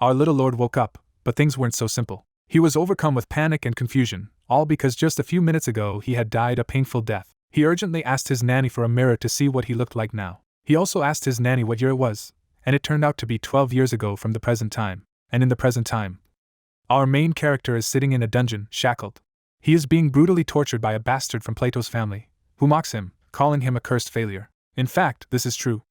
Our little lord woke up, but things weren't so simple. He was overcome with panic and confusion, all because just a few minutes ago he had died a painful death. He urgently asked his nanny for a mirror to see what he looked like now. He also asked his nanny what year it was, and it turned out to be 12 years ago from the present time. And in the present time, our main character is sitting in a dungeon, shackled. He is being brutally tortured by a bastard from Plato's family, who mocks him, calling him a cursed failure. In fact, this is true.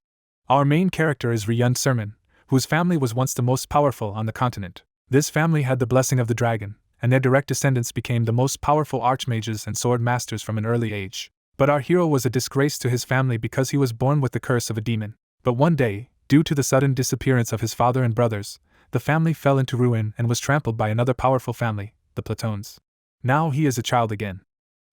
Our main character is Ryun Sermon, whose family was once the most powerful on the continent. This family had the blessing of the dragon, and their direct descendants became the most powerful archmages and sword masters from an early age. But our hero was a disgrace to his family because he was born with the curse of a demon. But one day, due to the sudden disappearance of his father and brothers, the family fell into ruin and was trampled by another powerful family, the Platons. Now he is a child again.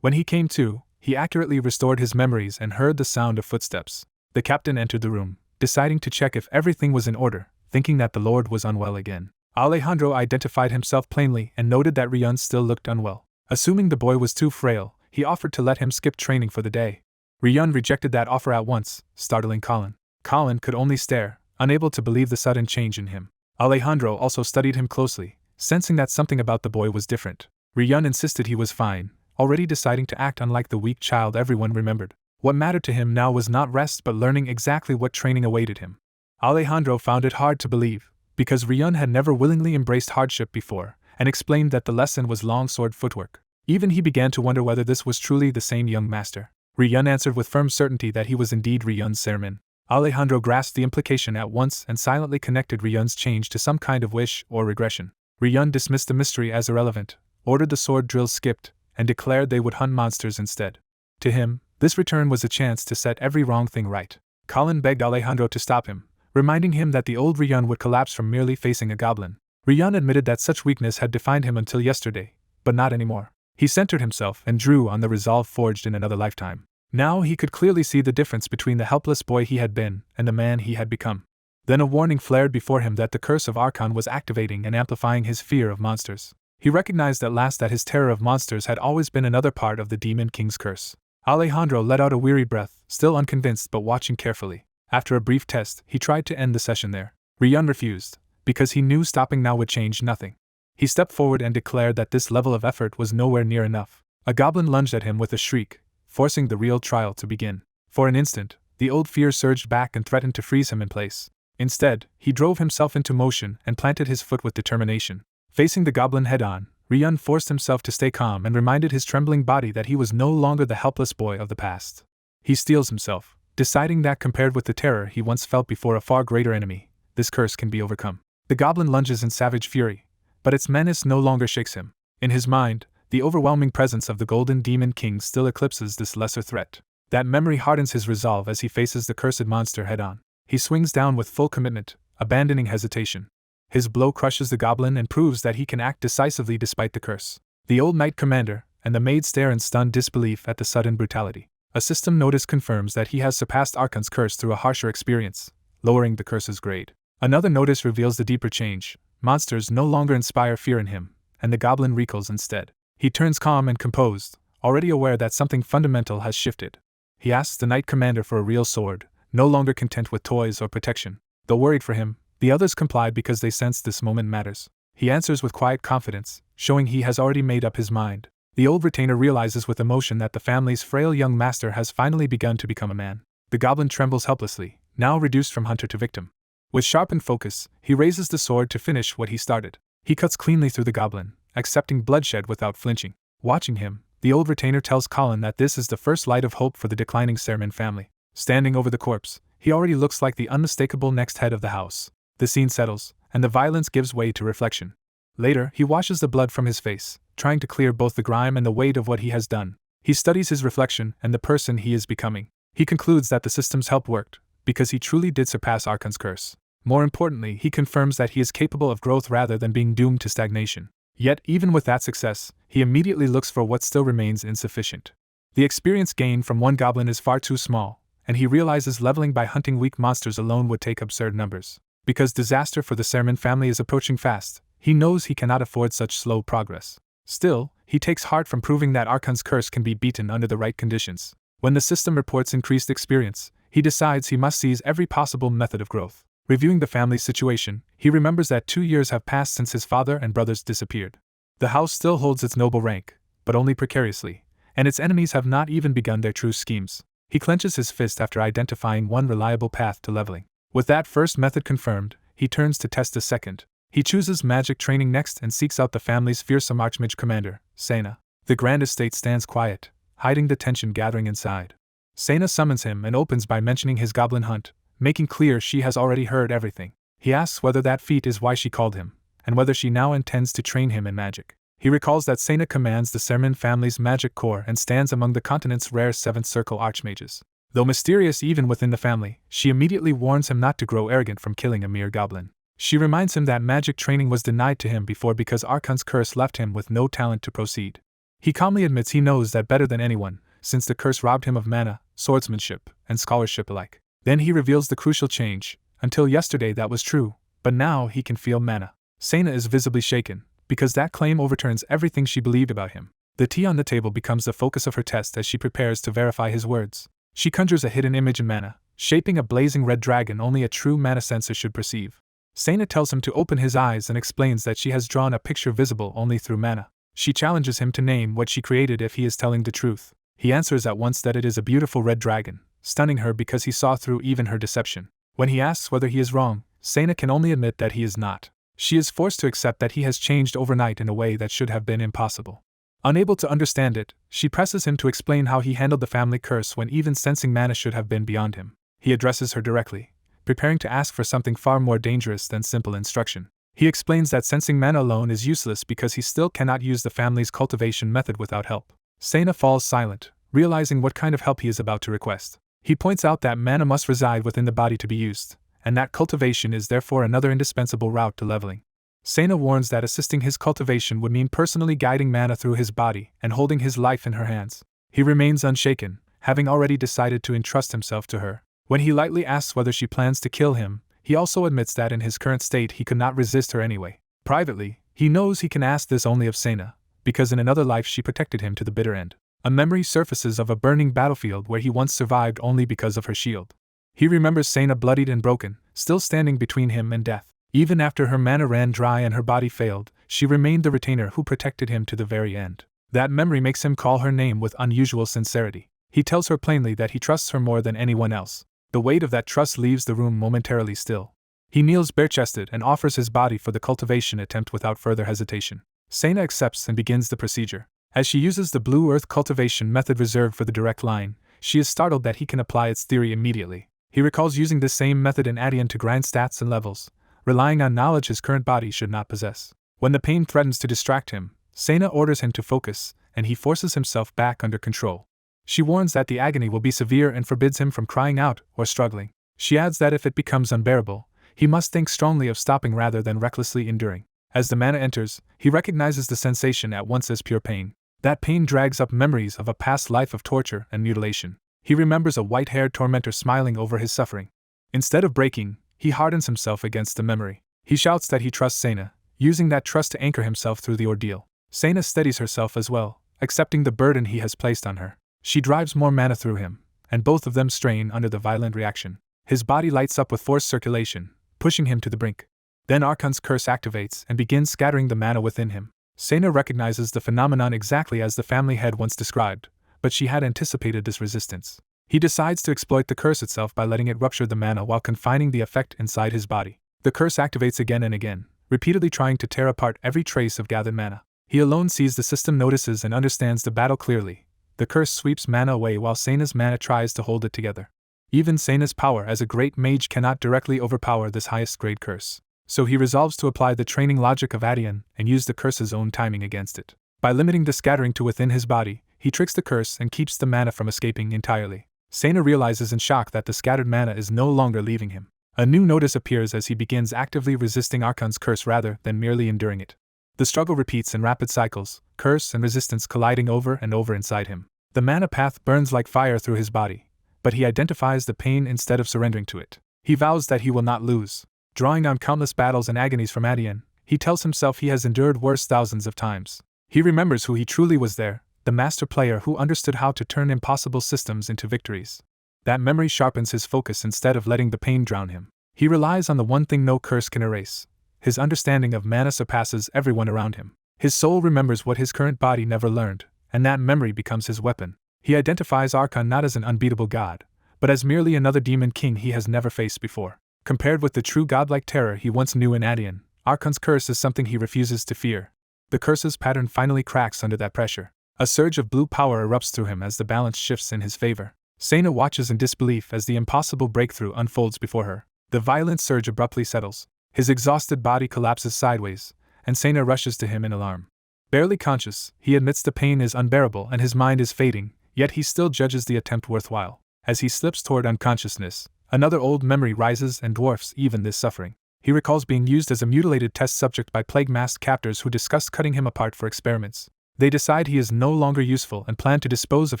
When he came to, he accurately restored his memories and heard the sound of footsteps. The captain entered the room, deciding to check if everything was in order, thinking that the lord was unwell again. Alejandro identified himself plainly and noted that Ryun still looked unwell. Assuming the boy was too frail, he offered to let him skip training for the day. Ryun rejected that offer at once, startling Colin. Colin could only stare, unable to believe the sudden change in him. Alejandro also studied him closely, sensing that something about the boy was different. Ryun insisted he was fine, already deciding to act unlike the weak child everyone remembered. What mattered to him now was not rest but learning exactly what training awaited him. Alejandro found it hard to believe, because Ryun had never willingly embraced hardship before, and explained that the lesson was long sword footwork. Even he began to wonder whether this was truly the same young master. Ryun answered with firm certainty that he was indeed Ryun Sermon. Alejandro grasped the implication at once and silently connected Ryun's change to some kind of wish or regression. Ryun dismissed the mystery as irrelevant, ordered the sword drills skipped, and declared they would hunt monsters instead. To him, this return was a chance to set every wrong thing right. Colin begged Alejandro to stop him, reminding him that the old Ryun would collapse from merely facing a goblin. Ryun admitted that such weakness had defined him until yesterday, but not anymore. He centered himself and drew on the resolve forged in another lifetime. Now he could clearly see the difference between the helpless boy he had been and the man he had become. Then a warning flared before him that the curse of Archon was activating and amplifying his fear of monsters. He recognized at last that his terror of monsters had always been another part of the Demon King's curse. Alejandro let out a weary breath, still unconvinced but watching carefully. After a brief test, he tried to end the session there. Ryun refused, because he knew stopping now would change nothing. He stepped forward and declared that this level of effort was nowhere near enough. A goblin lunged at him with a shriek, forcing the real trial to begin. For an instant, the old fear surged back and threatened to freeze him in place. Instead, he drove himself into motion and planted his foot with determination. Facing the goblin head-on, Ryun forced himself to stay calm and reminded his trembling body that he was no longer the helpless boy of the past. He steels himself, deciding that compared with the terror he once felt before a far greater enemy, this curse can be overcome. The goblin lunges in savage fury, but its menace no longer shakes him. In his mind, the overwhelming presence of the Golden Demon King still eclipses this lesser threat. That memory hardens his resolve as he faces the cursed monster head-on. He swings down with full commitment, abandoning hesitation. His blow crushes the goblin and proves that he can act decisively despite the curse. The old knight commander and the maid stare in stunned disbelief at the sudden brutality. A system notice confirms that he has surpassed Archon's curse through a harsher experience, lowering the curse's grade. Another notice reveals the deeper change. Monsters no longer inspire fear in him, and the goblin recoils instead. He turns calm and composed, already aware that something fundamental has shifted. He asks the knight commander for a real sword, no longer content with toys or protection. Though worried for him, the others comply because they sense this moment matters. He answers with quiet confidence, showing he has already made up his mind. The old retainer realizes with emotion that the family's frail young master has finally begun to become a man. The goblin trembles helplessly, now reduced from hunter to victim. With sharpened focus, he raises the sword to finish what he started. He cuts cleanly through the goblin, accepting bloodshed without flinching. Watching him, the old retainer tells Colin that this is the first light of hope for the declining Sermon family. Standing over the corpse, he already looks like the unmistakable next head of the house. The scene settles, and the violence gives way to reflection. Later, he washes the blood from his face, trying to clear both the grime and the weight of what he has done. He studies his reflection and the person he is becoming. He concludes that the system's help worked, because he truly did surpass Archon's curse. More importantly, he confirms that he is capable of growth rather than being doomed to stagnation. Yet, even with that success, he immediately looks for what still remains insufficient. The experience gained from one goblin is far too small, and he realizes leveling by hunting weak monsters alone would take absurd numbers. Because disaster for the Sermon family is approaching fast, he knows he cannot afford such slow progress. Still, he takes heart from proving that Archon's curse can be beaten under the right conditions. When the system reports increased experience, he decides he must seize every possible method of growth. Reviewing the family's situation, he remembers that 2 years have passed since his father and brothers disappeared. The house still holds its noble rank, but only precariously, and its enemies have not even begun their true schemes. He clenches his fist after identifying one reliable path to leveling. With that first method confirmed, he turns to test the second. He chooses magic training next and seeks out the family's fearsome archmage commander, Sena. The grand estate stands quiet, hiding the tension gathering inside. Sena summons him and opens by mentioning his goblin hunt, making clear she has already heard everything. He asks whether that feat is why she called him, and whether she now intends to train him in magic. He recalls that Sena commands the Sermon family's magic corps and stands among the continent's rare Seventh Circle archmages. Though mysterious even within the family, she immediately warns him not to grow arrogant from killing a mere goblin. She reminds him that magic training was denied to him before because Archon's curse left him with no talent to proceed. He calmly admits he knows that better than anyone, since the curse robbed him of mana, swordsmanship, and scholarship alike. Then he reveals the crucial change. Until yesterday that was true, but now he can feel mana. Sena is visibly shaken, because that claim overturns everything she believed about him. The tea on the table becomes the focus of her test as she prepares to verify his words. She conjures a hidden image in mana, shaping a blazing red dragon only a true mana sensor should perceive. Sena tells him to open his eyes and explains that she has drawn a picture visible only through mana. She challenges him to name what she created if he is telling the truth. He answers at once that it is a beautiful red dragon, stunning her because he saw through even her deception. When he asks whether he is wrong, Sena can only admit that he is not. She is forced to accept that he has changed overnight in a way that should have been impossible. Unable to understand it, she presses him to explain how he handled the family curse when even sensing mana should have been beyond him. He addresses her directly, preparing to ask for something far more dangerous than simple instruction. He explains that sensing mana alone is useless because he still cannot use the family's cultivation method without help. Sena falls silent, realizing what kind of help he is about to request. He points out that mana must reside within the body to be used, and that cultivation is therefore another indispensable route to leveling. Sena warns that assisting his cultivation would mean personally guiding mana through his body and holding his life in her hands. He remains unshaken, having already decided to entrust himself to her. When he lightly asks whether she plans to kill him, he also admits that in his current state he could not resist her anyway. Privately, he knows he can ask this only of Sena, because in another life she protected him to the bitter end. A memory surfaces of a burning battlefield where he once survived only because of her shield. He remembers Sena bloodied and broken, still standing between him and death. Even after her mana ran dry and her body failed, she remained the retainer who protected him to the very end. That memory makes him call her name with unusual sincerity. He tells her plainly that he trusts her more than anyone else. The weight of that trust leaves the room momentarily still. He kneels bare-chested and offers his body for the cultivation attempt without further hesitation. Sena accepts and begins the procedure. As she uses the blue earth cultivation method reserved for the direct line, she is startled that he can apply its theory immediately. He recalls using this same method in Adian to grind stats and levels, relying on knowledge his current body should not possess. When the pain threatens to distract him, Sena orders him to focus, and he forces himself back under control. She warns that the agony will be severe and forbids him from crying out or struggling. She adds that if it becomes unbearable, he must think strongly of stopping rather than recklessly enduring. As the mana enters, he recognizes the sensation at once as pure pain. That pain drags up memories of a past life of torture and mutilation. He remembers a white-haired tormentor smiling over his suffering. Instead of breaking, he hardens himself against the memory. He shouts that he trusts Sena, using that trust to anchor himself through the ordeal. Sena steadies herself as well, accepting the burden he has placed on her. She drives more mana through him, and both of them strain under the violent reaction. His body lights up with forced circulation, pushing him to the brink. Then Archon's curse activates and begins scattering the mana within him. Sena recognizes the phenomenon exactly as the family had once described, but she had anticipated this resistance. He decides to exploit the curse itself by letting it rupture the mana while confining the effect inside his body. The curse activates again and again, repeatedly trying to tear apart every trace of gathered mana. He alone sees the system, notices and understands the battle clearly. The curse sweeps mana away while Sena's mana tries to hold it together. Even Sena's power as a great mage cannot directly overpower this highest grade curse. So he resolves to apply the training logic of Adian and use the curse's own timing against it. By limiting the scattering to within his body, he tricks the curse and keeps the mana from escaping entirely. Sena realizes in shock that the scattered mana is no longer leaving him. A new notice appears as he begins actively resisting Archon's curse rather than merely enduring it. The struggle repeats in rapid cycles, curse and resistance colliding over and over inside him. The mana path burns like fire through his body, but he identifies the pain instead of surrendering to it. He vows that he will not lose. Drawing on countless battles and agonies from Adian, he tells himself he has endured worse thousands of times. He remembers who he truly was there, the master player who understood how to turn impossible systems into victories. That memory sharpens his focus instead of letting the pain drown him. He relies on the one thing no curse can erase. His understanding of mana surpasses everyone around him. His soul remembers what his current body never learned, and that memory becomes his weapon. He identifies Archon not as an unbeatable god, but as merely another demon king he has never faced before. Compared with the true godlike terror he once knew in Adian, Archon's curse is something he refuses to fear. The curse's pattern finally cracks under that pressure. A surge of blue power erupts through him as the balance shifts in his favor. Sena watches in disbelief as the impossible breakthrough unfolds before her. The violent surge abruptly settles. His exhausted body collapses sideways, and Sena rushes to him in alarm. Barely conscious, he admits the pain is unbearable and his mind is fading, yet he still judges the attempt worthwhile. As he slips toward unconsciousness, another old memory rises and dwarfs even this suffering. He recalls being used as a mutilated test subject by plague-masked captors who discuss cutting him apart for experiments. They decide he is no longer useful and plan to dispose of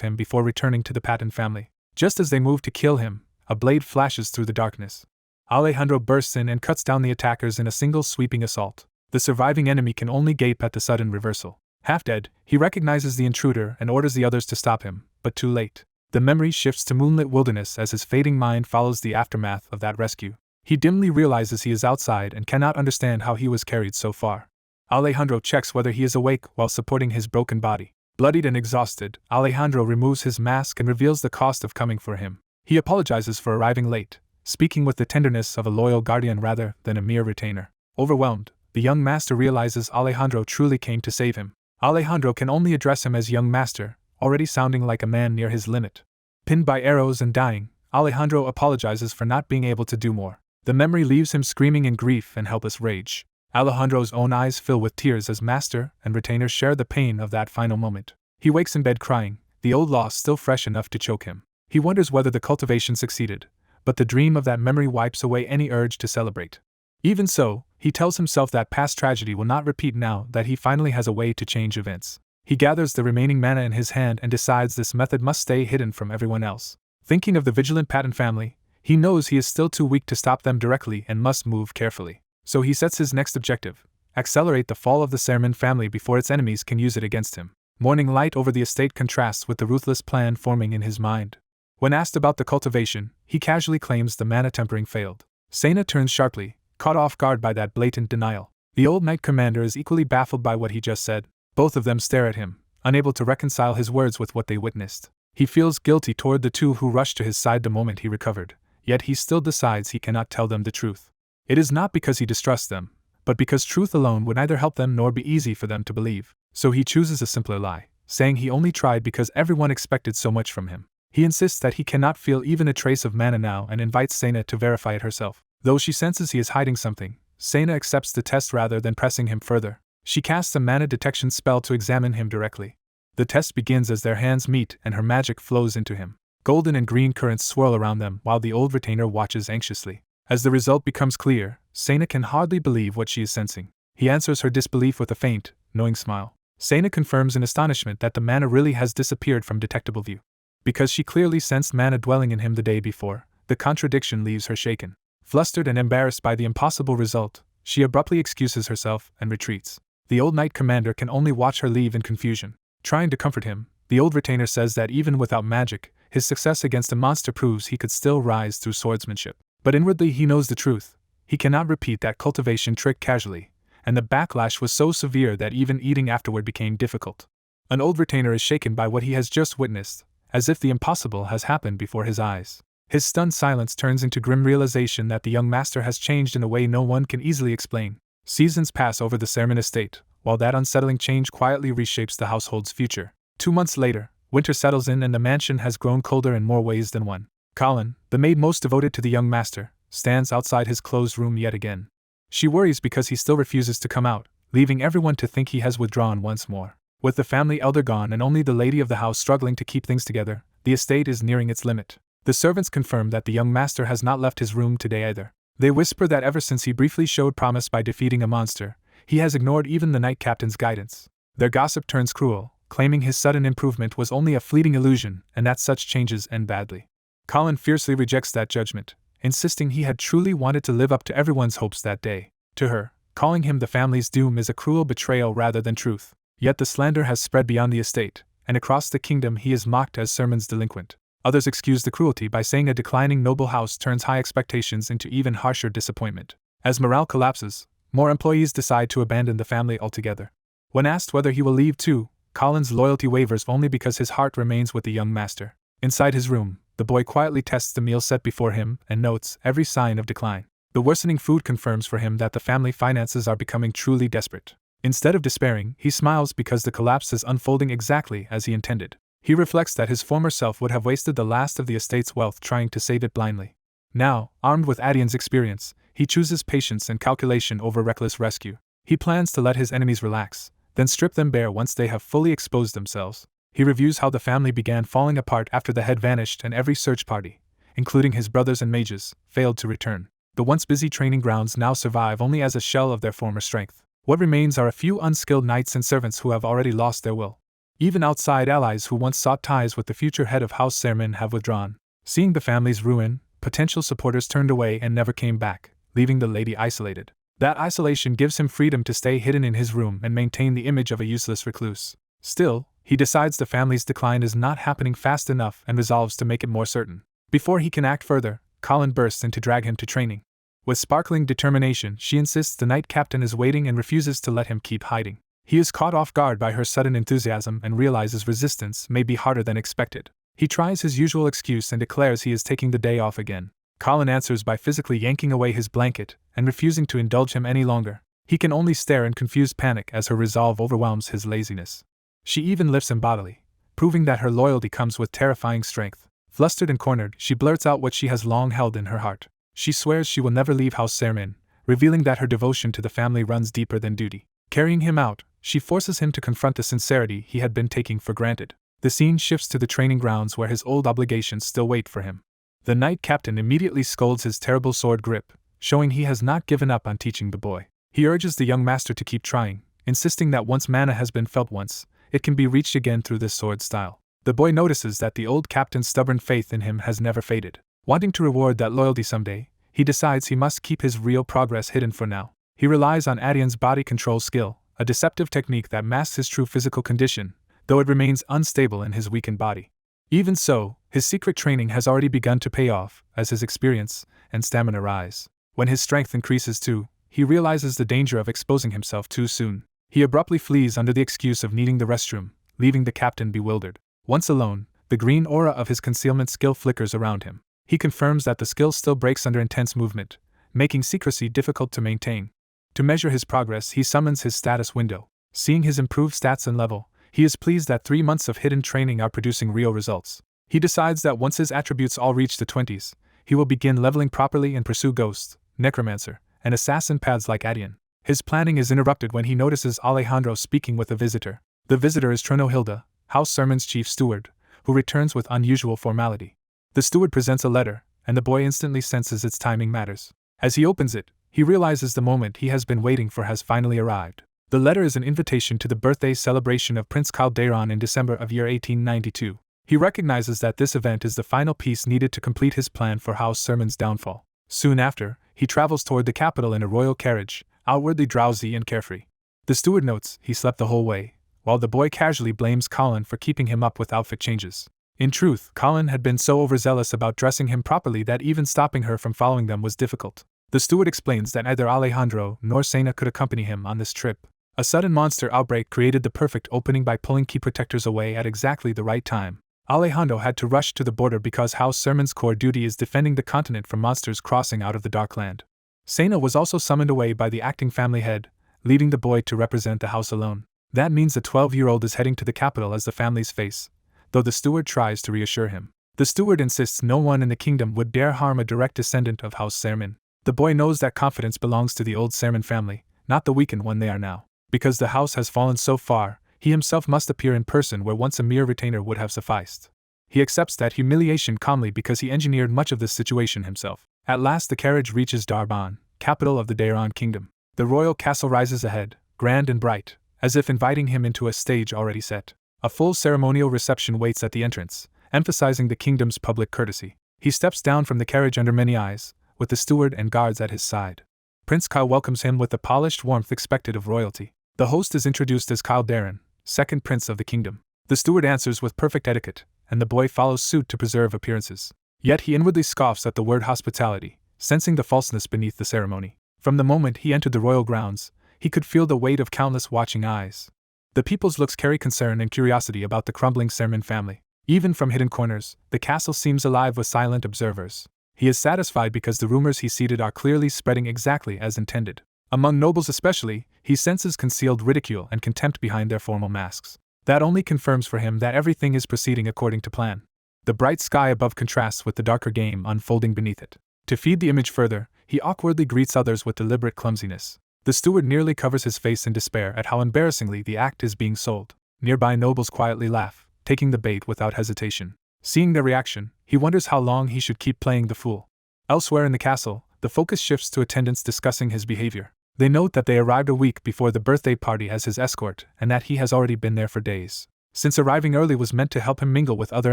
him before returning to the Patton family. Just as they move to kill him, a blade flashes through the darkness. Alejandro bursts in and cuts down the attackers in a single sweeping assault. The surviving enemy can only gape at the sudden reversal. Half dead, he recognizes the intruder and orders the others to stop him, but too late. The memory shifts to moonlit wilderness as his fading mind follows the aftermath of that rescue. He dimly realizes he is outside and cannot understand how he was carried so far. Alejandro checks whether he is awake while supporting his broken body. Bloodied and exhausted, Alejandro removes his mask and reveals the cost of coming for him. He apologizes for arriving late, speaking with the tenderness of a loyal guardian rather than a mere retainer. Overwhelmed, the young master realizes Alejandro truly came to save him. Alejandro can only address him as young master, already sounding like a man near his limit. Pinned by arrows and dying, Alejandro apologizes for not being able to do more. The memory leaves him screaming in grief and helpless rage. Alejandro's own eyes fill with tears as master and retainer share the pain of that final moment. He wakes in bed crying, the old loss still fresh enough to choke him. He wonders whether the cultivation succeeded, but the dream of that memory wipes away any urge to celebrate. Even so, he tells himself that past tragedy will not repeat now that he finally has a way to change events. He gathers the remaining mana in his hand and decides this method must stay hidden from everyone else. Thinking of the vigilant Patton family, he knows he is still too weak to stop them directly and must move carefully. So he sets his next objective: accelerate the fall of the Sermon family before its enemies can use it against him. Morning light over the estate contrasts with the ruthless plan forming in his mind. When asked about the cultivation, he casually claims the mana tempering failed. Sena turns sharply, caught off guard by that blatant denial. The old knight commander is equally baffled by what he just said. Both of them stare at him, unable to reconcile his words with what they witnessed. He feels guilty toward the two who rushed to his side the moment he recovered, yet he still decides he cannot tell them the truth. It is not because he distrusts them, but because truth alone would neither help them nor be easy for them to believe. So he chooses a simpler lie, saying he only tried because everyone expected so much from him. He insists that he cannot feel even a trace of mana now and invites Sena to verify it herself. Though she senses he is hiding something, Sena accepts the test rather than pressing him further. She casts a mana detection spell to examine him directly. The test begins as their hands meet and her magic flows into him. Golden and green currents swirl around them while the old retainer watches anxiously. As the result becomes clear, Sena can hardly believe what she is sensing. He answers her disbelief with a faint, knowing smile. Sena confirms in astonishment that the mana really has disappeared from detectable view. Because she clearly sensed mana dwelling in him the day before, the contradiction leaves her shaken. Flustered and embarrassed by the impossible result, she abruptly excuses herself and retreats. The old knight commander can only watch her leave in confusion. Trying to comfort him, the old retainer says that even without magic, his success against a monster proves he could still rise through swordsmanship. But inwardly he knows the truth. He cannot repeat that cultivation trick casually, and the backlash was so severe that even eating afterward became difficult. An old retainer is shaken by what he has just witnessed, as if the impossible has happened before his eyes. His stunned silence turns into grim realization that the young master has changed in a way no one can easily explain. Seasons pass over the Sermon estate, while that unsettling change quietly reshapes the household's future. 2 months later, winter settles in and the mansion has grown colder in more ways than one. Colin, the maid most devoted to the young master, stands outside his closed room yet again. She worries because he still refuses to come out, leaving everyone to think he has withdrawn once more. With the family elder gone and only the lady of the house struggling to keep things together, the estate is nearing its limit. The servants confirm that the young master has not left his room today either. They whisper that ever since he briefly showed promise by defeating a monster, he has ignored even the knight captain's guidance. Their gossip turns cruel, claiming his sudden improvement was only a fleeting illusion and that such changes end badly. Colin fiercely rejects that judgment, insisting he had truly wanted to live up to everyone's hopes that day. To her, calling him the family's doom is a cruel betrayal rather than truth. Yet the slander has spread beyond the estate, and across the kingdom he is mocked as Sermon's delinquent. Others excuse the cruelty by saying a declining noble house turns high expectations into even harsher disappointment. As morale collapses, more employees decide to abandon the family altogether. When asked whether he will leave too, Colin's loyalty wavers only because his heart remains with the young master. Inside his room, the boy quietly tests the meal set before him and notes every sign of decline. The worsening food confirms for him that the family finances are becoming truly desperate. Instead of despairing, he smiles because the collapse is unfolding exactly as he intended. He reflects that his former self would have wasted the last of the estate's wealth trying to save it blindly. Now, armed with Adian's experience, he chooses patience and calculation over reckless rescue. He plans to let his enemies relax, then strip them bare once they have fully exposed themselves. He reviews how the family began falling apart after the head vanished and every search party, including his brothers and mages, failed to return. The once busy training grounds now survive only as a shell of their former strength. What remains are a few unskilled knights and servants who have already lost their will. Even outside allies who once sought ties with the future head of House Sermon have withdrawn. Seeing the family's ruin, potential supporters turned away and never came back, leaving the lady isolated. That isolation gives him freedom to stay hidden in his room and maintain the image of a useless recluse. Still, he decides the family's decline is not happening fast enough and resolves to make it more certain. Before he can act further, Colin bursts in to drag him to training. With sparkling determination, she insists the knight captain is waiting and refuses to let him keep hiding. He is caught off guard by her sudden enthusiasm and realizes resistance may be harder than expected. He tries his usual excuse and declares he is taking the day off again. Colin answers by physically yanking away his blanket and refusing to indulge him any longer. He can only stare in confused panic as her resolve overwhelms his laziness. She even lifts him bodily, proving that her loyalty comes with terrifying strength. Flustered and cornered, she blurts out what she has long held in her heart. She swears she will never leave House Sermon, revealing that her devotion to the family runs deeper than duty. Carrying him out, she forces him to confront the sincerity he had been taking for granted. The scene shifts to the training grounds where his old obligations still wait for him. The knight captain immediately scolds his terrible sword grip, showing he has not given up on teaching the boy. He urges the young master to keep trying, insisting that once mana has been felt once, it can be reached again through this sword style. The boy notices that the old captain's stubborn faith in him has never faded. Wanting to reward that loyalty someday, he decides he must keep his real progress hidden for now. He relies on Adian's body control skill, a deceptive technique that masks his true physical condition, though it remains unstable in his weakened body. Even so, his secret training has already begun to pay off, as his experience and stamina rise. When his strength increases too, he realizes the danger of exposing himself too soon. He abruptly flees under the excuse of needing the restroom, leaving the captain bewildered. Once alone, the green aura of his concealment skill flickers around him. He confirms that the skill still breaks under intense movement, making secrecy difficult to maintain. To measure his progress, he summons his status window. Seeing his improved stats and level, he is pleased that 3 months of hidden training are producing real results. He decides that once his attributes all reach the 20s, he will begin leveling properly and pursue ghost, necromancer, and assassin paths like Adian. His planning is interrupted when he notices Alejandro speaking with a visitor. The visitor is Tronohilda, House Sermon's chief steward, who returns with unusual formality. The steward presents a letter, and the boy instantly senses its timing matters. As he opens it, he realizes the moment he has been waiting for has finally arrived. The letter is an invitation to the birthday celebration of Prince Calderon in December of year 1892. He recognizes that this event is the final piece needed to complete his plan for House Sermon's downfall. Soon after, he travels toward the capital in a royal carriage, outwardly drowsy and carefree. The steward notes he slept the whole way, while the boy casually blames Colin for keeping him up with outfit changes. In truth, Colin had been so overzealous about dressing him properly that even stopping her from following them was difficult. The steward explains that neither Alejandro nor Sena could accompany him on this trip. A sudden monster outbreak created the perfect opening by pulling key protectors away at exactly the right time. Alejandro had to rush to the border because House Sermon's core duty is defending the continent from monsters crossing out of the Dark Land. Sena was also summoned away by the acting family head, leaving the boy to represent the house alone. That means the 12-year-old is heading to the capital as the family's face, though the steward tries to reassure him. The steward insists no one in the kingdom would dare harm a direct descendant of House Sermon. The boy knows that confidence belongs to the old Sermon family, not the weakened one they are now. Because the house has fallen so far, he himself must appear in person where once a mere retainer would have sufficed. He accepts that humiliation calmly because he engineered much of this situation himself. At last the carriage reaches Darban, capital of the Daeron kingdom. The royal castle rises ahead, grand and bright, as if inviting him into a stage already set. A full ceremonial reception waits at the entrance, emphasizing the kingdom's public courtesy. He steps down from the carriage under many eyes, with the steward and guards at his side. Prince Kyle welcomes him with the polished warmth expected of royalty. The host is introduced as Calderon, second prince of the kingdom. The steward answers with perfect etiquette, and the boy follows suit to preserve appearances. Yet he inwardly scoffs at the word hospitality, sensing the falseness beneath the ceremony. From the moment he entered the royal grounds, he could feel the weight of countless watching eyes. The people's looks carry concern and curiosity about the crumbling Sermon family. Even from hidden corners, the castle seems alive with silent observers. He is satisfied because the rumors he seeded are clearly spreading exactly as intended. Among nobles especially, he senses concealed ridicule and contempt behind their formal masks. That only confirms for him that everything is proceeding according to plan. The bright sky above contrasts with the darker game unfolding beneath it. To feed the image further, he awkwardly greets others with deliberate clumsiness. The steward nearly covers his face in despair at how embarrassingly the act is being sold. Nearby nobles quietly laugh, taking the bait without hesitation. Seeing their reaction, he wonders how long he should keep playing the fool. Elsewhere in the castle, the focus shifts to attendants discussing his behavior. They note that they arrived a week before the birthday party as his escort, and that he has already been there for days. Since arriving early was meant to help him mingle with other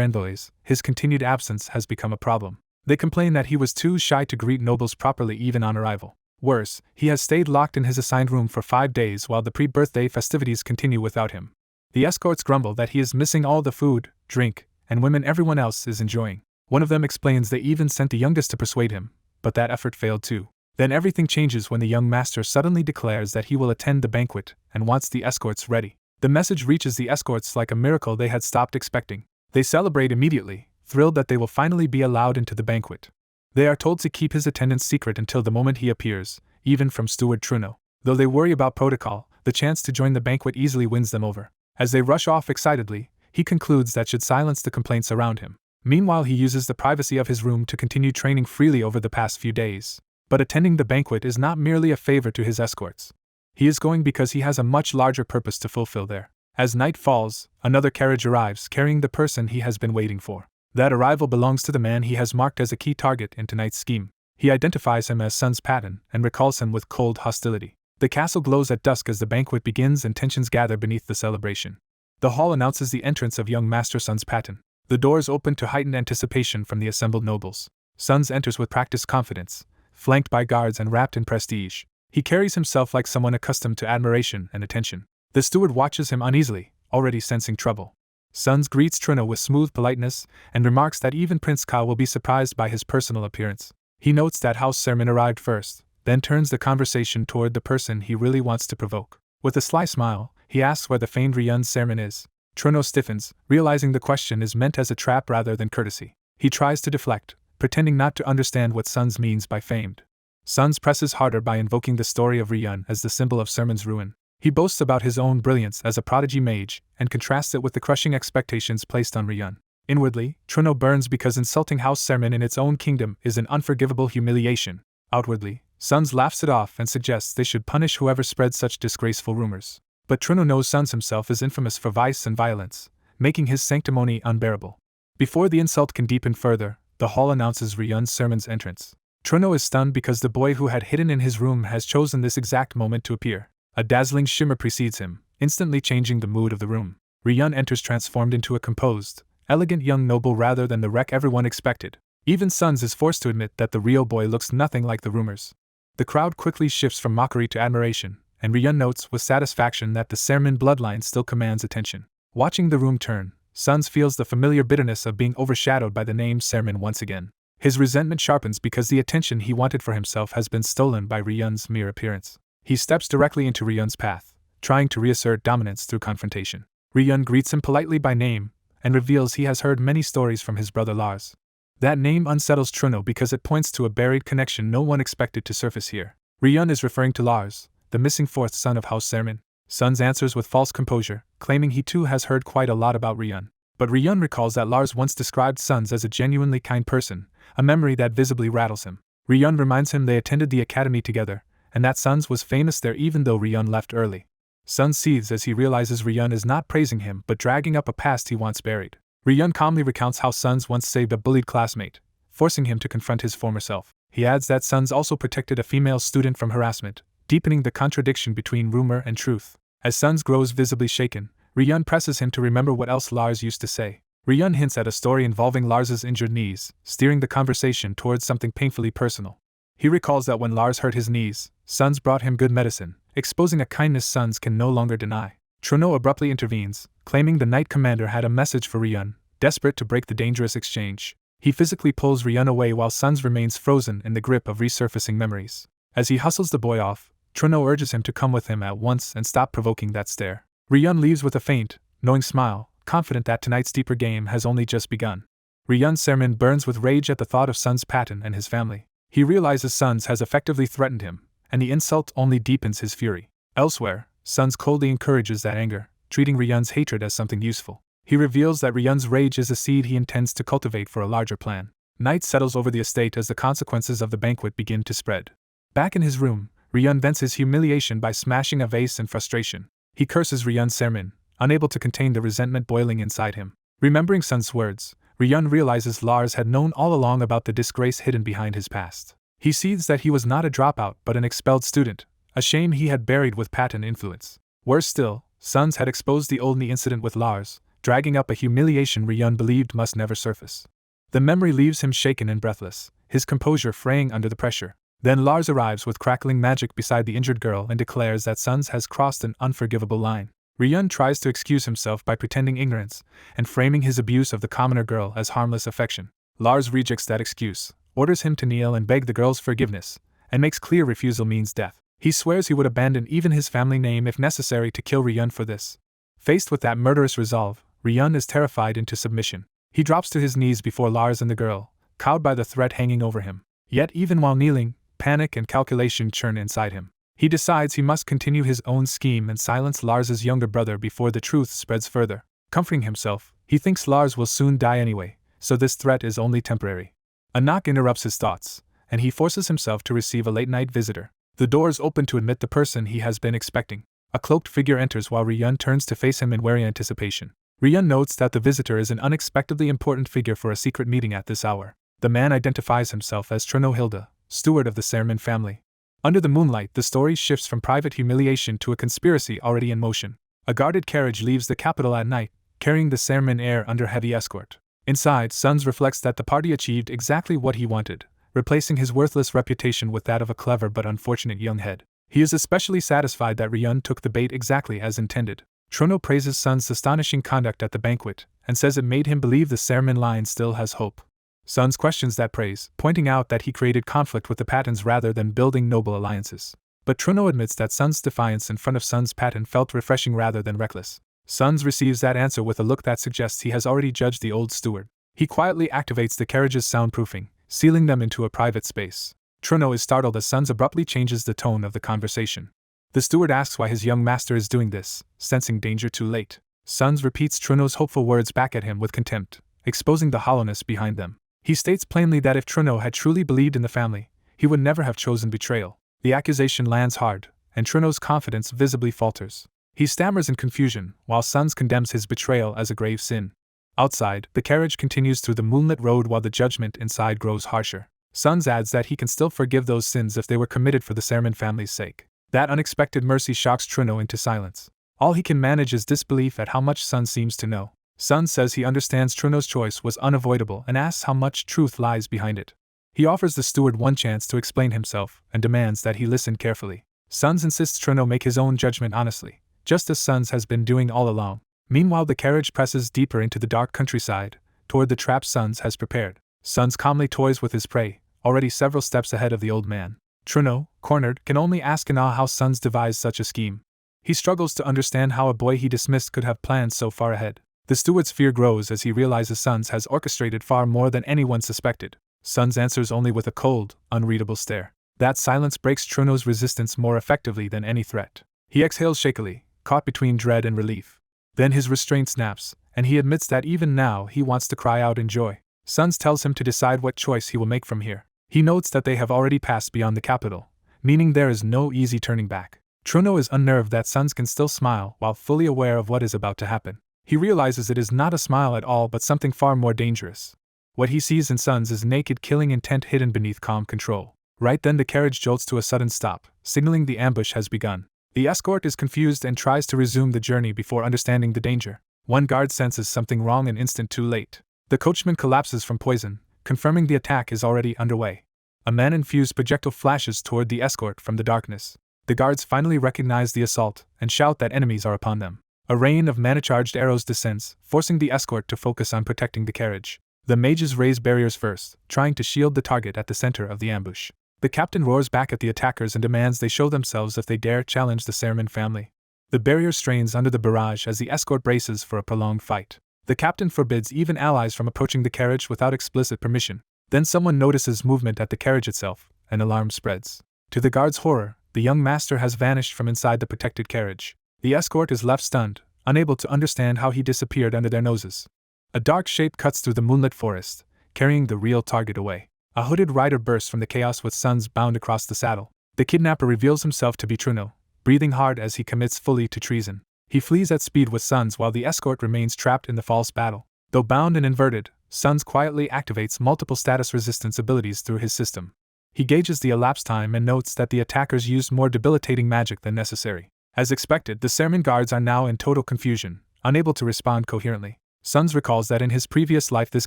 envoys, his continued absence has become a problem. They complain that he was too shy to greet nobles properly even on arrival. Worse, he has stayed locked in his assigned room for 5 days while the pre-birthday festivities continue without him. The escorts grumble that he is missing all the food, drink, and women everyone else is enjoying. One of them explains they even sent the youngest to persuade him, but that effort failed too. Then everything changes when the young master suddenly declares that he will attend the banquet and wants the escorts ready. The message reaches the escorts like a miracle they had stopped expecting. They celebrate immediately, thrilled that they will finally be allowed into the banquet. They are told to keep his attendance secret until the moment he appears, even from Steward Truno. Though they worry about protocol, the chance to join the banquet easily wins them over. As they rush off excitedly, he concludes that should silence the complaints around him. Meanwhile, he uses the privacy of his room to continue training freely over the past few days. But attending the banquet is not merely a favor to his escorts. He is going because he has a much larger purpose to fulfill there. As night falls, another carriage arrives carrying the person he has been waiting for. That arrival belongs to the man he has marked as a key target in tonight's scheme. He identifies him as Son's Patton and recalls him with cold hostility. The castle glows at dusk as the banquet begins and tensions gather beneath the celebration. The hall announces the entrance of young Master Son's Patton. The doors open to heightened anticipation from the assembled nobles. Sons enters with practiced confidence, flanked by guards and wrapped in prestige. He carries himself like someone accustomed to admiration and attention. The steward watches him uneasily, already sensing trouble. Sons greets Truno with smooth politeness and remarks that even Prince Ka will be surprised by his personal appearance. He notes that House Sermon arrived first, then turns the conversation toward the person he really wants to provoke. With a sly smile, he asks where the famed Ryun Sermon is. Truno stiffens, realizing the question is meant as a trap rather than courtesy. He tries to deflect, pretending not to understand what Sons means by famed. Sons presses harder by invoking the story of Ryun as the symbol of Sermon's ruin. He boasts about his own brilliance as a prodigy mage, and contrasts it with the crushing expectations placed on Ryun. Inwardly, Truno burns because insulting House Sermon in its own kingdom is an unforgivable humiliation. Outwardly, Sons laughs it off and suggests they should punish whoever spread such disgraceful rumors. But Truno knows Sons himself is infamous for vice and violence, making his sanctimony unbearable. Before the insult can deepen further, the hall announces Ryun's Sermon's entrance. Truno is stunned because the boy who had hidden in his room has chosen this exact moment to appear. A dazzling shimmer precedes him, instantly changing the mood of the room. Ryun enters transformed into a composed, elegant young noble rather than the wreck everyone expected. Even Sons is forced to admit that the real boy looks nothing like the rumors. The crowd quickly shifts from mockery to admiration, and Ryun notes with satisfaction that the Sermon bloodline still commands attention. Watching the room turn, Sons feels the familiar bitterness of being overshadowed by the name Sermon once again. His resentment sharpens because the attention he wanted for himself has been stolen by Ryun's mere appearance. He steps directly into Ryun's path, trying to reassert dominance through confrontation. Ryun greets him politely by name, and reveals he has heard many stories from his brother Lars. That name unsettles Truno because it points to a buried connection no one expected to surface here. Ryun is referring to Lars, the missing fourth son of House Sermon. Sons answers with false composure, claiming he too has heard quite a lot about Ryun. But Ryun recalls that Lars once described Sons as a genuinely kind person, a memory that visibly rattles him. Ryun reminds him they attended the academy together, and that Sons was famous there even though Ryun left early. Sons seethes as he realizes Ryun is not praising him but dragging up a past he once buried. Ryun calmly recounts how Sons once saved a bullied classmate, forcing him to confront his former self. He adds that Sons also protected a female student from harassment, deepening the contradiction between rumor and truth. As Sons grows visibly shaken, Ryun presses him to remember what else Lars used to say. Ryun hints at a story involving Lars's injured knees, steering the conversation towards something painfully personal. He recalls that when Lars hurt his knees, Sons brought him good medicine, exposing a kindness Sons can no longer deny. Truno abruptly intervenes, claiming the Knight Commander had a message for Ryun, desperate to break the dangerous exchange. He physically pulls Ryun away while Suns remains frozen in the grip of resurfacing memories. As he hustles the boy off, Truno urges him to come with him at once and stop provoking that stare. Ryun leaves with a faint, knowing smile, confident that tonight's deeper game has only just begun. Ryun's sermon burns with rage at the thought of Sun's Patton and his family. He realizes Suns has effectively threatened him, and the insult only deepens his fury. Elsewhere, Suns coldly encourages that anger, treating Ryun's hatred as something useful. He reveals that Ryun's rage is a seed he intends to cultivate for a larger plan. Night settles over the estate as the consequences of the banquet begin to spread. Back in his room, Ryun vents his humiliation by smashing a vase in frustration. He curses Ryun's sermon, unable to contain the resentment boiling inside him. Remembering Sun's words, Ryun realizes Lars had known all along about the disgrace hidden behind his past. He sees that he was not a dropout but an expelled student, a shame he had buried with Patton influence. Worse still, Suns had exposed the Olney incident with Lars, dragging up a humiliation Ryun believed must never surface. The memory leaves him shaken and breathless, his composure fraying under the pressure. Then Lars arrives with crackling magic beside the injured girl and declares that Suns has crossed an unforgivable line. Ryun tries to excuse himself by pretending ignorance and framing his abuse of the commoner girl as harmless affection. Lars rejects that excuse, orders him to kneel and beg the girl's forgiveness, and makes clear refusal means death. He swears he would abandon even his family name if necessary to kill Ryun for this. Faced with that murderous resolve, Ryun is terrified into submission. He drops to his knees before Lars and the girl, cowed by the threat hanging over him. Yet even while kneeling, panic and calculation churn inside him. He decides he must continue his own scheme and silence Lars's younger brother before the truth spreads further. Comforting himself, he thinks Lars will soon die anyway, so this threat is only temporary. A knock interrupts his thoughts, and he forces himself to receive a late-night visitor. The doors open to admit the person he has been expecting. A cloaked figure enters while Ryun turns to face him in wary anticipation. Ryun notes that the visitor is an unexpectedly important figure for a secret meeting at this hour. The man identifies himself as Truno Hilda, steward of the Sermon family. Under the moonlight, the story shifts from private humiliation to a conspiracy already in motion. A guarded carriage leaves the capital at night, carrying the Sermon heir under heavy escort. Inside, Suns reflects that the party achieved exactly what he wanted, replacing his worthless reputation with that of a clever but unfortunate young head. He is especially satisfied that Ryun took the bait exactly as intended. Truno praises Sun's astonishing conduct at the banquet, and says it made him believe the Sermon line still has hope. Suns questions that praise, pointing out that he created conflict with the Pattons rather than building noble alliances. But Truno admits that Sun's defiance in front of Sun's Patton felt refreshing rather than reckless. Suns receives that answer with a look that suggests he has already judged the old steward. He quietly activates the carriage's soundproofing, sealing them into a private space. Truno is startled as Suns abruptly changes the tone of the conversation. The steward asks why his young master is doing this, sensing danger too late. Suns repeats Truno's hopeful words back at him with contempt, exposing the hollowness behind them. He states plainly that if Truno had truly believed in the family, he would never have chosen betrayal. The accusation lands hard, and Truno's confidence visibly falters. He stammers in confusion, while Suns condemns his betrayal as a grave sin. Outside, the carriage continues through the moonlit road while the judgment inside grows harsher. Suns adds that he can still forgive those sins if they were committed for the Sermon family's sake. That unexpected mercy shocks Truno into silence. All he can manage is disbelief at how much Suns seems to know. Suns says he understands Truno's choice was unavoidable and asks how much truth lies behind it. He offers the steward one chance to explain himself and demands that he listen carefully. Suns insists Truno make his own judgment honestly, just as Suns has been doing all along. Meanwhile, the carriage presses deeper into the dark countryside, toward the trap Suns has prepared. Suns calmly toys with his prey, already several steps ahead of the old man. Truno, cornered, can only ask in awe how Suns devised such a scheme. He struggles to understand how a boy he dismissed could have planned so far ahead. The steward's fear grows as he realizes Suns has orchestrated far more than anyone suspected. Suns answers only with a cold, unreadable stare. That silence breaks Truno's resistance more effectively than any threat. He exhales shakily, caught between dread and relief. Then his restraint snaps, and he admits that even now he wants to cry out in joy. Suns tells him to decide what choice he will make from here. He notes that they have already passed beyond the capital, meaning there is no easy turning back. Truno is unnerved that Suns can still smile while fully aware of what is about to happen. He realizes it is not a smile at all but something far more dangerous. What he sees in Suns is naked killing intent hidden beneath calm control. Right then the carriage jolts to a sudden stop, signaling the ambush has begun. The escort is confused and tries to resume the journey before understanding the danger. One guard senses something wrong an instant too late. The coachman collapses from poison, confirming the attack is already underway. A man-infused projectile flashes toward the escort from the darkness. The guards finally recognize the assault and shout that enemies are upon them. A rain of mana-charged arrows descends, forcing the escort to focus on protecting the carriage. The mages raise barriers first, trying to shield the target at the center of the ambush. The captain roars back at the attackers and demands they show themselves if they dare challenge the Sermon family. The barrier strains under the barrage as the escort braces for a prolonged fight. The captain forbids even allies from approaching the carriage without explicit permission. Then someone notices movement at the carriage itself, and alarm spreads. To the guard's horror, the young master has vanished from inside the protected carriage. The escort is left stunned, unable to understand how he disappeared under their noses. A dark shape cuts through the moonlit forest, carrying the real target away. A hooded rider bursts from the chaos with Suns bound across the saddle. The kidnapper reveals himself to be Truno, breathing hard as he commits fully to treason. He flees at speed with Suns while the escort remains trapped in the false battle. Though bound and inverted, Suns quietly activates multiple status resistance abilities through his system. He gauges the elapsed time and notes that the attackers used more debilitating magic than necessary. As expected, the Sermon guards are now in total confusion, unable to respond coherently. Suns recalls that in his previous life this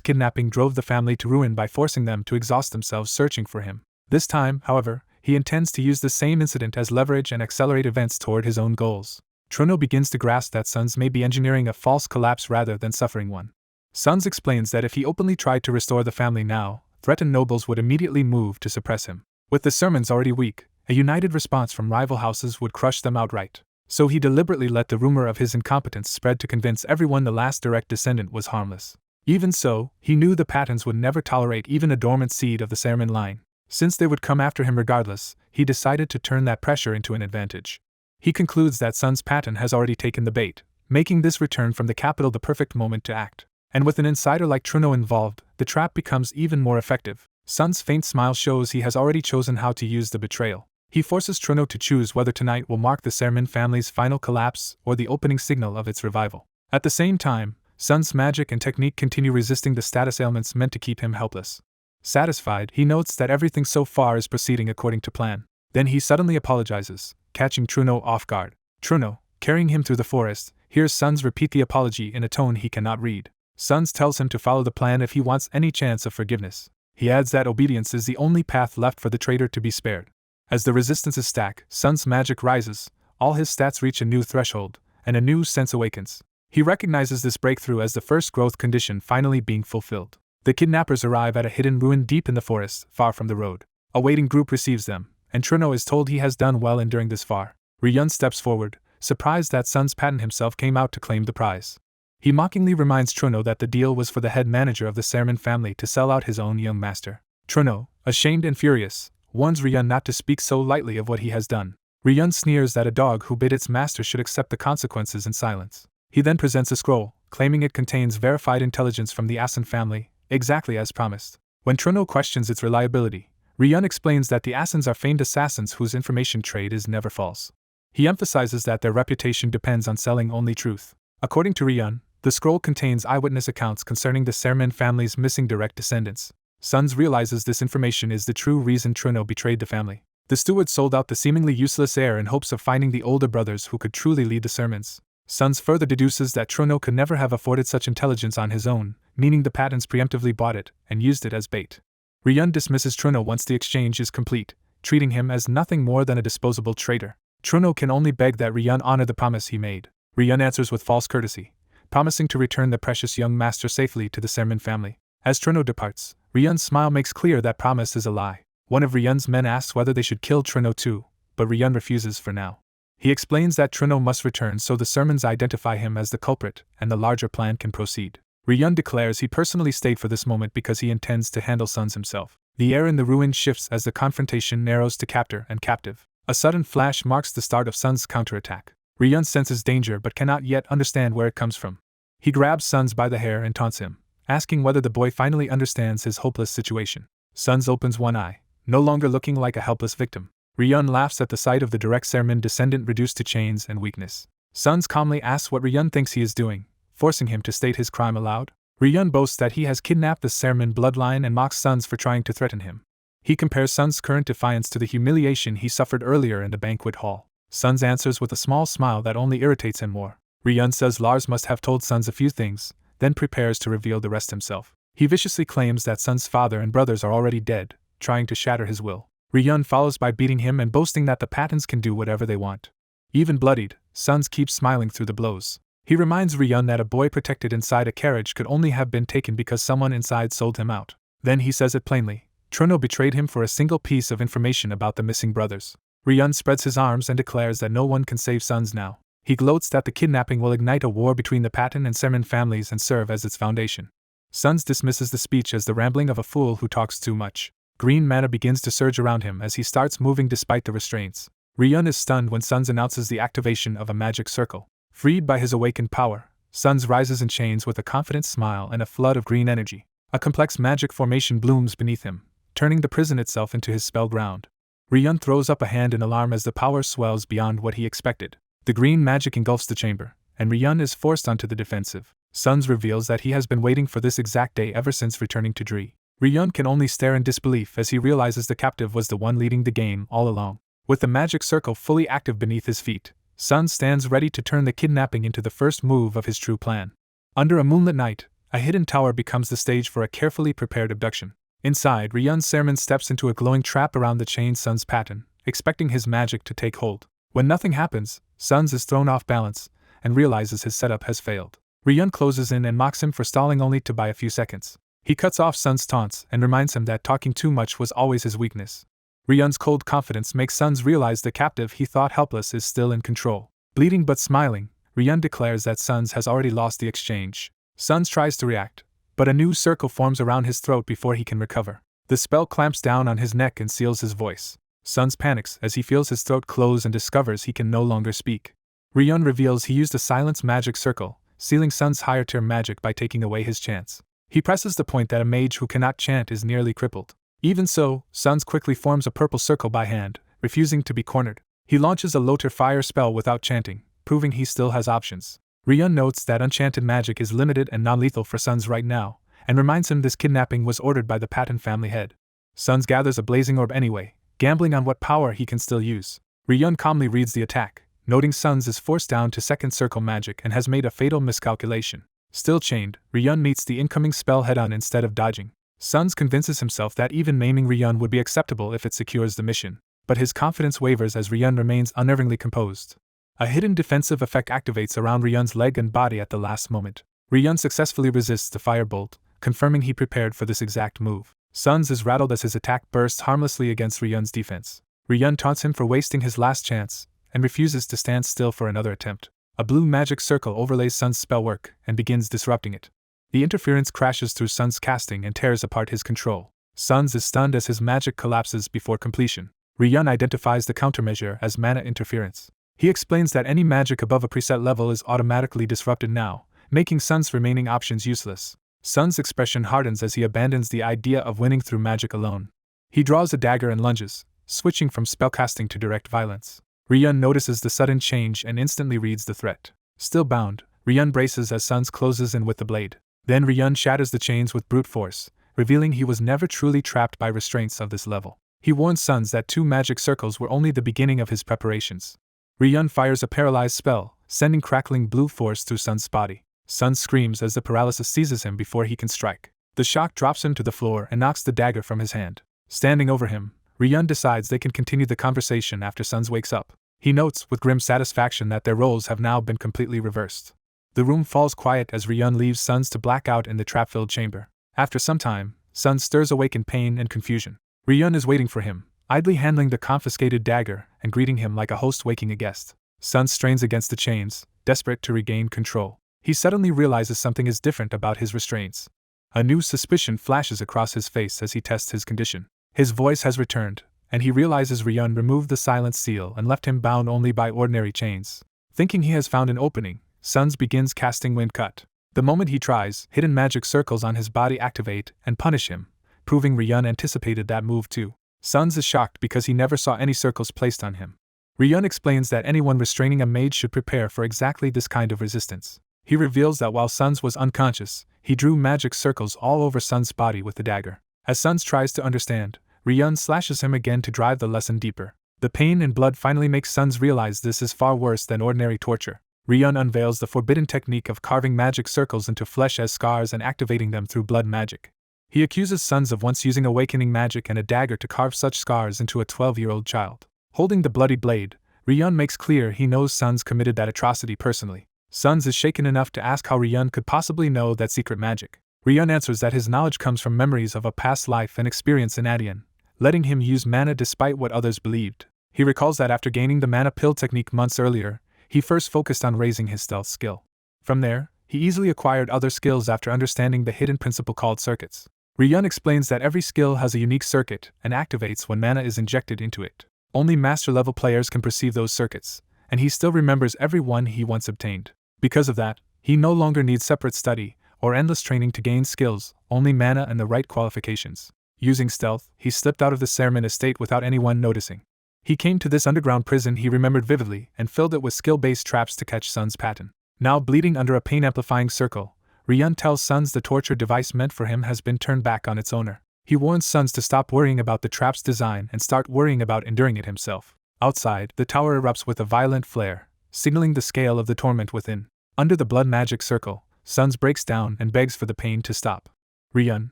kidnapping drove the family to ruin by forcing them to exhaust themselves searching for him. This time, however, he intends to use the same incident as leverage and accelerate events toward his own goals. Truno begins to grasp that Suns may be engineering a false collapse rather than suffering one. Suns explains that if he openly tried to restore the family now, threatened nobles would immediately move to suppress him. With the sermons already weak, a united response from rival houses would crush them outright. So he deliberately let the rumor of his incompetence spread to convince everyone the last direct descendant was harmless. Even so, he knew the Pattons would never tolerate even a dormant seed of the Sermon line. Since they would come after him regardless, he decided to turn that pressure into an advantage. He concludes that Sun's Patton has already taken the bait, making this return from the capital the perfect moment to act. And with an insider like Truno involved, the trap becomes even more effective. Sun's faint smile shows he has already chosen how to use the betrayal. He forces Truno to choose whether tonight will mark the Sermon family's final collapse or the opening signal of its revival. At the same time, Sun's magic and technique continue resisting the status ailments meant to keep him helpless. Satisfied, he notes that everything so far is proceeding according to plan. Then he suddenly apologizes, catching Truno off guard. Truno, carrying him through the forest, hears Suns repeat the apology in a tone he cannot read. Suns tells him to follow the plan if he wants any chance of forgiveness. He adds that obedience is the only path left for the traitor to be spared. As the resistances stack, Sun's magic rises, all his stats reach a new threshold, and a new sense awakens. He recognizes this breakthrough as the first growth condition finally being fulfilled. The kidnappers arrive at a hidden ruin deep in the forest, far from the road. A waiting group receives them, and Truno is told he has done well enduring this far. Ryun steps forward, surprised that Sun's Patton himself came out to claim the prize. He mockingly reminds Truno that the deal was for the head manager of the Sermon family to sell out his own young master. Truno, ashamed and furious, warns Ryun not to speak so lightly of what he has done. Ryun sneers that a dog who bit its master should accept the consequences in silence. He then presents a scroll, claiming it contains verified intelligence from the Asen family, exactly as promised. When Truno questions its reliability, Ryun explains that the Asens are famed assassins whose information trade is never false. He emphasizes that their reputation depends on selling only truth. According to Ryun, the scroll contains eyewitness accounts concerning the Sermon family's missing direct descendants. Suns realizes this information is the true reason Truno betrayed the family. The steward sold out the seemingly useless heir in hopes of finding the older brothers who could truly lead the Sermons. Suns further deduces that Truno could never have afforded such intelligence on his own, meaning the Pattons preemptively bought it and used it as bait. Ryun dismisses Truno once the exchange is complete, treating him as nothing more than a disposable traitor. Truno can only beg that Ryun honor the promise he made. Ryun answers with false courtesy, promising to return the precious young master safely to the Sermon family. As Truno departs, Ryun's smile makes clear that promise is a lie. One of Ryun's men asks whether they should kill Truno too, but Ryun refuses for now. He explains that Truno must return so the Sermons identify him as the culprit and the larger plan can proceed. Ryun declares he personally stayed for this moment because he intends to handle Suns himself. The air in the ruin shifts as the confrontation narrows to captor and captive. A sudden flash marks the start of Suns' counterattack. Ryun senses danger but cannot yet understand where it comes from. He grabs Suns by the hair and taunts him, asking whether the boy finally understands his hopeless situation. Suns opens one eye, no longer looking like a helpless victim. Ryun laughs at the sight of the direct Sermon descendant reduced to chains and weakness. Suns calmly asks what Ryun thinks he is doing, forcing him to state his crime aloud. Ryun boasts that he has kidnapped the Sermon bloodline and mocks Suns for trying to threaten him. He compares Suns' current defiance to the humiliation he suffered earlier in the banquet hall. Suns answers with a small smile that only irritates him more. Ryun says Lars must have told Suns a few things, then prepares to reveal the rest himself. He viciously claims that Suns' father and brothers are already dead, trying to shatter his will. Ryun follows by beating him and boasting that the Pattons can do whatever they want. Even bloodied, Suns keeps smiling through the blows. He reminds Ryun that a boy protected inside a carriage could only have been taken because someone inside sold him out. Then he says it plainly. Truno betrayed him for a single piece of information about the missing brothers. Ryun spreads his arms and declares that no one can save Suns now. He gloats that the kidnapping will ignite a war between the Patton and Semin families and serve as its foundation. Suns dismisses the speech as the rambling of a fool who talks too much. Green mana begins to surge around him as he starts moving despite the restraints. Ryun is stunned when Suns announces the activation of a magic circle. Freed by his awakened power, Suns rises in chains with a confident smile and a flood of green energy. A complex magic formation blooms beneath him, turning the prison itself into his spell ground. Ryun throws up a hand in alarm as the power swells beyond what he expected. The green magic engulfs the chamber, and Ryun is forced onto the defensive. Suns reveals that he has been waiting for this exact day ever since returning to Dree. Ryun can only stare in disbelief as he realizes the captive was the one leading the game all along. With the magic circle fully active beneath his feet, Suns stands ready to turn the kidnapping into the first move of his true plan. Under a moonlit night, a hidden tower becomes the stage for a carefully prepared abduction. Inside, Ryun Sermon steps into a glowing trap around the chained Suns Patton, expecting his magic to take hold. When nothing happens, Suns is thrown off balance and realizes his setup has failed. Ryun closes in and mocks him for stalling only to buy a few seconds. He cuts off Suns' taunts and reminds him that talking too much was always his weakness. Ryun's cold confidence makes Suns realize the captive he thought helpless is still in control. Bleeding but smiling, Ryun declares that Suns has already lost the exchange. Suns tries to react, but a new circle forms around his throat before he can recover. The spell clamps down on his neck and seals his voice. Suns panics as he feels his throat close and discovers he can no longer speak. Ryun reveals he used a silence magic circle, sealing Suns' higher tier magic by taking away his chance. He presses the point that a mage who cannot chant is nearly crippled. Even so, Suns quickly forms a purple circle by hand, refusing to be cornered. He launches a low-tier fire spell without chanting, proving he still has options. Ryun notes that enchanted magic is limited and non-lethal for Suns right now, and reminds him this kidnapping was ordered by the Patton family head. Suns gathers a blazing orb anyway, gambling on what power he can still use. Ryun calmly reads the attack, noting Suns is forced down to second circle magic and has made a fatal miscalculation. Still chained, Ryun meets the incoming spell head-on instead of dodging. Suns convinces himself that even maiming Ryun would be acceptable if it secures the mission, but his confidence wavers as Ryun remains unnervingly composed. A hidden defensive effect activates around Ryun's leg and body at the last moment. Ryun successfully resists the firebolt, confirming he prepared for this exact move. Suns is rattled as his attack bursts harmlessly against Ryun's defense. Ryun taunts him for wasting his last chance, and refuses to stand still for another attempt. A blue magic circle overlays Suns' spell work and begins disrupting it. The interference crashes through Suns' casting and tears apart his control. Suns is stunned as his magic collapses before completion. Ryun identifies the countermeasure as mana interference. He explains that any magic above a preset level is automatically disrupted now, making Suns' remaining options useless. Suns' expression hardens as he abandons the idea of winning through magic alone. He draws a dagger and lunges, switching from spellcasting to direct violence. Ryun notices the sudden change and instantly reads the threat. Still bound, Ryun braces as Suns closes in with the blade. Then Ryun shatters the chains with brute force, revealing he was never truly trapped by restraints of this level. He warns Suns that 2 magic circles were only the beginning of his preparations. Ryun fires a paralyzed spell, sending crackling blue force through Suns' body. Suns screams as the paralysis seizes him before he can strike. The shock drops him to the floor and knocks the dagger from his hand. Standing over him, Ryun decides they can continue the conversation after Suns wakes up. He notes with grim satisfaction that their roles have now been completely reversed. The room falls quiet as Ryun leaves Suns to black out in the trap-filled chamber. After some time, Suns stirs awake in pain and confusion. Ryun is waiting for him, idly handling the confiscated dagger and greeting him like a host waking a guest. Suns strains against the chains, desperate to regain control. He suddenly realizes something is different about his restraints. A new suspicion flashes across his face as he tests his condition. His voice has returned, and he realizes Ryun removed the silence seal and left him bound only by ordinary chains. Thinking he has found an opening, Suns begins casting Wind Cut. The moment he tries, hidden magic circles on his body activate and punish him, proving Ryun anticipated that move too. Suns is shocked because he never saw any circles placed on him. Ryun explains that anyone restraining a mage should prepare for exactly this kind of resistance. He reveals that while Suns was unconscious, he drew magic circles all over Suns' body with the dagger. As Suns tries to understand, Ryun slashes him again to drive the lesson deeper. The pain and blood finally makes Suns realize this is far worse than ordinary torture. Ryun unveils the forbidden technique of carving magic circles into flesh as scars and activating them through blood magic. He accuses Suns of once using awakening magic and a dagger to carve such scars into a 12-year-old child. Holding the bloody blade, Ryun makes clear he knows Suns committed that atrocity personally. Suns is shaken enough to ask how Ryun could possibly know that secret magic. Ryun answers that his knowledge comes from memories of a past life and experience in Adian, letting him use mana despite what others believed. He recalls that after gaining the mana pill technique months earlier, he first focused on raising his stealth skill. From there, he easily acquired other skills after understanding the hidden principle called circuits. Ryun explains that every skill has a unique circuit and activates when mana is injected into it. Only master-level players can perceive those circuits, and he still remembers every one he once obtained. Because of that, he no longer needs separate study or endless training to gain skills, only mana and the right qualifications. Using stealth, he slipped out of the Sermon estate without anyone noticing. He came to this underground prison he remembered vividly and filled it with skill-based traps to catch Sun's pattern. Now bleeding under a pain-amplifying circle, Ryun tells Suns the torture device meant for him has been turned back on its owner. He warns Suns to stop worrying about the trap's design and start worrying about enduring it himself. Outside, the tower erupts with a violent flare, signaling the scale of the torment within. Under the blood magic circle, Suns breaks down and begs for the pain to stop. Ryun,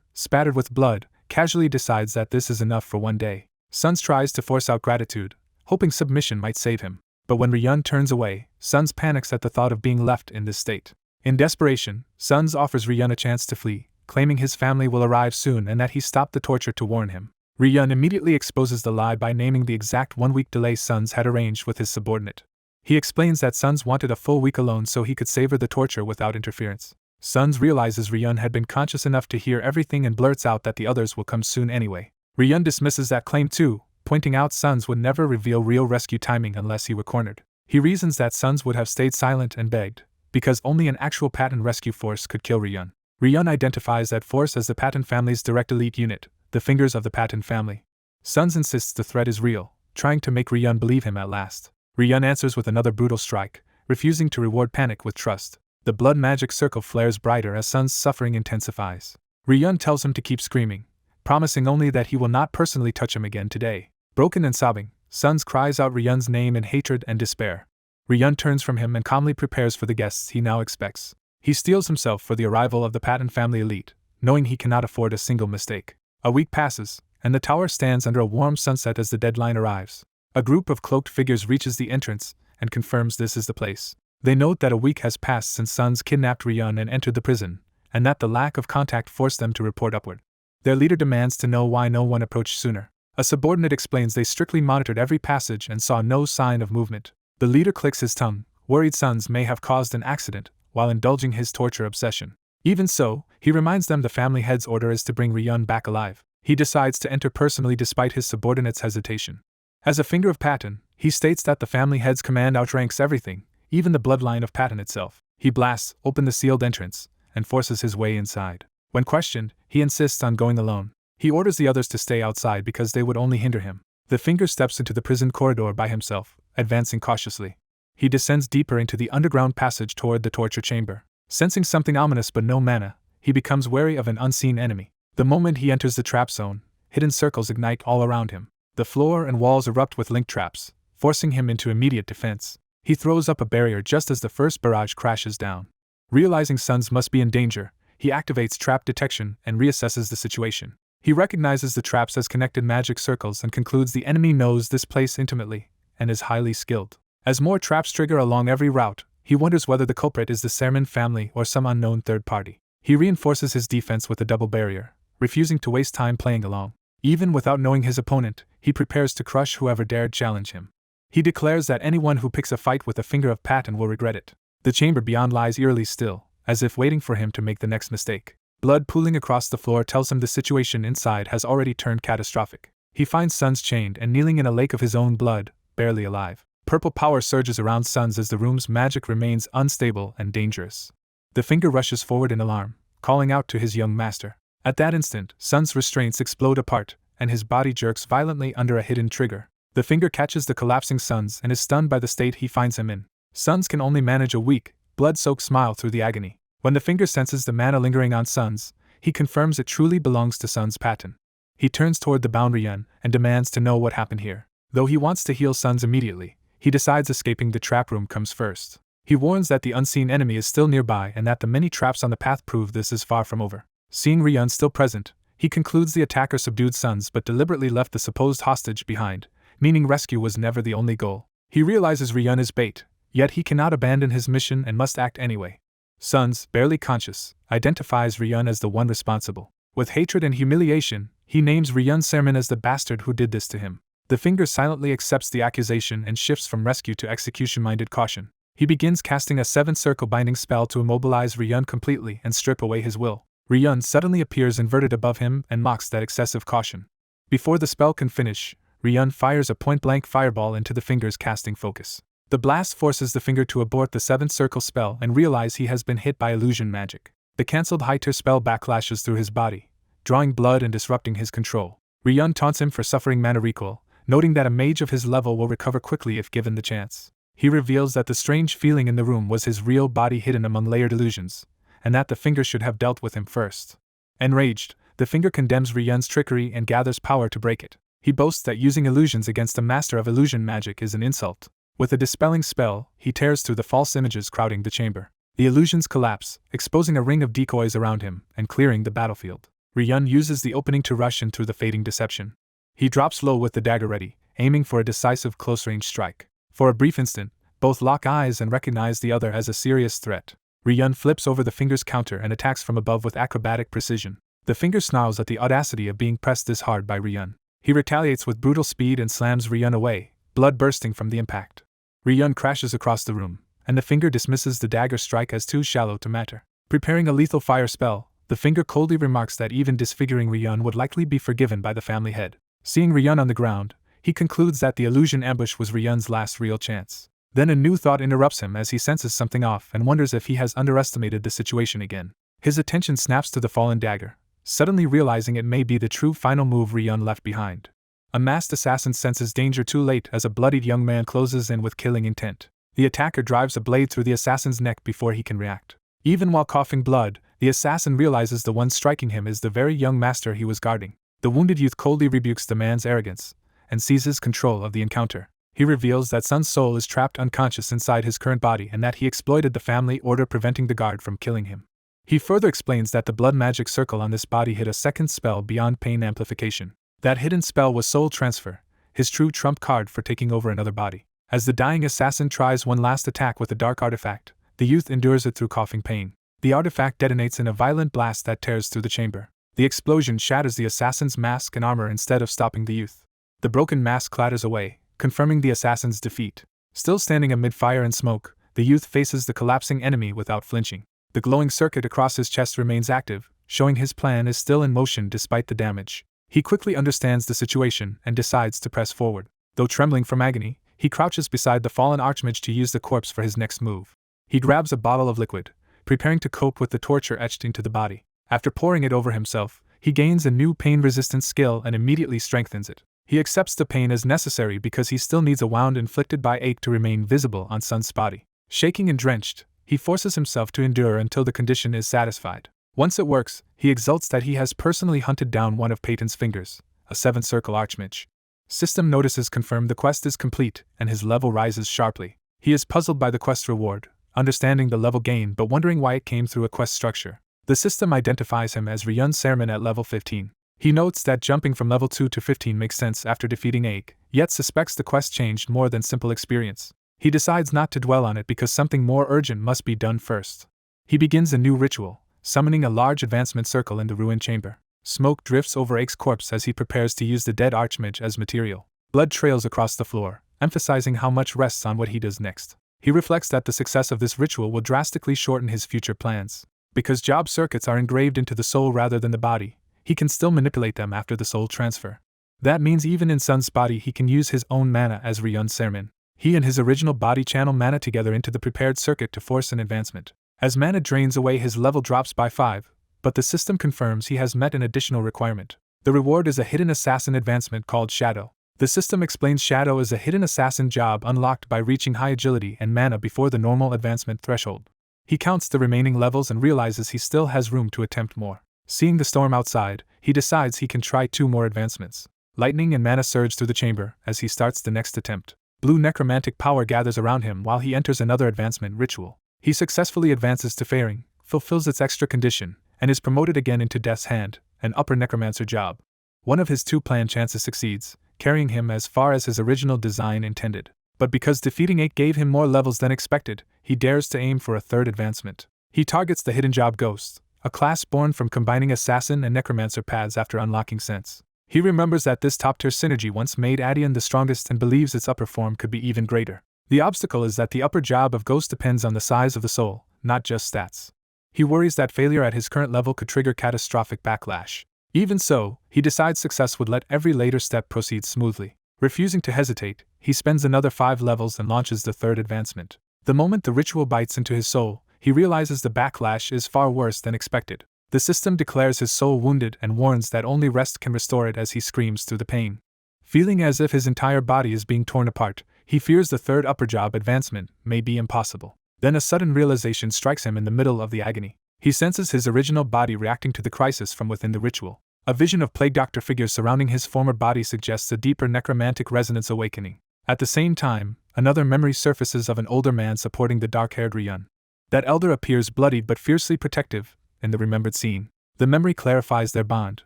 spattered with blood, casually decides that this is enough for one day. Suns tries to force out gratitude, hoping submission might save him. But when Ryun turns away, Suns panics at the thought of being left in this state. In desperation, Suns offers Ryun a chance to flee, claiming his family will arrive soon and that he stopped the torture to warn him. Ryun immediately exposes the lie by naming the exact 1-week delay Suns had arranged with his subordinate. He explains that Suns wanted a full week alone so he could savor the torture without interference. Suns realizes Ryun had been conscious enough to hear everything and blurts out that the others will come soon anyway. Ryun dismisses that claim too, pointing out Suns would never reveal real rescue timing unless he were cornered. He reasons that Suns would have stayed silent and begged, because only an actual Patton rescue force could kill Ryun. Ryun identifies that force as the Patton family's direct elite unit, the Fingers of the Patton family. Suns insists the threat is real, trying to make Ryun believe him at last. Ryun answers with another brutal strike, refusing to reward panic with trust. The blood magic circle flares brighter as Suns' suffering intensifies. Ryun tells him to keep screaming, promising only that he will not personally touch him again today. Broken and sobbing, Suns cries out Ryun's name in hatred and despair. Ryun turns from him and calmly prepares for the guests he now expects. He steels himself for the arrival of the Patton family elite, knowing he cannot afford a single mistake. A week passes, and the tower stands under a warm sunset as the deadline arrives. A group of cloaked figures reaches the entrance and confirms this is the place. They note that a week has passed since Suns kidnapped Ryun and entered the prison, and that the lack of contact forced them to report upward. Their leader demands to know why no one approached sooner. A subordinate explains they strictly monitored every passage and saw no sign of movement. The leader clicks his tongue, worried Suns may have caused an accident while indulging his torture obsession. Even so, he reminds them the family head's order is to bring Ryun back alive. He decides to enter personally despite his subordinate's hesitation. As a finger of Patton, he states that the family head's command outranks everything, even the bloodline of Patton itself. He blasts open the sealed entrance and forces his way inside. When questioned, he insists on going alone. He orders the others to stay outside because they would only hinder him. The finger steps into the prison corridor by himself, advancing cautiously. He descends deeper into the underground passage toward the torture chamber. Sensing something ominous but no mana, he becomes wary of an unseen enemy. The moment he enters the trap zone, hidden circles ignite all around him. The floor and walls erupt with link traps, forcing him into immediate defense. He throws up a barrier just as the first barrage crashes down. Realizing Suns must be in danger, he activates trap detection and reassesses the situation. He recognizes the traps as connected magic circles and concludes the enemy knows this place intimately and is highly skilled. As more traps trigger along every route, he wonders whether the culprit is the Sermon family or some unknown third party. He reinforces his defense with a double barrier, refusing to waste time playing along. Even without knowing his opponent, he prepares to crush whoever dared challenge him. He declares that anyone who picks a fight with a finger of Patton will regret it. The chamber beyond lies eerily still, as if waiting for him to make the next mistake. Blood pooling across the floor tells him the situation inside has already turned catastrophic. He finds Suns chained and kneeling in a lake of his own blood, barely alive. Purple power surges around Suns as the room's magic remains unstable and dangerous. The finger rushes forward in alarm, calling out to his young master. At that instant, Suns' restraints explode apart, and his body jerks violently under a hidden trigger. The finger catches the collapsing Suns and is stunned by the state he finds him in. Suns can only manage a weak, blood-soaked smile through the agony. When the finger senses the mana lingering on Suns, he confirms it truly belongs to Suns' Patton. He turns toward the bound Ryun and demands to know what happened here. Though he wants to heal Suns immediately, he decides escaping the trap room comes first. He warns that the unseen enemy is still nearby and that the many traps on the path prove this is far from over. Seeing Ryun still present, he concludes the attacker subdued Suns but deliberately left the supposed hostage behind, meaning rescue was never the only goal. He realizes Ryun is bait, Yet he cannot abandon his mission and must act anyway. Suns, barely conscious, identifies Ryun as the one responsible. With hatred and humiliation, he names Ryun Sermon as the bastard who did this to him. The finger silently accepts the accusation and shifts from rescue to execution-minded caution. He begins casting a 7-circle binding spell to immobilize Ryun completely and strip away his will. Ryun suddenly appears inverted above him and mocks that excessive caution. Before the spell can finish, Ryun fires a point-blank fireball into the finger's casting focus. The blast forces the finger to abort the 7-circle spell and realize he has been hit by illusion magic. The cancelled high-tier spell backlashes through his body, drawing blood and disrupting his control. Ryun taunts him for suffering mana recoil, noting that a mage of his level will recover quickly if given the chance. He reveals that the strange feeling in the room was his real body hidden among layered illusions, and that the finger should have dealt with him first. Enraged, the finger condemns Ryun's trickery and gathers power to break it. He boasts that using illusions against a master of illusion magic is an insult. With a dispelling spell, he tears through the false images crowding the chamber. The illusions collapse, exposing a ring of decoys around him and clearing the battlefield. Ryun uses the opening to rush in through the fading deception. He drops low with the dagger ready, aiming for a decisive close-range strike. For a brief instant, both lock eyes and recognize the other as a serious threat. Ryun flips over the finger's counter and attacks from above with acrobatic precision. The finger snarls at the audacity of being pressed this hard by Ryun. He retaliates with brutal speed and slams Ryun away, blood bursting from the impact. Ryun crashes across the room, and the finger dismisses the dagger strike as too shallow to matter. Preparing a lethal fire spell, the finger coldly remarks that even disfiguring Ryun would likely be forgiven by the family head. Seeing Ryun on the ground, he concludes that the illusion ambush was Ryun's last real chance. Then a new thought interrupts him as he senses something off and wonders if he has underestimated the situation again. His attention snaps to the fallen dagger, suddenly realizing it may be the true final move Ryun left behind. A masked assassin senses danger too late as a bloodied young man closes in with killing intent. The attacker drives a blade through the assassin's neck before he can react. Even while coughing blood, the assassin realizes the one striking him is the very young master he was guarding. The wounded youth coldly rebukes the man's arrogance and seizes control of the encounter. He reveals that Sun's soul is trapped unconscious inside his current body and that he exploited the family order preventing the guard from killing him. He further explains that the blood magic circle on this body hid a second spell beyond pain amplification. That hidden spell was soul transfer, his true trump card for taking over another body. As the dying assassin tries one last attack with the dark artifact, the youth endures it through coughing pain. The artifact detonates in a violent blast that tears through the chamber. The explosion shatters the assassin's mask and armor instead of stopping the youth. The broken mask clatters away, confirming the assassin's defeat. Still standing amid fire and smoke, the youth faces the collapsing enemy without flinching. The glowing circuit across his chest remains active, showing his plan is still in motion despite the damage. He quickly understands the situation and decides to press forward. Though trembling from agony, he crouches beside the fallen archmage to use the corpse for his next move. He grabs a bottle of liquid, preparing to cope with the torture etched into the body. After pouring it over himself, he gains a new pain-resistant skill and immediately strengthens it. He accepts the pain as necessary because he still needs a wound inflicted by ache to remain visible on Sun's body. Shaking and drenched, he forces himself to endure until the condition is satisfied. Once it works, he exults that he has personally hunted down one of Peyton's fingers, a 7-circle archmage. System notices confirm the quest is complete, and his level rises sharply. He is puzzled by the quest reward, understanding the level gain but wondering why it came through a quest structure. The system identifies him as Ryun Sermon at level 15. He notes that jumping from level 2 to 15 makes sense after defeating Ache, yet suspects the quest changed more than simple experience. He decides not to dwell on it because something more urgent must be done first. He begins a new ritual, summoning a large advancement circle in the ruined chamber. Smoke drifts over Ache's corpse as he prepares to use the dead archmage as material. Blood trails across the floor, emphasizing how much rests on what he does next. He reflects that the success of this ritual will drastically shorten his future plans. Because job circuits are engraved into the soul rather than the body, he can still manipulate them after the soul transfer. That means even in Sun's body he can use his own mana as Ryun Sermon. He and his original body channel mana together into the prepared circuit to force an advancement. As mana drains away, his level drops by 5, but the system confirms he has met an additional requirement. The reward is a hidden assassin advancement called Shadow. The system explains Shadow is a hidden assassin job unlocked by reaching high agility and mana before the normal advancement threshold. He counts the remaining levels and realizes he still has room to attempt more. Seeing the storm outside, he decides he can try 2 more advancements. Lightning and mana surge through the chamber as he starts the next attempt. Blue necromantic power gathers around him while he enters another advancement ritual. He successfully advances to Fairing, fulfills its extra condition, and is promoted again into Death's Hand, an upper necromancer job. One of his 2 planned chances succeeds, carrying him as far as his original design intended. But because defeating 8 gave him more levels than expected, he dares to aim for a third advancement. He targets the Hidden Job Ghost, a class born from combining Assassin and Necromancer paths after unlocking Sense. He remembers that this top-tier synergy once made Adian the strongest and believes its upper form could be even greater. The obstacle is that the upper job of Ghost depends on the size of the soul, not just stats. He worries that failure at his current level could trigger catastrophic backlash. Even so, he decides success would let every later step proceed smoothly. Refusing to hesitate, he spends another 5 levels and launches the third advancement. The moment the ritual bites into his soul, he realizes the backlash is far worse than expected. The system declares his soul wounded and warns that only rest can restore it as he screams through the pain. Feeling as if his entire body is being torn apart, he fears the third upper job advancement may be impossible. Then a sudden realization strikes him in the middle of the agony. He senses his original body reacting to the crisis from within the ritual. A vision of plague doctor figures surrounding his former body suggests a deeper necromantic resonance awakening. At the same time, another memory surfaces of an older man supporting the dark-haired Ryun. That elder appears bloodied but fiercely protective in the remembered scene. The memory clarifies their bond,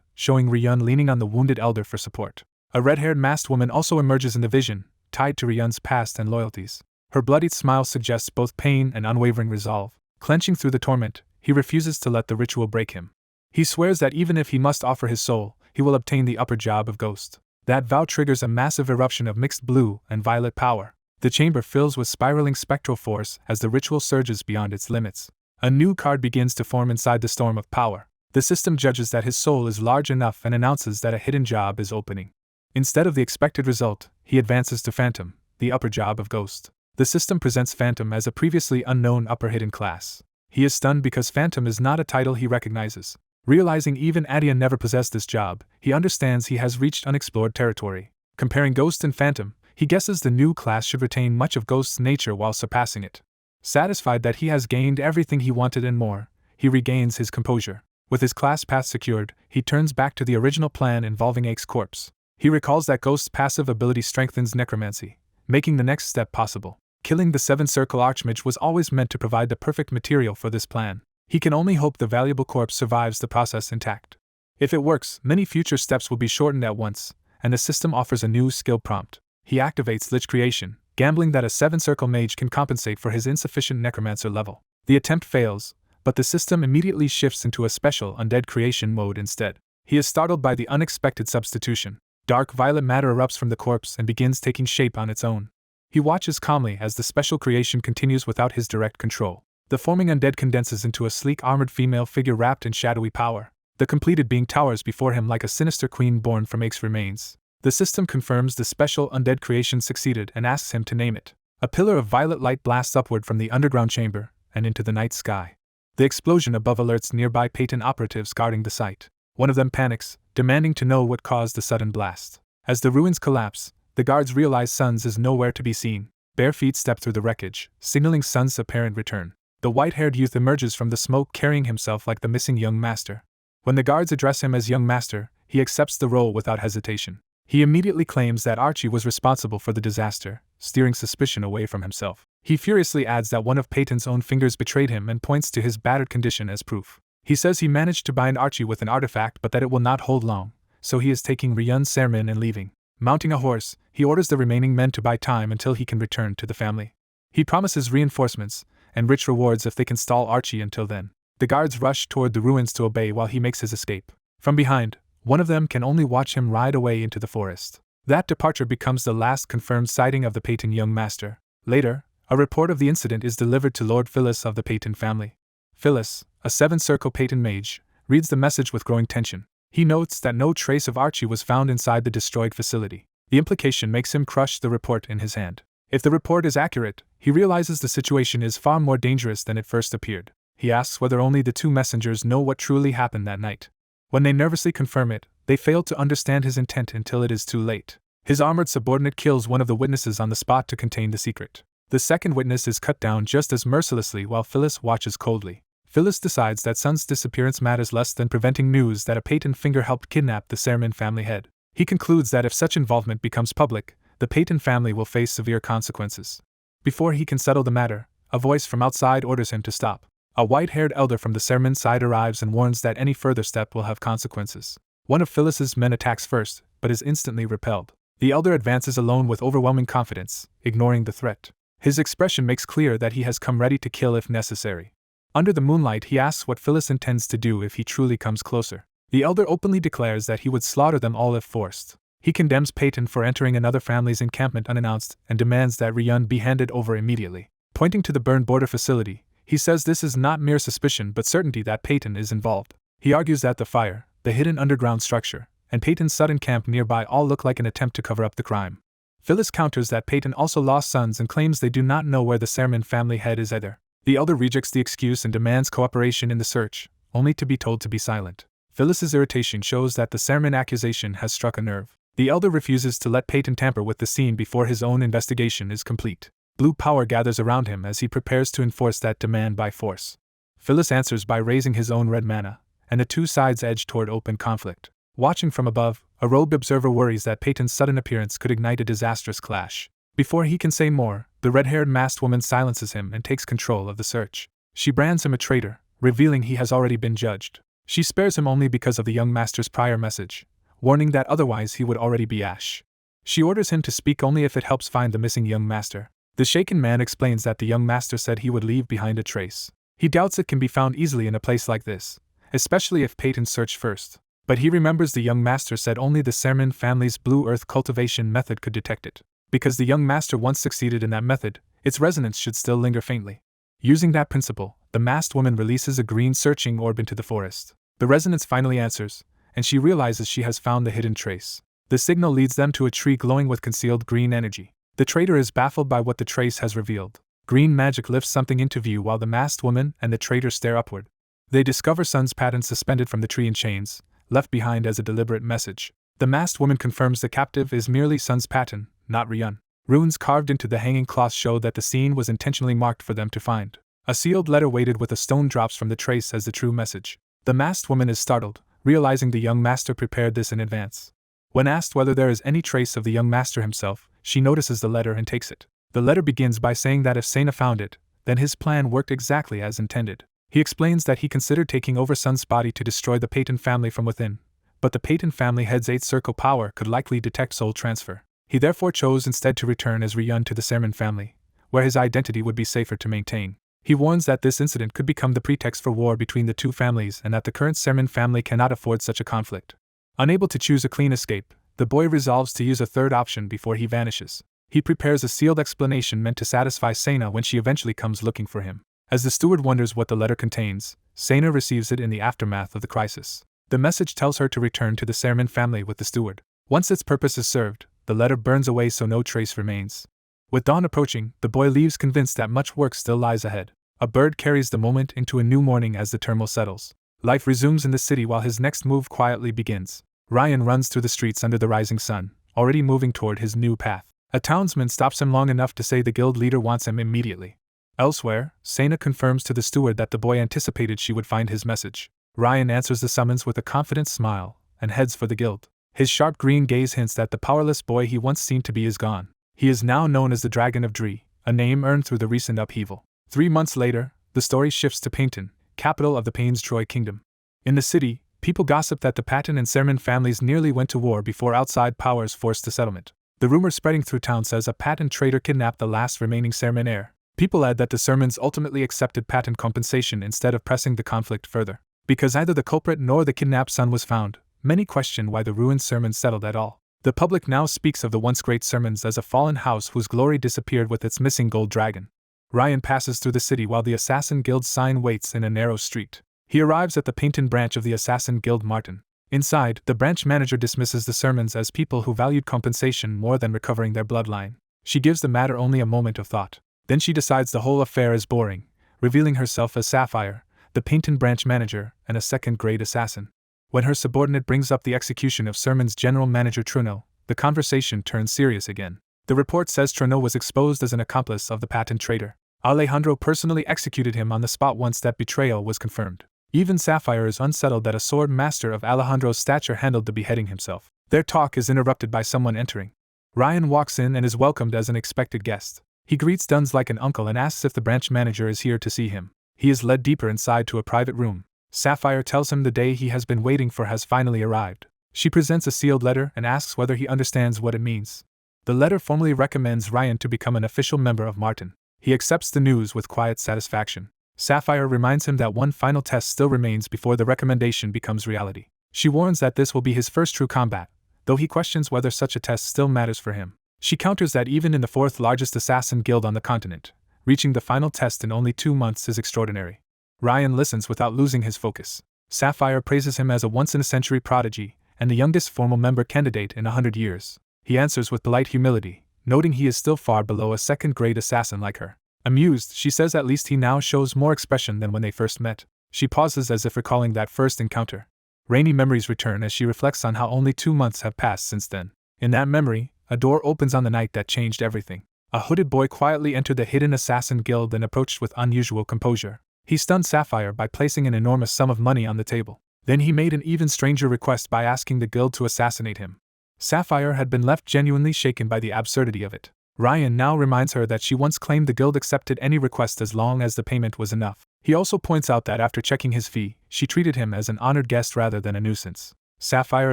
showing Ryun leaning on the wounded elder for support. A red-haired masked woman also emerges in the vision, tied to Ryun's past and loyalties. Her bloodied smile suggests both pain and unwavering resolve. Clenching through the torment, he refuses to let the ritual break him. He swears that even if he must offer his soul, he will obtain the upper job of Ghost. That vow triggers a massive eruption of mixed blue and violet power. The chamber fills with spiraling spectral force as the ritual surges beyond its limits. A new card begins to form inside the storm of power. The system judges that his soul is large enough and announces that a hidden job is opening. Instead of the expected result, he advances to Phantom, the upper job of Ghost. The system presents Phantom as a previously unknown upper hidden class. He is stunned because Phantom is not a title he recognizes. Realizing even Adian never possessed this job, he understands he has reached unexplored territory. Comparing Ghost and Phantom, he guesses the new class should retain much of Ghost's nature while surpassing it. Satisfied that he has gained everything he wanted and more, he regains his composure. With his class path secured, he turns back to the original plan involving Ake's corpse. He recalls that Ghost's passive ability strengthens necromancy, making the next step possible. Killing the Seven Circle Archmage was always meant to provide the perfect material for this plan. He can only hope the valuable corpse survives the process intact. If it works, many future steps will be shortened at once, and the system offers a new skill prompt. He activates Lich Creation, gambling that a 7-circle mage can compensate for his insufficient necromancer level. The attempt fails, but the system immediately shifts into a special undead creation mode instead. He is startled by the unexpected substitution. Dark violet matter erupts from the corpse and begins taking shape on its own. He watches calmly as the special creation continues without his direct control. The forming undead condenses into a sleek armored female figure wrapped in shadowy power. The completed being towers before him like a sinister queen born from Ake's remains. The system confirms the special undead creation succeeded and asks him to name it. A pillar of violet light blasts upward from the underground chamber and into the night sky. The explosion above alerts nearby Payton operatives guarding the site. One of them panics, demanding to know what caused the sudden blast. As the ruins collapse, the guards realize Sons is nowhere to be seen. Bare feet step through the wreckage, signaling Sons' apparent return. The white-haired youth emerges from the smoke carrying himself like the missing young master. When the guards address him as young master, he accepts the role without hesitation. He immediately claims that Archie was responsible for the disaster, steering suspicion away from himself. He furiously adds that one of Payton's own fingers betrayed him and points to his battered condition as proof. He says he managed to bind Archie with an artifact but that it will not hold long, so he is taking Ryun Sermin and leaving. Mounting a horse, he orders the remaining men to buy time until he can return to the family. He promises reinforcements and rich rewards if they can stall Archie until then. The guards rush toward the ruins to obey while he makes his escape. From behind, one of them can only watch him ride away into the forest. That departure becomes the last confirmed sighting of the Payton young master. Later, a report of the incident is delivered to Lord Phyllis of the Payton family. Phyllis, a 7-circle Payton mage, reads the message with growing tension. He notes that no trace of Archie was found inside the destroyed facility. The implication makes him crush the report in his hand. If the report is accurate, he realizes the situation is far more dangerous than it first appeared. He asks whether only the two messengers know what truly happened that night. When they nervously confirm it, they fail to understand his intent until it is too late. His armored subordinate kills one of the witnesses on the spot to contain the secret. The second witness is cut down just as mercilessly while Phyllis watches coldly. Phyllis decides that Sun's disappearance matters less than preventing news that a Payton finger helped kidnap the Sermin family head. He concludes that if such involvement becomes public, the Payton family will face severe consequences. Before he can settle the matter, a voice from outside orders him to stop. A white-haired elder from the Sermin side arrives and warns that any further step will have consequences. One of Phyllis's men attacks first, but is instantly repelled. The elder advances alone with overwhelming confidence, ignoring the threat. His expression makes clear that he has come ready to kill if necessary. Under the moonlight, he asks what Phyllis intends to do if he truly comes closer. The elder openly declares that he would slaughter them all if forced. He condemns Peyton for entering another family's encampment unannounced and demands that Ryun be handed over immediately. Pointing to the burned border facility, he says this is not mere suspicion but certainty that Peyton is involved. He argues that the fire, the hidden underground structure, and Peyton's sudden camp nearby all look like an attempt to cover up the crime. Phyllis counters that Peyton also lost sons and claims they do not know where the Sermon family head is either. The elder rejects the excuse and demands cooperation in the search, only to be told to be silent. Phyllis's irritation shows that the Sermon accusation has struck a nerve. The elder refuses to let Peyton tamper with the scene before his own investigation is complete. Blue power gathers around him as he prepares to enforce that demand by force. Phyllis answers by raising his own red mana, and the two sides edge toward open conflict. Watching from above, a robed observer worries that Peyton's sudden appearance could ignite a disastrous clash. Before he can say more, the red-haired masked woman silences him and takes control of the search. She brands him a traitor, revealing he has already been judged. She spares him only because of the young master's prior message, warning that otherwise he would already be ash. She orders him to speak only if it helps find the missing young master. The shaken man explains that the young master said he would leave behind a trace. He doubts it can be found easily in a place like this, especially if Peyton searched first. But he remembers the young master said only the Sermon family's blue earth cultivation method could detect it. Because the young master once succeeded in that method, its resonance should still linger faintly. Using that principle, the masked woman releases a green searching orb into the forest. The resonance finally answers, and she realizes she has found the hidden trace. The signal leads them to a tree glowing with concealed green energy. The traitor is baffled by what the trace has revealed. Green magic lifts something into view while the masked woman and the traitor stare upward. They discover Sun's pattern suspended from the tree in chains, left behind as a deliberate message. The masked woman confirms the captive is merely Sun's pattern, not Ryun. Runes carved into the hanging cloth show that the scene was intentionally marked for them to find. A sealed letter weighted with a stone drops from the trace as the true message. The masked woman is startled, realizing the young master prepared this in advance. When asked whether there is any trace of the young master himself, she notices the letter and takes it. The letter begins by saying that if Sena found it, then his plan worked exactly as intended. He explains that he considered taking over Sun's body to destroy the Peyton family from within, but the Peyton family head's 8th circle power could likely detect soul transfer. He therefore chose instead to return as Ryun to the Sermon family, where his identity would be safer to maintain. He warns that this incident could become the pretext for war between the two families and that the current Sermon family cannot afford such a conflict. Unable to choose a clean escape, the boy resolves to use a third option before he vanishes. He prepares a sealed explanation meant to satisfy Sena when she eventually comes looking for him. As the steward wonders what the letter contains, Sena receives it in the aftermath of the crisis. The message tells her to return to the Sermon family with the steward. Once its purpose is served, the letter burns away so no trace remains. With dawn approaching, the boy leaves convinced that much work still lies ahead. A bird carries the moment into a new morning as the turmoil settles. Life resumes in the city while his next move quietly begins. Ryan runs through the streets under the rising sun, already moving toward his new path. A townsman stops him long enough to say the guild leader wants him immediately. Elsewhere, Sena confirms to the steward that the boy anticipated she would find his message. Ryan answers the summons with a confident smile and heads for the guild. His sharp green gaze hints that the powerless boy he once seemed to be is gone. He is now known as the Dragon of Dree, a name earned through the recent upheaval. 3 months later, the story shifts to Paignton, capital of the Payne's Troy Kingdom. In the city, people gossip that the Patton and Sermon families nearly went to war before outside powers forced the settlement. The rumor spreading through town says a Patton traitor kidnapped the last remaining Sermon heir. People add that the Sermons ultimately accepted Patton compensation instead of pressing the conflict further. Because neither the culprit nor the kidnapped son was found, many question why the ruined Sermons settled at all. The public now speaks of the once great Sermons as a fallen house whose glory disappeared with its missing gold dragon. Ryan passes through the city while the Assassin Guild's sign waits in a narrow street. He arrives at the Paignton branch of the Assassin Guild Martin. Inside, the branch manager dismisses the Sermons as people who valued compensation more than recovering their bloodline. She gives the matter only a moment of thought. Then she decides the whole affair is boring, revealing herself as Sapphire, the Paignton branch manager and a second-grade assassin. When her subordinate brings up the execution of Sermon's general manager Truno, the conversation turns serious again. The report says Truno was exposed as an accomplice of the Patton traitor. Alejandro personally executed him on the spot once that betrayal was confirmed. Even Sapphire is unsettled that a sword master of Alejandro's stature handled the beheading himself. Their talk is interrupted by someone entering. Ryan walks in and is welcomed as an expected guest. He greets Duns like an uncle and asks if the branch manager is here to see him. He is led deeper inside to a private room. Sapphire tells him the day he has been waiting for has finally arrived. She presents a sealed letter and asks whether he understands what it means. The letter formally recommends Ryan to become an official member of Martin. He accepts the news with quiet satisfaction. Sapphire reminds him that one final test still remains before the recommendation becomes reality. She warns that this will be his first true combat, though he questions whether such a test still matters for him. She counters that even in the fourth largest assassin guild on the continent, reaching the final test in only 2 months is extraordinary. Ryan listens without losing his focus. Sapphire praises him as a once-in-a-century prodigy and the youngest formal member candidate in 100 years. He answers with polite humility, noting he is still far below a second-grade assassin like her. Amused, she says at least he now shows more expression than when they first met. She pauses as if recalling that first encounter. Rainy memories return as she reflects on how only 2 months have passed since then. In that memory, a door opens on the night that changed everything. A hooded boy quietly entered the hidden assassin guild and approached with unusual composure. He stunned Sapphire by placing an enormous sum of money on the table. Then he made an even stranger request by asking the guild to assassinate him. Sapphire had been left genuinely shaken by the absurdity of it. Ryan now reminds her that she once claimed the guild accepted any request as long as the payment was enough. He also points out that after checking his fee, she treated him as an honored guest rather than a nuisance. Sapphire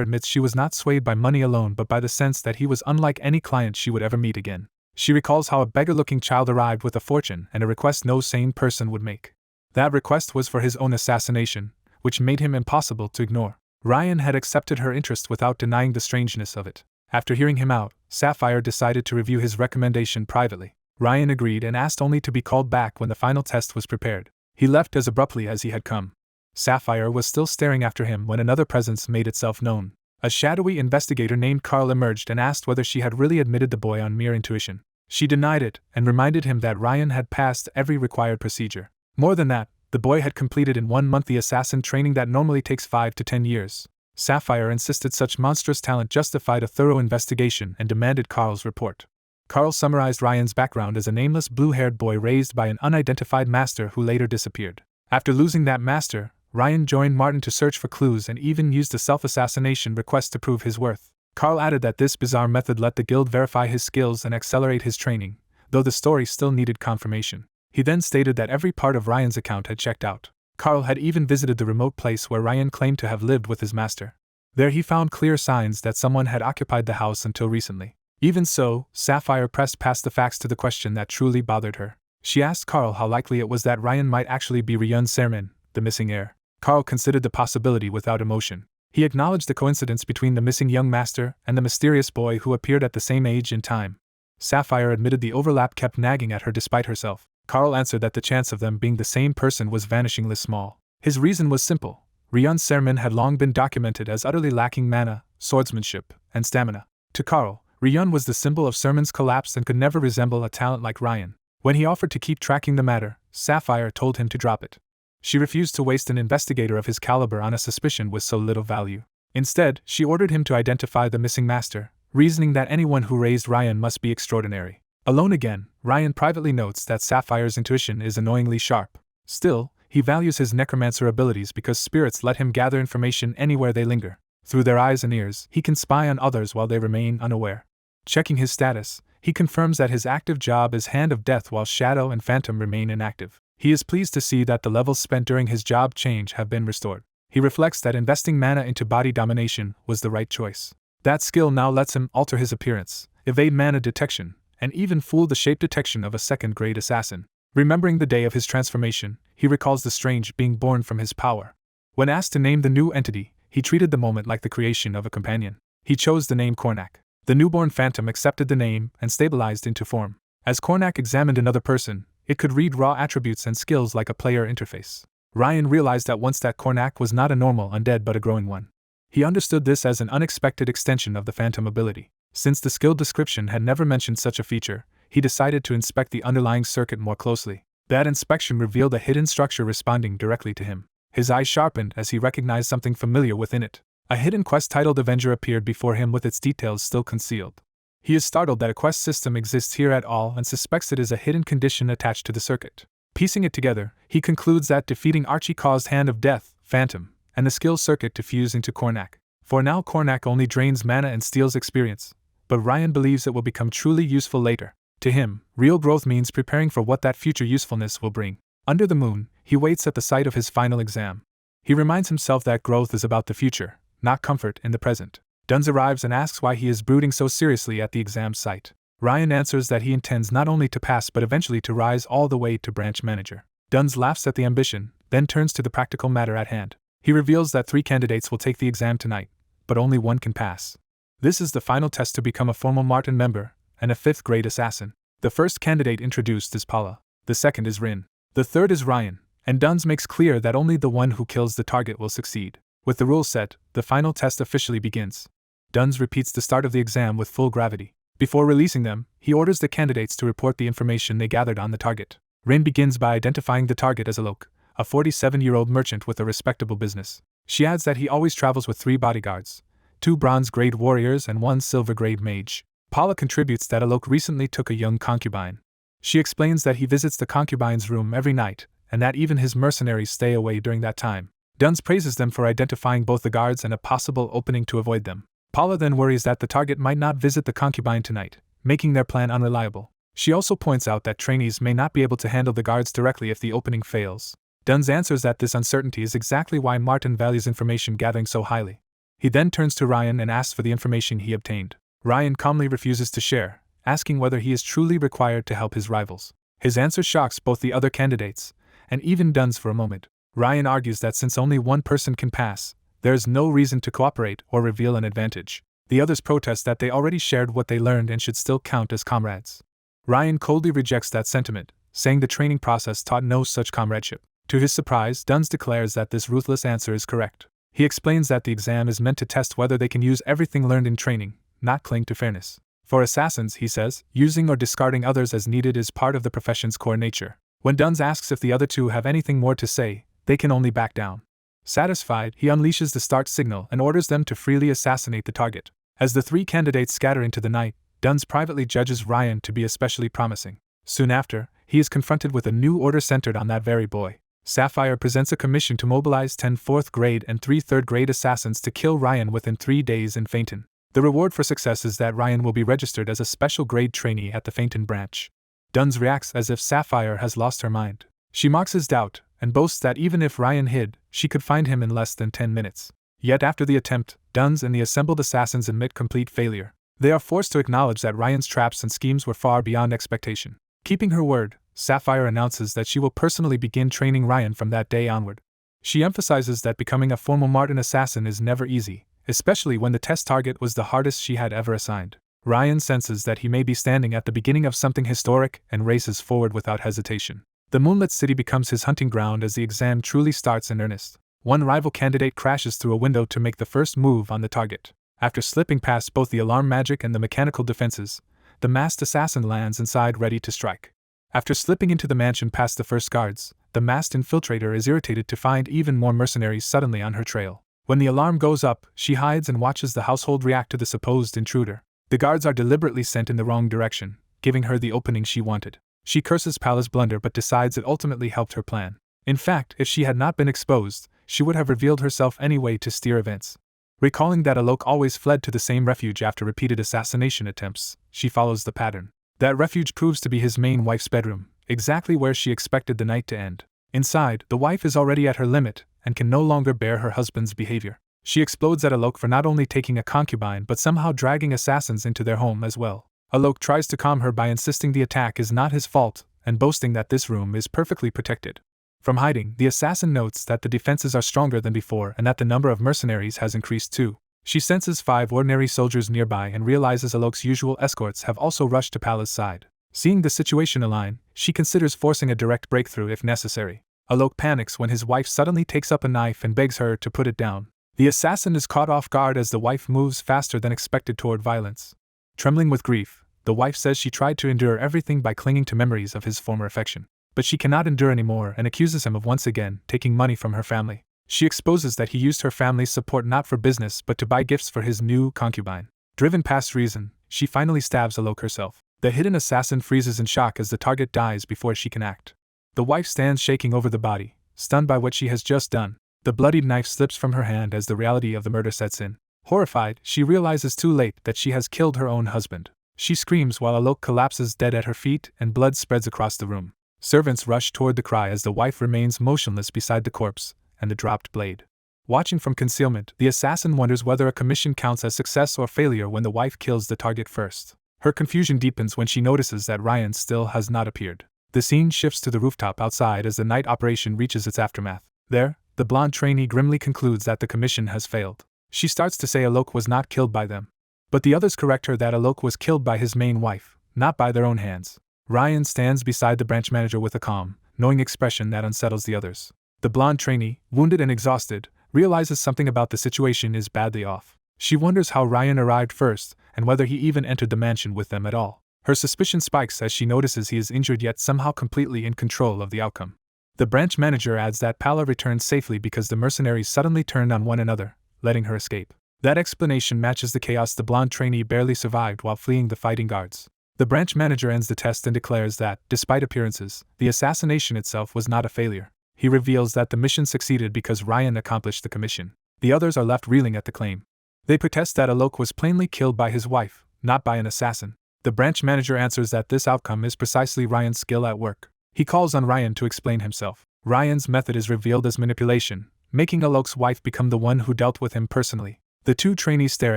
admits she was not swayed by money alone but by the sense that he was unlike any client she would ever meet again. She recalls how a beggar-looking child arrived with a fortune and a request no sane person would make. That request was for his own assassination, which made him impossible to ignore. Ryan had accepted her interest without denying the strangeness of it. After hearing him out, Sapphire decided to review his recommendation privately. Ryan agreed and asked only to be called back when the final test was prepared. He left as abruptly as he had come. Sapphire was still staring after him when another presence made itself known. A shadowy investigator named Carl emerged and asked whether she had really admitted the boy on mere intuition. She denied it and reminded him that Ryan had passed every required procedure. More than that, the boy had completed in 1 month the assassin training that normally takes 5 to 10 years. Sapphire insisted such monstrous talent justified a thorough investigation and demanded Carl's report. Carl summarized Ryan's background as a nameless blue-haired boy raised by an unidentified master who later disappeared. After losing that master, Ryan joined Martin to search for clues and even used a self-assassination request to prove his worth. Carl added that this bizarre method let the guild verify his skills and accelerate his training, though the story still needed confirmation. He then stated that every part of Ryan's account had checked out. Carl had even visited the remote place where Ryan claimed to have lived with his master. There he found clear signs that someone had occupied the house until recently. Even so, Sapphire pressed past the facts to the question that truly bothered her. She asked Carl how likely it was that Ryan might actually be Ryun Sermin, the missing heir. Carl considered the possibility without emotion. He acknowledged the coincidence between the missing young master and the mysterious boy who appeared at the same age and time. Sapphire admitted the overlap kept nagging at her despite herself. Carl answered that the chance of them being the same person was vanishingly small. His reason was simple. Ryun Sermin had long been documented as utterly lacking mana, swordsmanship, and stamina. To Carl, Ryun was the symbol of Sermin's collapse and could never resemble a talent like Ryan. When he offered to keep tracking the matter, Sapphire told him to drop it. She refused to waste an investigator of his caliber on a suspicion with so little value. Instead, she ordered him to identify the missing master, reasoning that anyone who raised Ryan must be extraordinary. Alone again, Ryan privately notes that Sapphire's intuition is annoyingly sharp. Still, he values his necromancer abilities because spirits let him gather information anywhere they linger. Through their eyes and ears, he can spy on others while they remain unaware. Checking his status, he confirms that his active job is Hand of Death while Shadow and Phantom remain inactive. He is pleased to see that the levels spent during his job change have been restored. He reflects that investing mana into body domination was the right choice. That skill now lets him alter his appearance, evade mana detection, and even fool the shape detection of a second-grade assassin. Remembering the day of his transformation, he recalls the strange being born from his power. When asked to name the new entity, he treated the moment like the creation of a companion. He chose the name Kornak. The newborn phantom accepted the name and stabilized into form. As Kornak examined another person, it could read raw attributes and skills like a player interface. Ryan realized at once that Kornak was not a normal undead but a growing one. He understood this as an unexpected extension of the phantom ability. Since the skill description had never mentioned such a feature, he decided to inspect the underlying circuit more closely. That inspection revealed a hidden structure responding directly to him. His eyes sharpened as he recognized something familiar within it. A hidden quest titled Avenger appeared before him with its details still concealed. He is startled that a quest system exists here at all and suspects it is a hidden condition attached to the circuit. Piecing it together, he concludes that defeating Archie caused Hand of Death, Phantom, and the skill circuit to fuse into Kornak. For now Kornak only drains mana and steals experience, but Ryan believes it will become truly useful later. To him, real growth means preparing for what that future usefulness will bring. Under the moon, he waits at the site of his final exam. He reminds himself that growth is about the future, not comfort in the present. Duns arrives and asks why he is brooding so seriously at the exam site. Ryan answers that he intends not only to pass but eventually to rise all the way to branch manager. Duns laughs at the ambition, then turns to the practical matter at hand. He reveals that 3 candidates will take the exam tonight, but only 1 can pass. This is the final test to become a formal Martin member and a 5th grade assassin. The first candidate introduced is Paula, the second is Rin, the third is Ryan, and Duns makes clear that only the one who kills the target will succeed. With the rules set, the final test officially begins. Duns repeats the start of the exam with full gravity. Before releasing them, he orders the candidates to report the information they gathered on the target. Rin begins by identifying the target as Alok, a 47-year-old merchant with a respectable business. She adds that he always travels with 3 bodyguards, 2 bronze-grade warriors and 1 silver-grade mage. Paula contributes that Alok recently took a young concubine. She explains that he visits the concubine's room every night, and that even his mercenaries stay away during that time. Duns praises them for identifying both the guards and a possible opening to avoid them. Paula then worries that the target might not visit the concubine tonight, making their plan unreliable. She also points out that trainees may not be able to handle the guards directly if the opening fails. Duns answers that this uncertainty is exactly why Martin values information gathering so highly. He then turns to Ryan and asks for the information he obtained. Ryan calmly refuses to share, asking whether he is truly required to help his rivals. His answer shocks both the other candidates, and even Duns for a moment. Ryan argues that since only 1 person can pass, there is no reason to cooperate or reveal an advantage. The others protest that they already shared what they learned and should still count as comrades. Ryan coldly rejects that sentiment, saying the training process taught no such comradeship. To his surprise, Duns declares that this ruthless answer is correct. He explains that the exam is meant to test whether they can use everything learned in training, not cling to fairness. For assassins, he says, using or discarding others as needed is part of the profession's core nature. When Duns asks if the other 2 have anything more to say, they can only back down. Satisfied, he unleashes the start signal and orders them to freely assassinate the target. As the 3 candidates scatter into the night, Duns privately judges Ryan to be especially promising. Soon after, he is confronted with a new order centered on that very boy. Sapphire presents a commission to mobilize 10 4th grade and 3 3rd grade assassins to kill Ryan within 3 days in Fainton. The reward for success is that Ryan will be registered as a special grade trainee at the Fainton branch. Duns reacts as if Sapphire has lost her mind. She mocks his doubt, and boasts that even if Ryan hid, she could find him in less than 10 minutes. Yet after the attempt, Duns and the assembled assassins admit complete failure. They are forced to acknowledge that Ryan's traps and schemes were far beyond expectation. Keeping her word, Sapphire announces that she will personally begin training Ryan from that day onward. She emphasizes that becoming a formal Martin assassin is never easy, especially when the test target was the hardest she had ever assigned. Ryan senses that he may be standing at the beginning of something historic and races forward without hesitation. The moonlit city becomes his hunting ground as the exam truly starts in earnest. One rival candidate crashes through a window to make the first move on the target. After slipping past both the alarm magic and the mechanical defenses, the masked assassin lands inside ready to strike. After slipping into the mansion past the first guards, the masked infiltrator is irritated to find even more mercenaries suddenly on her trail. When the alarm goes up, she hides and watches the household react to the supposed intruder. The guards are deliberately sent in the wrong direction, giving her the opening she wanted. She curses Pala's blunder but decides it ultimately helped her plan. In fact, if she had not been exposed, she would have revealed herself anyway to steer events. Recalling that Alok always fled to the same refuge after repeated assassination attempts, she follows the pattern. That refuge proves to be his main wife's bedroom, exactly where she expected the night to end. Inside, the wife is already at her limit and can no longer bear her husband's behavior. She explodes at Alok for not only taking a concubine but somehow dragging assassins into their home as well. Alok tries to calm her by insisting the attack is not his fault and boasting that this room is perfectly protected. From hiding, the assassin notes that the defenses are stronger than before and that the number of mercenaries has increased too. She senses 5 ordinary soldiers nearby and realizes Alok's usual escorts have also rushed to Pala's side. Seeing the situation align, she considers forcing a direct breakthrough if necessary. Alok panics when his wife suddenly takes up a knife and begs her to put it down. The assassin is caught off guard as the wife moves faster than expected toward violence. Trembling with grief, the wife says she tried to endure everything by clinging to memories of his former affection. But she cannot endure anymore and accuses him of once again taking money from her family. She exposes that he used her family's support not for business but to buy gifts for his new concubine. Driven past reason, she finally stabs Alok herself. The hidden assassin freezes in shock as the target dies before she can act. The wife stands shaking over the body, stunned by what she has just done. The bloodied knife slips from her hand as the reality of the murder sets in. Horrified, she realizes too late that she has killed her own husband. She screams while Alok collapses dead at her feet and blood spreads across the room. Servants rush toward the cry as the wife remains motionless beside the corpse and the dropped blade. Watching from concealment, the assassin wonders whether a commission counts as success or failure when the wife kills the target first. Her confusion deepens when she notices that Ryan still has not appeared. The scene shifts to the rooftop outside as the night operation reaches its aftermath. There, the blonde trainee grimly concludes that the commission has failed. She starts to say Alok was not killed by them. But the others correct her that Alok was killed by his main wife, not by their own hands. Ryan stands beside the branch manager with a calm, knowing expression that unsettles the others. The blonde trainee, wounded and exhausted, realizes something about the situation is badly off. She wonders how Ryan arrived first, and whether he even entered the mansion with them at all. Her suspicion spikes as she notices he is injured yet somehow completely in control of the outcome. The branch manager adds that Pala returned safely because the mercenaries suddenly turned on one another, letting her escape. That explanation matches the chaos the blonde trainee barely survived while fleeing the fighting guards. The branch manager ends the test and declares that, despite appearances, the assassination itself was not a failure. He reveals that the mission succeeded because Ryan accomplished the commission. The others are left reeling at the claim. They protest that Alok was plainly killed by his wife, not by an assassin. The branch manager answers that this outcome is precisely Ryan's skill at work. He calls on Ryan to explain himself. Ryan's method is revealed as manipulation, making Alok's wife become the one who dealt with him personally. The two trainees stare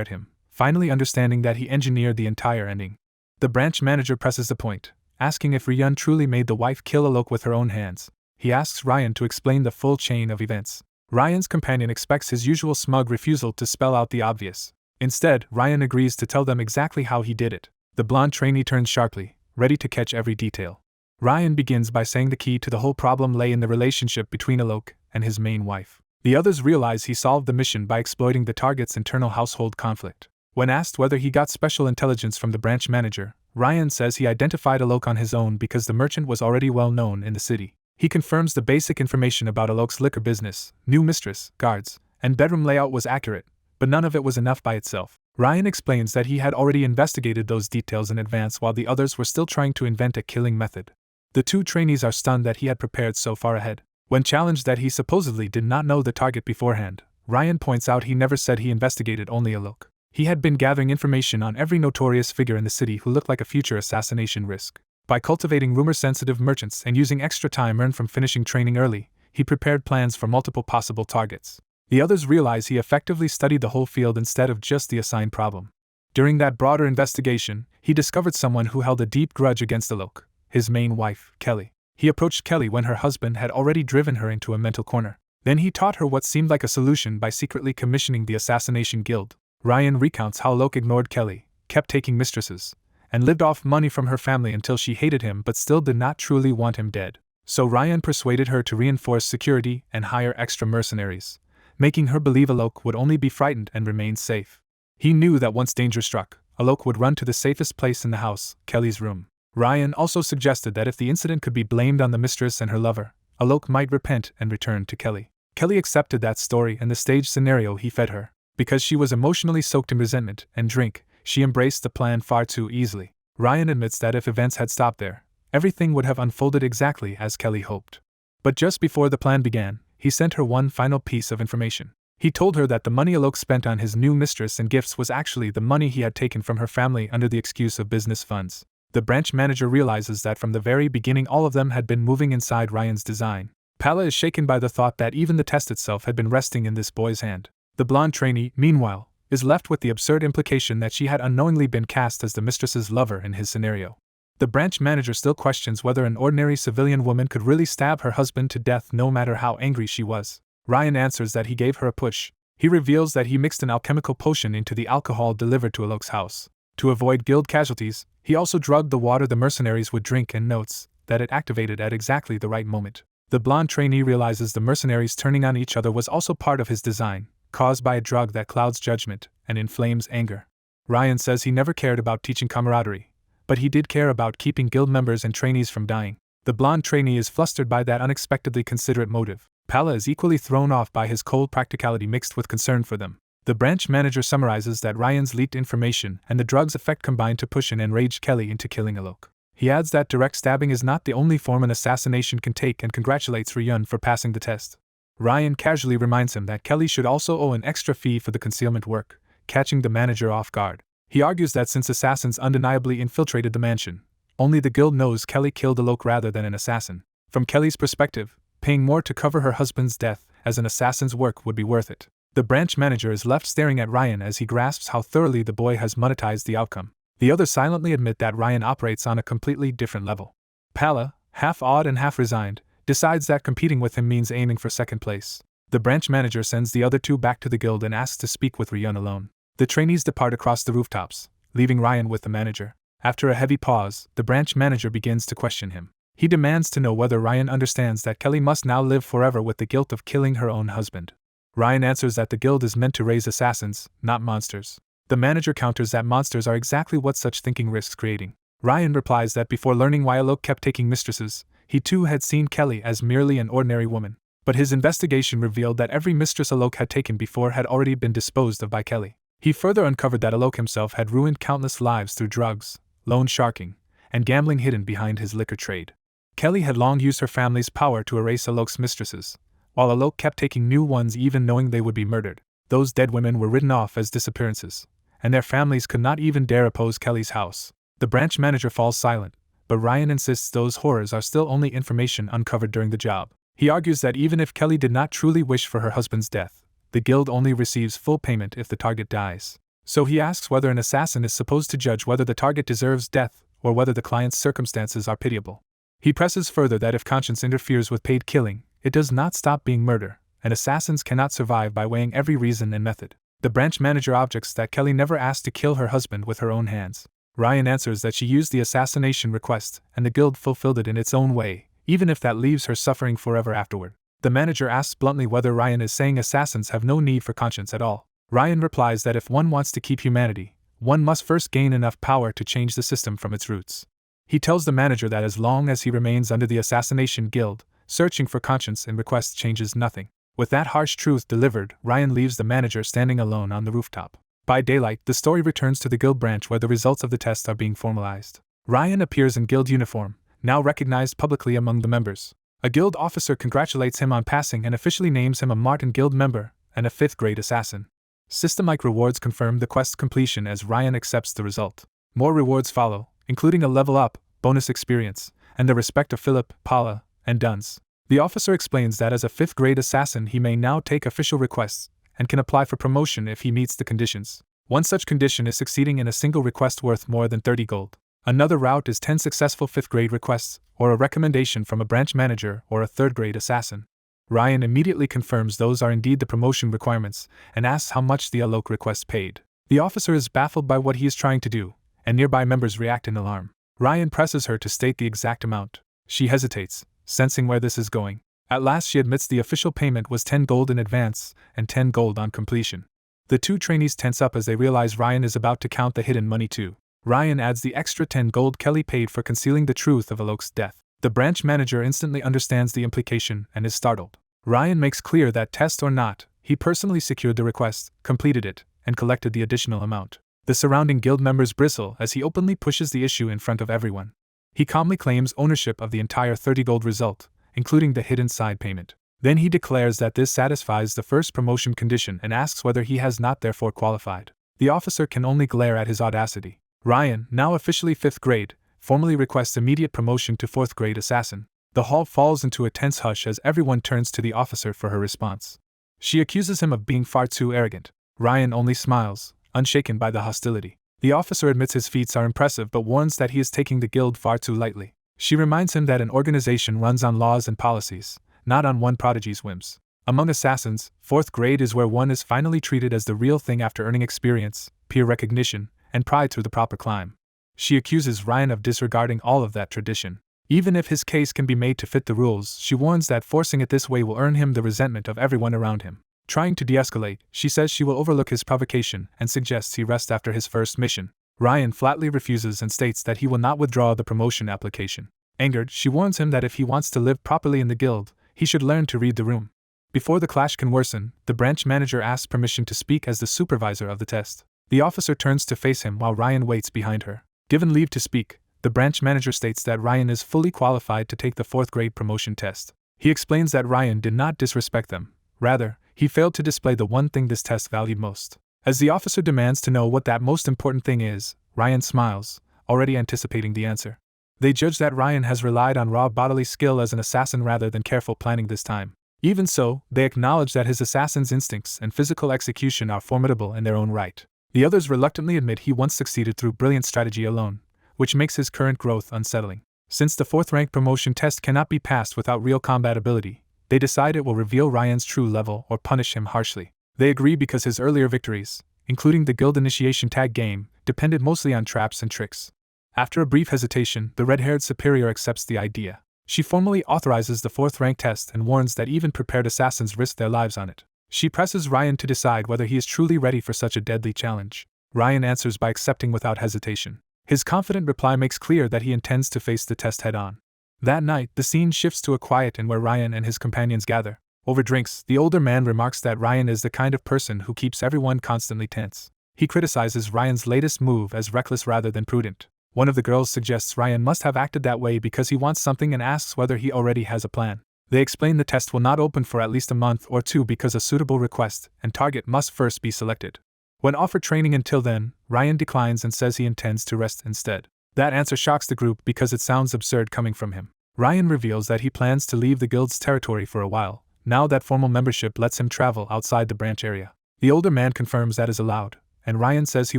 at him, finally understanding that he engineered the entire ending. The branch manager presses the point, asking if Ryan truly made the wife kill Alok with her own hands. He asks Ryan to explain the full chain of events. Ryan's companion expects his usual smug refusal to spell out the obvious. Instead, Ryan agrees to tell them exactly how he did it. The blonde trainee turns sharply, ready to catch every detail. Ryan begins by saying the key to the whole problem lay in the relationship between Alok and his main wife. The others realize he solved the mission by exploiting the target's internal household conflict. When asked whether he got special intelligence from the branch manager, Ryan says he identified Alok on his own because the merchant was already well known in the city. He confirms the basic information about Alok's liquor business, new mistress, guards, and bedroom layout was accurate, but none of it was enough by itself. Ryan explains that he had already investigated those details in advance while the others were still trying to invent a killing method. The two trainees are stunned that he had prepared so far ahead. When challenged that he supposedly did not know the target beforehand, Ryan points out he never said he investigated only Alok. He had been gathering information on every notorious figure in the city who looked like a future assassination risk. By cultivating rumor-sensitive merchants and using extra time earned from finishing training early, he prepared plans for multiple possible targets. The others realize he effectively studied the whole field instead of just the assigned problem. During that broader investigation, he discovered someone who held a deep grudge against Alok, his main wife, Kelly. He approached Kelly when her husband had already driven her into a mental corner. Then he taught her what seemed like a solution by secretly commissioning the assassination guild. Ryan recounts how Alok ignored Kelly, kept taking mistresses, and lived off money from her family until she hated him but still did not truly want him dead. So Ryan persuaded her to reinforce security and hire extra mercenaries, making her believe Alok would only be frightened and remain safe. He knew that once danger struck, Alok would run to the safest place in the house, Kelly's room. Ryan also suggested that if the incident could be blamed on the mistress and her lover, Alok might repent and return to Kelly. Kelly accepted that story and the staged scenario he fed her. Because she was emotionally soaked in resentment and drink, she embraced the plan far too easily. Ryan admits that if events had stopped there, everything would have unfolded exactly as Kelly hoped. But just before the plan began, he sent her one final piece of information. He told her that the money Alok spent on his new mistress and gifts was actually the money he had taken from her family under the excuse of business funds. The branch manager realizes that from the very beginning all of them had been moving inside Ryan's design. Pala is shaken by the thought that even the test itself had been resting in this boy's hand. The blonde trainee, meanwhile, is left with the absurd implication that she had unknowingly been cast as the mistress's lover in his scenario. The branch manager still questions whether an ordinary civilian woman could really stab her husband to death no matter how angry she was. Ryan answers that he gave her a push. He reveals that he mixed an alchemical potion into the alcohol delivered to Alok's house. To avoid guild casualties, he also drugged the water the mercenaries would drink and notes that it activated at exactly the right moment. The blonde trainee realizes the mercenaries turning on each other was also part of his design, caused by a drug that clouds judgment and inflames anger. Ryan says he never cared about teaching camaraderie, but he did care about keeping guild members and trainees from dying. The blonde trainee is flustered by that unexpectedly considerate motive. Pala is equally thrown off by his cold practicality mixed with concern for them. The branch manager summarizes that Ryan's leaked information and the drug's effect combined to push an enraged Kelly into killing Alok. He adds that direct stabbing is not the only form an assassination can take and congratulates Ryan for passing the test. Ryan casually reminds him that Kelly should also owe an extra fee for the concealment work, catching the manager off guard. He argues that since assassins undeniably infiltrated the mansion, only the guild knows Kelly killed Alok rather than an assassin. From Kelly's perspective, paying more to cover her husband's death as an assassin's work would be worth it. The branch manager is left staring at Ryan as he grasps how thoroughly the boy has monetized the outcome. The others silently admit that Ryan operates on a completely different level. Pala, half awed and half resigned, decides that competing with him means aiming for second place. The branch manager sends the other two back to the guild and asks to speak with Ryun alone. The trainees depart across the rooftops, leaving Ryan with the manager. After a heavy pause, the branch manager begins to question him. He demands to know whether Ryan understands that Kelly must now live forever with the guilt of killing her own husband. Ryan answers that the guild is meant to raise assassins, not monsters. The manager counters that monsters are exactly what such thinking risks creating. Ryan replies that before learning why Alok kept taking mistresses, he too had seen Kelly as merely an ordinary woman. But his investigation revealed that every mistress Alok had taken before had already been disposed of by Kelly. He further uncovered that Alok himself had ruined countless lives through drugs, loan sharking, and gambling hidden behind his liquor trade. Kelly had long used her family's power to erase Alok's mistresses, while Alok kept taking new ones even knowing they would be murdered. Those dead women were written off as disappearances, and their families could not even dare oppose Kelly's house. The branch manager falls silent, but Ryan insists those horrors are still only information uncovered during the job. He argues that even if Kelly did not truly wish for her husband's death, the guild only receives full payment if the target dies. So he asks whether an assassin is supposed to judge whether the target deserves death or whether the client's circumstances are pitiable. He presses further that if conscience interferes with paid killing, it does not stop being murder, and assassins cannot survive by weighing every reason and method. The branch manager objects that Kelly never asked to kill her husband with her own hands. Ryan answers that she used the assassination request, and the guild fulfilled it in its own way, even if that leaves her suffering forever afterward. The manager asks bluntly whether Ryan is saying assassins have no need for conscience at all. Ryan replies that if one wants to keep humanity, one must first gain enough power to change the system from its roots. He tells the manager that as long as he remains under the assassination guild, searching for conscience and requests changes nothing. With that harsh truth delivered, Ryan leaves the manager standing alone on the rooftop. By daylight, the story returns to the guild branch where the results of the test are being formalized. Ryan appears in guild uniform, now recognized publicly among the members. A guild officer congratulates him on passing and officially names him a Martin Guild member and a 5th grade assassin. Systemic rewards confirm the quest's completion as Ryan accepts the result. More rewards follow, including a level up, bonus experience, and the respect of Philip, Paula, and Duns. The officer explains that as a 5th grade assassin he may now take official requests and can apply for promotion if he meets the conditions. One such condition is succeeding in a single request worth more than 30 gold. Another route is 10 successful 5th grade requests, or a recommendation from a branch manager or a 3rd grade assassin. Ryan immediately confirms those are indeed the promotion requirements and asks how much the Alok request paid. The officer is baffled by what he is trying to do, and nearby members react in alarm. Ryan presses her to state the exact amount. She hesitates, sensing where this is going. At last she admits the official payment was 10 gold in advance and 10 gold on completion. The two trainees tense up as they realize Ryan is about to count the hidden money too. Ryan adds the extra 10 gold Kelly paid for concealing the truth of Alok's death. The branch manager instantly understands the implication and is startled. Ryan makes clear that test or not, he personally secured the request, completed it, and collected the additional amount. The surrounding guild members bristle as he openly pushes the issue in front of everyone. He calmly claims ownership of the entire 30 gold result, including the hidden side payment. Then he declares that this satisfies the first promotion condition and asks whether he has not therefore qualified. The officer can only glare at his audacity. Ryan, now officially 5th grade, formally requests immediate promotion to 4th grade assassin. The hall falls into a tense hush as everyone turns to the officer for her response. She accuses him of being far too arrogant. Ryan only smiles, unshaken by the hostility. The officer admits his feats are impressive but warns that he is taking the guild far too lightly. She reminds him that an organization runs on laws and policies, not on one prodigy's whims. Among assassins, 4th grade is where one is finally treated as the real thing after earning experience, peer recognition, and pride through the proper climb. She accuses Ryan of disregarding all of that tradition. Even if his case can be made to fit the rules, she warns that forcing it this way will earn him the resentment of everyone around him. Trying to de-escalate, she says she will overlook his provocation and suggests he rest after his first mission. Ryan flatly refuses and states that he will not withdraw the promotion application. Angered, she warns him that if he wants to live properly in the guild, he should learn to read the room. Before the clash can worsen, the branch manager asks permission to speak as the supervisor of the test. The officer turns to face him while Ryan waits behind her. Given leave to speak, the branch manager states that Ryan is fully qualified to take the 4th grade promotion test. He explains that Ryan did not disrespect them. Rather, he failed to display the one thing this test valued most. As the officer demands to know what that most important thing is, Ryan smiles, already anticipating the answer. They judge that Ryan has relied on raw bodily skill as an assassin rather than careful planning this time. Even so, they acknowledge that his assassin's instincts and physical execution are formidable in their own right. The others reluctantly admit he once succeeded through brilliant strategy alone, which makes his current growth unsettling. Since the 4th rank promotion test cannot be passed without real combat ability, they decide it will reveal Ryan's true level or punish him harshly. They agree because his earlier victories, including the guild initiation tag game, depended mostly on traps and tricks. After a brief hesitation, the red-haired superior accepts the idea. She formally authorizes the 4th rank test and warns that even prepared assassins risk their lives on it. She presses Ryan to decide whether he is truly ready for such a deadly challenge. Ryan answers by accepting without hesitation. His confident reply makes clear that he intends to face the test head-on. That night, the scene shifts to a quiet inn where Ryan and his companions gather. Over drinks, the older man remarks that Ryan is the kind of person who keeps everyone constantly tense. He criticizes Ryan's latest move as reckless rather than prudent. One of the girls suggests Ryan must have acted that way because he wants something and asks whether he already has a plan. They explain the test will not open for at least a month or 2 because a suitable request and target must first be selected. When offered training until then, Ryan declines and says he intends to rest instead. That answer shocks the group because it sounds absurd coming from him. Ryan reveals that he plans to leave the guild's territory for a while, now that formal membership lets him travel outside the branch area. The older man confirms that is allowed, and Ryan says he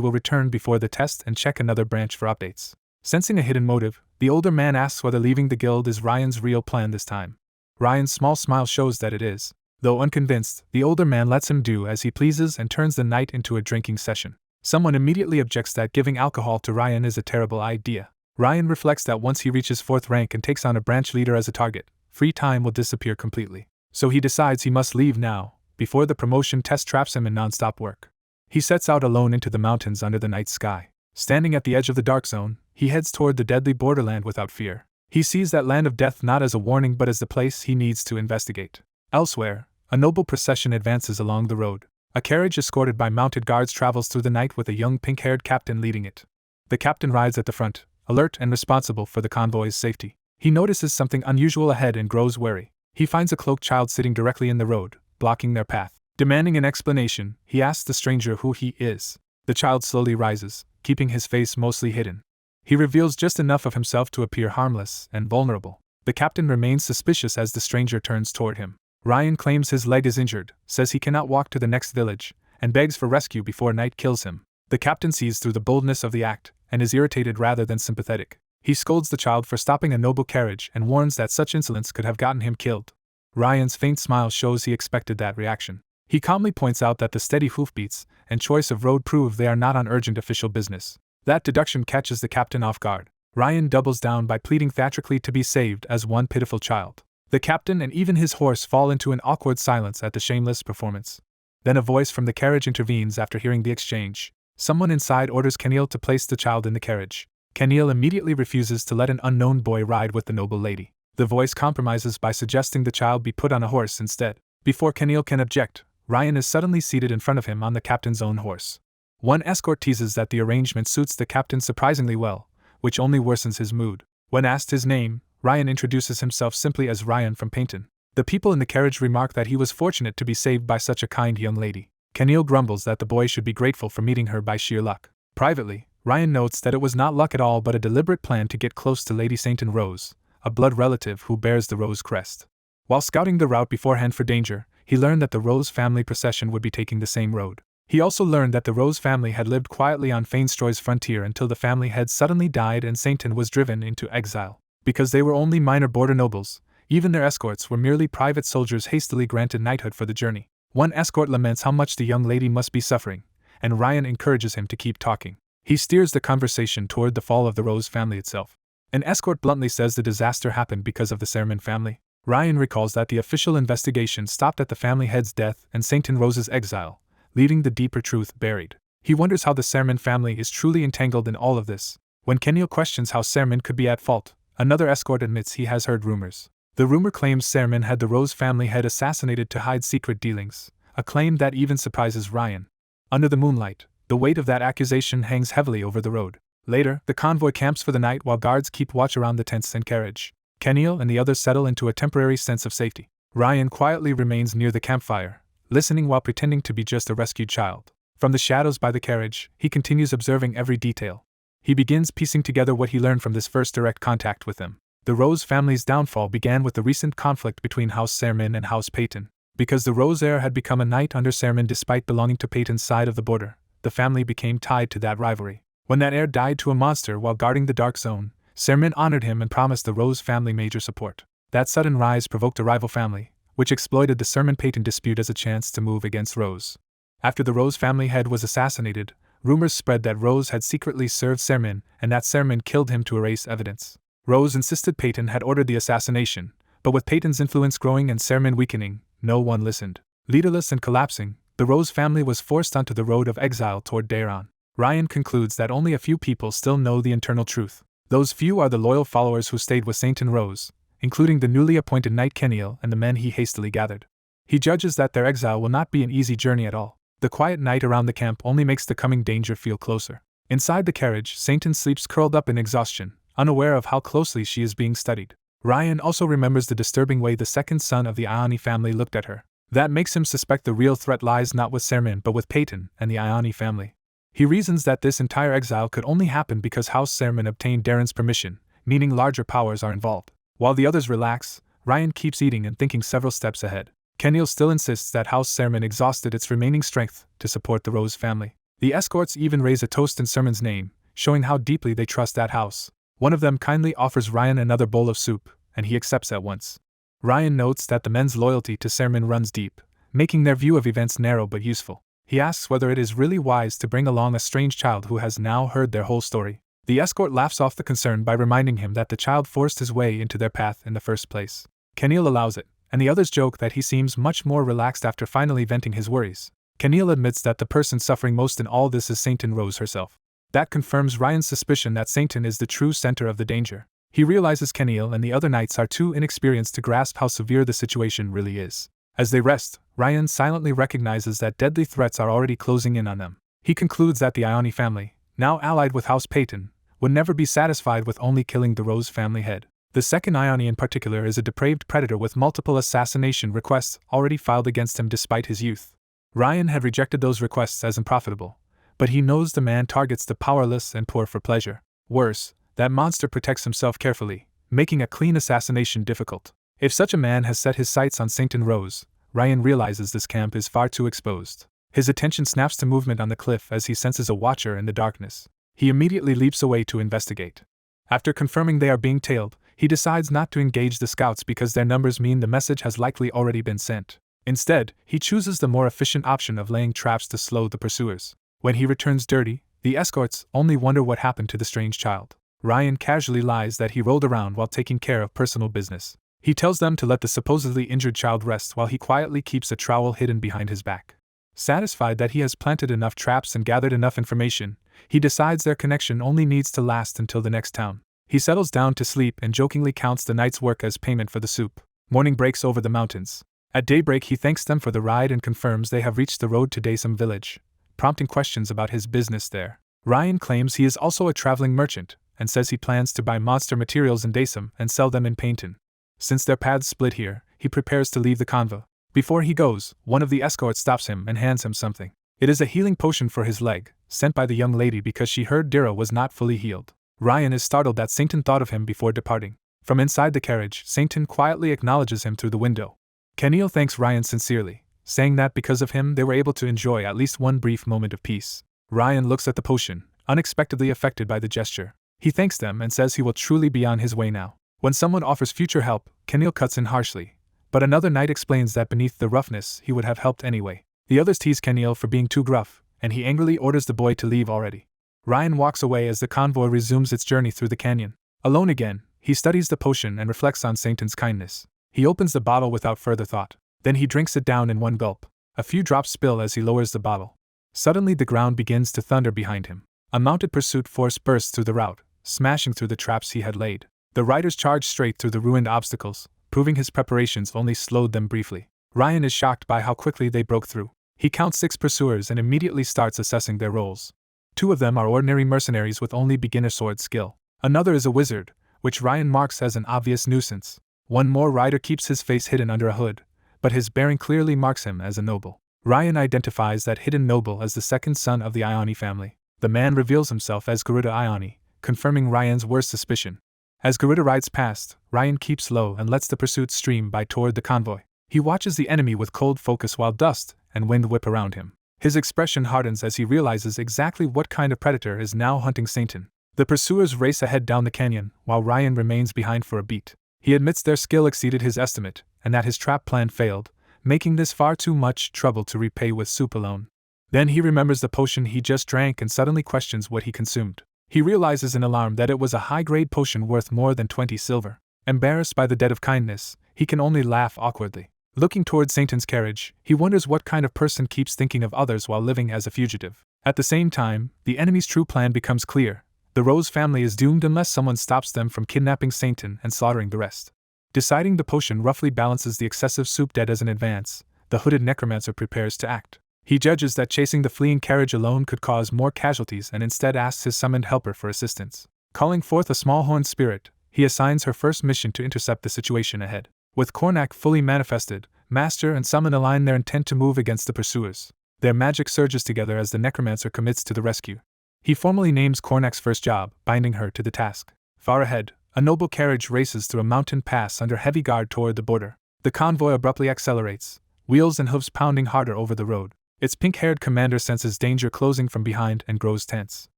will return before the test and check another branch for updates. Sensing a hidden motive, the older man asks whether leaving the guild is Ryan's real plan this time. Ryan's small smile shows that it is. Though unconvinced, the older man lets him do as he pleases and turns the night into a drinking session. Someone immediately objects that giving alcohol to Ryan is a terrible idea. Ryan reflects that once he reaches 4th rank and takes on a branch leader as a target, free time will disappear completely. So he decides he must leave now, before the promotion test traps him in non-stop work. He sets out alone into the mountains under the night sky. Standing at the edge of the dark zone, he heads toward the deadly borderland without fear. He sees that land of death not as a warning but as the place he needs to investigate. Elsewhere, a noble procession advances along the road. A carriage escorted by mounted guards travels through the night with a young pink-haired captain leading it. The captain rides at the front, alert and responsible for the convoy's safety. He notices something unusual ahead and grows wary. He finds a cloaked child sitting directly in the road, blocking their path. Demanding an explanation, he asks the stranger who he is. The child slowly rises, keeping his face mostly hidden. He reveals just enough of himself to appear harmless and vulnerable. The captain remains suspicious as the stranger turns toward him. Ryan claims his leg is injured, says he cannot walk to the next village, and begs for rescue before night kills him. The captain sees through the boldness of the act, and is irritated rather than sympathetic. He scolds the child for stopping a noble carriage and warns that such insolence could have gotten him killed. Ryan's faint smile shows he expected that reaction. He calmly points out that the steady hoofbeats and choice of road prove they are not on urgent official business. That deduction catches the captain off guard. Ryan doubles down by pleading theatrically to be saved as one pitiful child. The captain and even his horse fall into an awkward silence at the shameless performance. Then a voice from the carriage intervenes after hearing the exchange. Someone inside orders Kenil to place the child in the carriage. Kenil immediately refuses to let an unknown boy ride with the noble lady. The voice compromises by suggesting the child be put on a horse instead. Before Kenil can object, Ryan is suddenly seated in front of him on the captain's own horse. One escort teases that the arrangement suits the captain surprisingly well, which only worsens his mood. When asked his name, Ryan introduces himself simply as Ryan from Paynton. The people in the carriage remark that he was fortunate to be saved by such a kind young lady. Kenil grumbles that the boy should be grateful for meeting her by sheer luck. Privately, Ryan notes that it was not luck at all but a deliberate plan to get close to Lady Sainton Rose, a blood relative who bears the Rose crest. While scouting the route beforehand for danger, he learned that the Rose family procession would be taking the same road. He also learned that the Rose family had lived quietly on Fainstroy's frontier until the family head suddenly died and Sainton was driven into exile. Because they were only minor border nobles, even their escorts were merely private soldiers hastily granted knighthood for the journey. One escort laments how much the young lady must be suffering, and Ryan encourages him to keep talking. He steers the conversation toward the fall of the Rose family itself. An escort bluntly says the disaster happened because of the Sermon family. Ryan recalls that the official investigation stopped at the family head's death and Sainton Rose's exile, leaving the deeper truth buried. He wonders how the Sermon family is truly entangled in all of this. When Kenil questions how Sermon could be at fault, another escort admits he has heard rumors. The rumor claims Sermon had the Rose family head assassinated to hide secret dealings, a claim that even surprises Ryan. Under the moonlight, the weight of that accusation hangs heavily over the road. Later, the convoy camps for the night while guards keep watch around the tents and carriage. Kenil and the others settle into a temporary sense of safety. Ryan quietly remains near the campfire, listening while pretending to be just a rescued child. From the shadows by the carriage, he continues observing every detail. He begins piecing together what he learned from this first direct contact with them. The Rose family's downfall began with the recent conflict between House Sermin and House Peyton. Because the Rose heir had become a knight under Sermin despite belonging to Peyton's side of the border, the family became tied to that rivalry. When that heir died to a monster while guarding the Dark Zone, Sermin honored him and promised the Rose family major support. That sudden rise provoked a rival family, which exploited the Sermin-Peyton dispute as a chance to move against Rose. After the Rose family head was assassinated, rumors spread that Rose had secretly served Sermin and that Sermin killed him to erase evidence. Rose insisted Peyton had ordered the assassination, but with Peyton's influence growing and Sermin weakening, no one listened. Leaderless and collapsing, the Rose family was forced onto the road of exile toward Dairon. Ryan concludes that only a few people still know the internal truth. Those few are the loyal followers who stayed with Saint and Rose, including the newly appointed Knight Kenil and the men he hastily gathered. He judges that their exile will not be an easy journey at all. The quiet night around the camp only makes the coming danger feel closer. Inside the carriage, Sainton sleeps curled up in exhaustion, unaware of how closely she is being studied. Ryan also remembers the disturbing way the second son of the Ioni family looked at her. That makes him suspect the real threat lies not with Sermin but with Peyton and the Ioni family. He reasons that this entire exile could only happen because House Sermin obtained Darren's permission, meaning larger powers are involved. While the others relax, Ryan keeps eating and thinking several steps ahead. Kenil still insists that House Sermin exhausted its remaining strength to support the Rose family. The escorts even raise a toast in Sermin's name, showing how deeply they trust that house. One of them kindly offers Ryan another bowl of soup, and he accepts at once. Ryan notes that the men's loyalty to Sermin runs deep, making their view of events narrow but useful. He asks whether it is really wise to bring along a strange child who has now heard their whole story. The escort laughs off the concern by reminding him that the child forced his way into their path in the first place. Kenil allows it, and the others joke that he seems much more relaxed after finally venting his worries. Kenil admits that the person suffering most in all this is Sainton Rose herself. That confirms Ryan's suspicion that Sainton is the true center of the danger. He realizes Kenil and the other knights are too inexperienced to grasp how severe the situation really is. As they rest, Ryan silently recognizes that deadly threats are already closing in on them. He concludes that the Ioni family, now allied with House Peyton, would never be satisfied with only killing the Rose family head. The second Ioni in particular is a depraved predator with multiple assassination requests already filed against him despite his youth. Ryan had rejected those requests as unprofitable, but he knows the man targets the powerless and poor for pleasure. Worse, that monster protects himself carefully, making a clean assassination difficult. If such a man has set his sights on Saint and Rose, Ryan realizes this camp is far too exposed. His attention snaps to movement on the cliff as he senses a watcher in the darkness. He immediately leaps away to investigate. After confirming they are being tailed, he decides not to engage the scouts because their numbers mean the message has likely already been sent. Instead, he chooses the more efficient option of laying traps to slow the pursuers. When he returns dirty, the escorts only wonder what happened to the strange child. Ryan casually lies that he rolled around while taking care of personal business. He tells them to let the supposedly injured child rest while he quietly keeps a trowel hidden behind his back. Satisfied that he has planted enough traps and gathered enough information, he decides their connection only needs to last until the next town. He settles down to sleep and jokingly counts the night's work as payment for the soup. Morning breaks over the mountains. At daybreak he thanks them for the ride and confirms they have reached the road to Daesum village, prompting questions about his business there. Ryan claims he is also a traveling merchant, and says he plans to buy monster materials in Daesum and sell them in Painton. Since their paths split here, he prepares to leave the convo. Before he goes, one of the escorts stops him and hands him something. It is a healing potion for his leg, sent by the young lady because she heard Dira was not fully healed. Ryan is startled that Sainton thought of him before departing. From inside the carriage, Sainton quietly acknowledges him through the window. Kenil thanks Ryan sincerely, saying that because of him they were able to enjoy at least one brief moment of peace. Ryan looks at the potion, unexpectedly affected by the gesture. He thanks them and says he will truly be on his way now. When someone offers future help, Kenil cuts in harshly, but another knight explains that beneath the roughness he would have helped anyway. The others tease Kenil for being too gruff, and he angrily orders the boy to leave already. Ryan walks away as the convoy resumes its journey through the canyon. Alone again, he studies the potion and reflects on Sainton's kindness. He opens the bottle without further thought. Then he drinks it down in one gulp. A few drops spill as he lowers the bottle. Suddenly the ground begins to thunder behind him. A mounted pursuit force bursts through the route, smashing through the traps he had laid. The riders charge straight through the ruined obstacles, proving his preparations only slowed them briefly. Ryan is shocked by how quickly they broke through. He counts 6 pursuers and immediately starts assessing their roles. 2 of them are ordinary mercenaries with only beginner sword skill. Another is a wizard, which Ryan marks as an obvious nuisance. One more rider keeps his face hidden under a hood, but his bearing clearly marks him as a noble. Ryan identifies that hidden noble as the second son of the Ioni family. The man reveals himself as Garuda Ioni, confirming Ryan's worst suspicion. As Garuda rides past, Ryan keeps low and lets the pursuit stream by toward the convoy. He watches the enemy with cold focus while dust and wind whip around him. His expression hardens as he realizes exactly what kind of predator is now hunting Satan. The pursuers race ahead down the canyon, while Ryan remains behind for a beat. He admits their skill exceeded his estimate, and that his trap plan failed, making this far too much trouble to repay with soup alone. Then he remembers the potion he just drank and suddenly questions what he consumed. He realizes in alarm that it was a high-grade potion worth more than 20 silver. Embarrassed by the debt of kindness, he can only laugh awkwardly. Looking towards Satan's carriage, he wonders what kind of person keeps thinking of others while living as a fugitive. At the same time, the enemy's true plan becomes clear. The Rose family is doomed unless someone stops them from kidnapping Satan and slaughtering the rest. Deciding the potion roughly balances the excessive soup debt as an advance, the hooded necromancer prepares to act. He judges that chasing the fleeing carriage alone could cause more casualties and instead asks his summoned helper for assistance. Calling forth a small horned spirit, he assigns her first mission to intercept the situation ahead. With Kornak fully manifested, Master and Summon align their intent to move against the pursuers. Their magic surges together as the necromancer commits to the rescue. He formally names Kornak's first job, binding her to the task. Far ahead, a noble carriage races through a mountain pass under heavy guard toward the border. The convoy abruptly accelerates, wheels and hooves pounding harder over the road. Its pink-haired commander senses danger closing from behind and grows tense.